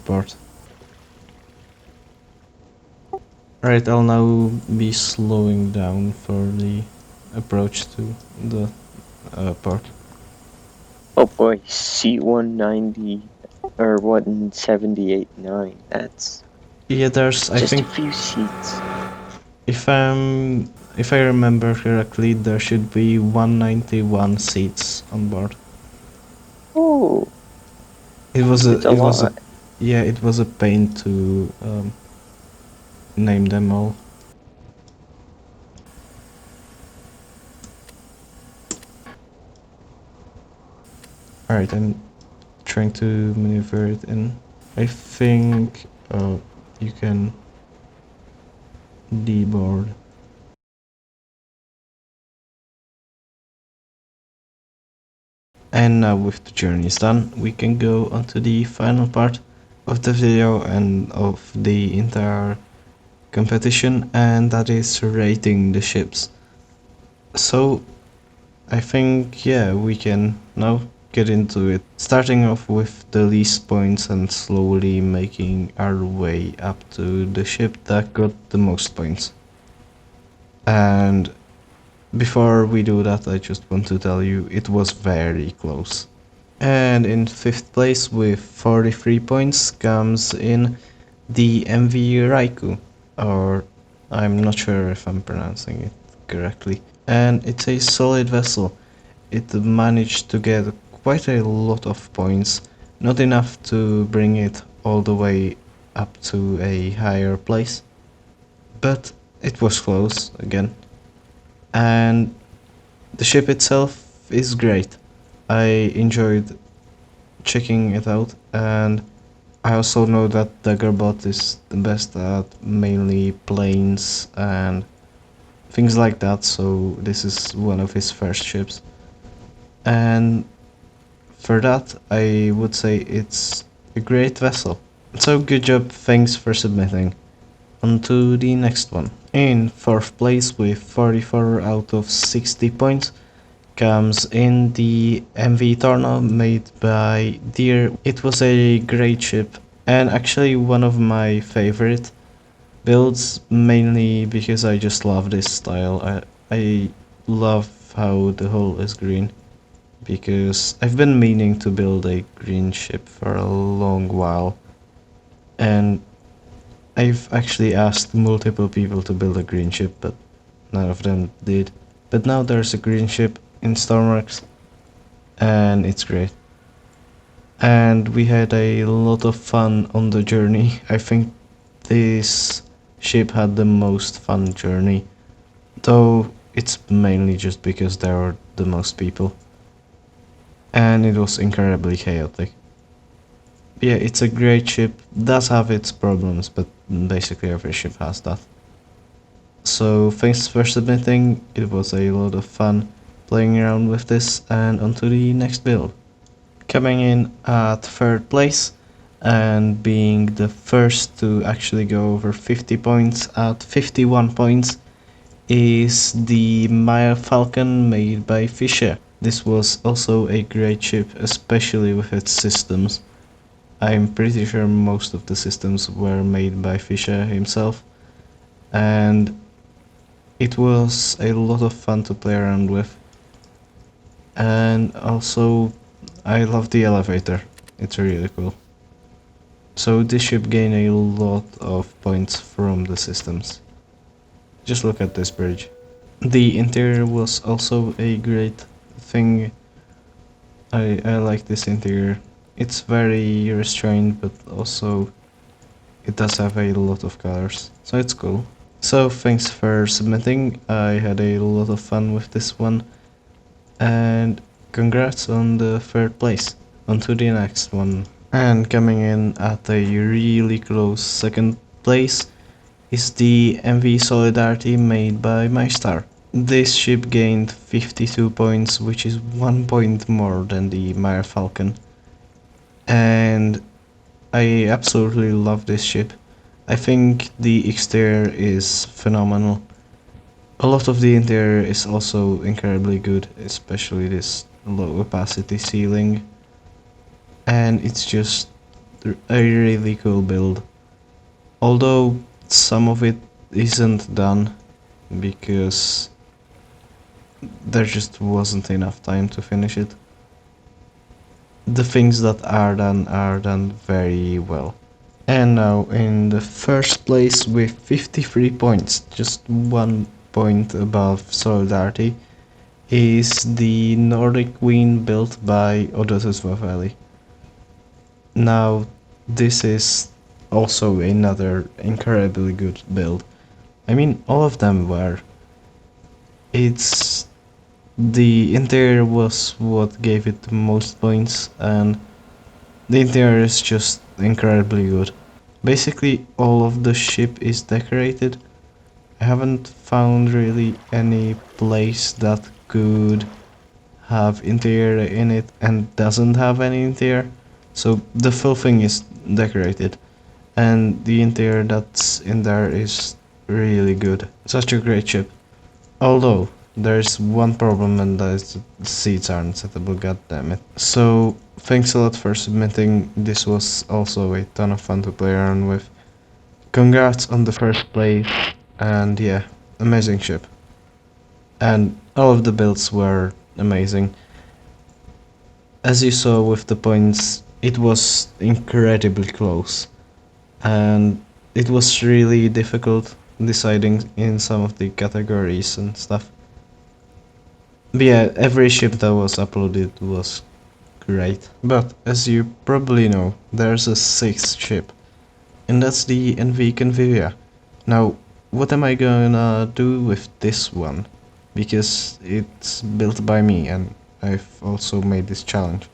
port. Alright, I'll now be slowing down for the approach to the port. Oh boy, C190 or 178.9. That's Yeah, there's I just think a few seats. if I remember correctly, there should be 191 seats on board. Oh, It was it's a lot. yeah, it was a pain to name them all. Alright, I'm trying to maneuver it in. I think you can deboard. And now with the journeys done, we can go on to the final part of the video and of the entire competition, and that is rating the ships. So I think, yeah, we can now get into it, starting off with the least points and slowly making our way up to the ship that got the most points. And before we do that, I just want to tell you it was very close. And in 5th place with 43 points comes in the MV Raikku, or I'm not sure if I'm pronouncing it correctly. And it's a solid vessel. It managed to get quite a lot of points, not enough to bring it all the way up to a higher place, but it was close again. And the ship itself is great. I enjoyed checking it out, and I also know that Daggerbot is the best at mainly planes and things like that, so this is one of his first ships. And for that, I would say it's a great vessel. So good job, thanks for submitting. On to the next one. In 4th place with 44 out of 60 points comes in the MV Torno made by Deer. It was a great ship and actually one of my favorite builds, mainly because I just love this style. I love how the hull is green, because I've been meaning to build a green ship for a long while, and I've actually asked multiple people to build a green ship, but none of them did. But now there's a green ship in Stormworks, and it's great. And we had a lot of fun on the journey. I think this ship had the most fun journey, though it's mainly just because there were the most people. And it was incredibly chaotic. Yeah, it's a great ship, does have its problems, but basically every ship has that. So thanks for submitting, it was a lot of fun playing around with this, and on to the next build. Coming in at 3rd place and being the first to actually go over 50 points at 51 points is the Meier Falcon made by Fischer. This was also a great ship, especially with its systems. I'm pretty sure most of the systems were made by Fischer himself, and it was a lot of fun to play around with. And also, I love the elevator, it's really cool. So this ship gained a lot of points from the systems. Just look at this bridge. The interior was also a great thing. I like this interior. It's very restrained, but also it does have a lot of colors, so it's cool. So thanks for submitting. I had a lot of fun with this one, and congrats on the third place. On to the next one. And coming in at a really close second place is the MV Solidarity made by Meier. This ship gained 52 points, which is 1 point more than the Meier Falcon. And I absolutely love this ship. I think the exterior is phenomenal. A lot of the interior is also incredibly good, especially this low opacity ceiling. And it's just a really cool build. Although some of it isn't done because there just wasn't enough time to finish it. The things that are done very well. And now in the first place with 53 points, just 1 point above Solidarity, is the Nordic Queen built by Valley. Now this is also another incredibly good build. I mean, all of them were. It's the interior was what gave it the most points, and the interior is just incredibly good. Basically all of the ship is decorated. I haven't found really any place that could have interior in it and doesn't have any interior. So the full thing is decorated, and the interior that's in there is really good. Such a great ship. Although there's one problem, and that is the seats aren't settable, goddammit. So thanks a lot for submitting. This was also a ton of fun to play around with. Congrats on the first place, and yeah, amazing ship. And all of the builds were amazing. As you saw with the points, it was incredibly close, and it was really difficult deciding in some of the categories and stuff. But yeah, every ship that was uploaded was great. But as you probably know, there's a sixth ship, and that's the NV Convivia. Now, what am I gonna do with this one? Because it's built by me, and I've also made this challenge.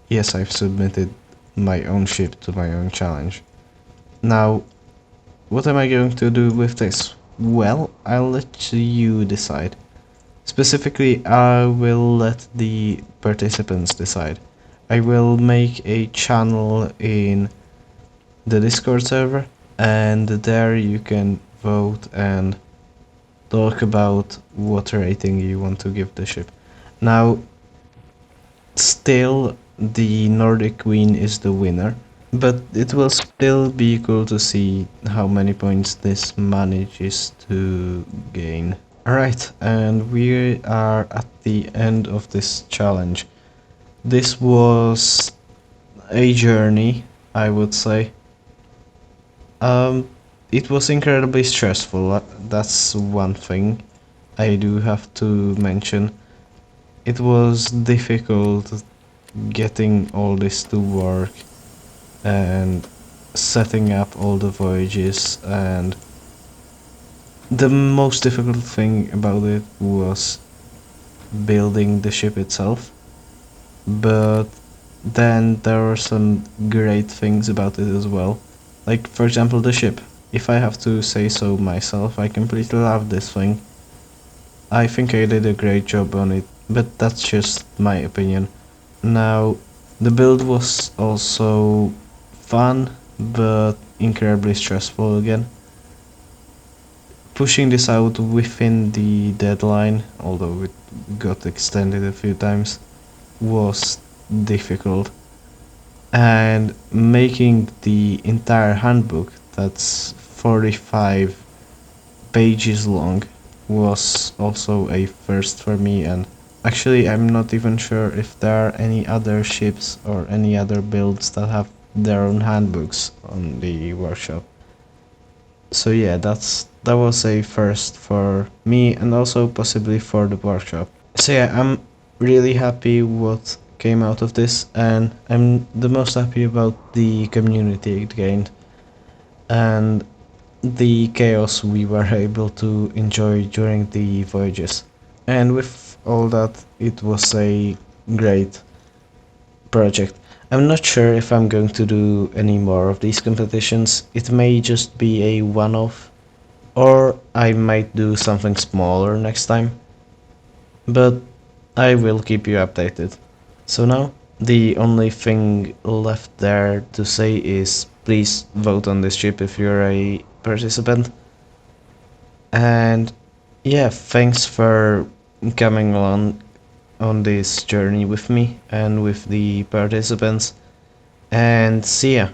Yes, I've submitted my own ship to my own challenge. Now, what am I going to do with this? Well, I'll let you decide. Specifically, I will let the participants decide. I will make a channel in the Discord server, and there you can vote and talk about what rating you want to give the ship. Now, still, the Nordic Queen is the winner, but it will still be cool to see how many points this manages to gain. Alright, and we are at the end of this challenge. This was a journey, I would say. It was incredibly stressful, that's one thing I do have to mention. It was difficult getting all this to work and setting up all the voyages, and the most difficult thing about it was building the ship itself. But then there were some great things about it as well. Like, for example, the ship. If I have to say so myself, I completely love this thing. I think I did a great job on it, but that's just my opinion. Now, the build was also fun, but incredibly stressful again. Pushing this out within the deadline, although it got extended a few times, was difficult. And making the entire handbook, that's 45 pages long was also a first for me, and actually I'm not even sure if there are any other ships or any other builds that have their own handbooks on the workshop. So yeah, that was a first for me and also possibly for the workshop. So yeah, I'm really happy what came out of this, and I'm the most happy about the community it gained and the chaos we were able to enjoy during the voyages. And with all that, it was a great project. I'm not sure if I'm going to do any more of these competitions. It may just be a one-off, or I might do something smaller next time. But I will keep you updated. So now, the only thing left there to say is please vote on this ship if you're a participant. And yeah, thanks for coming along on this journey with me and with the participants. And see ya.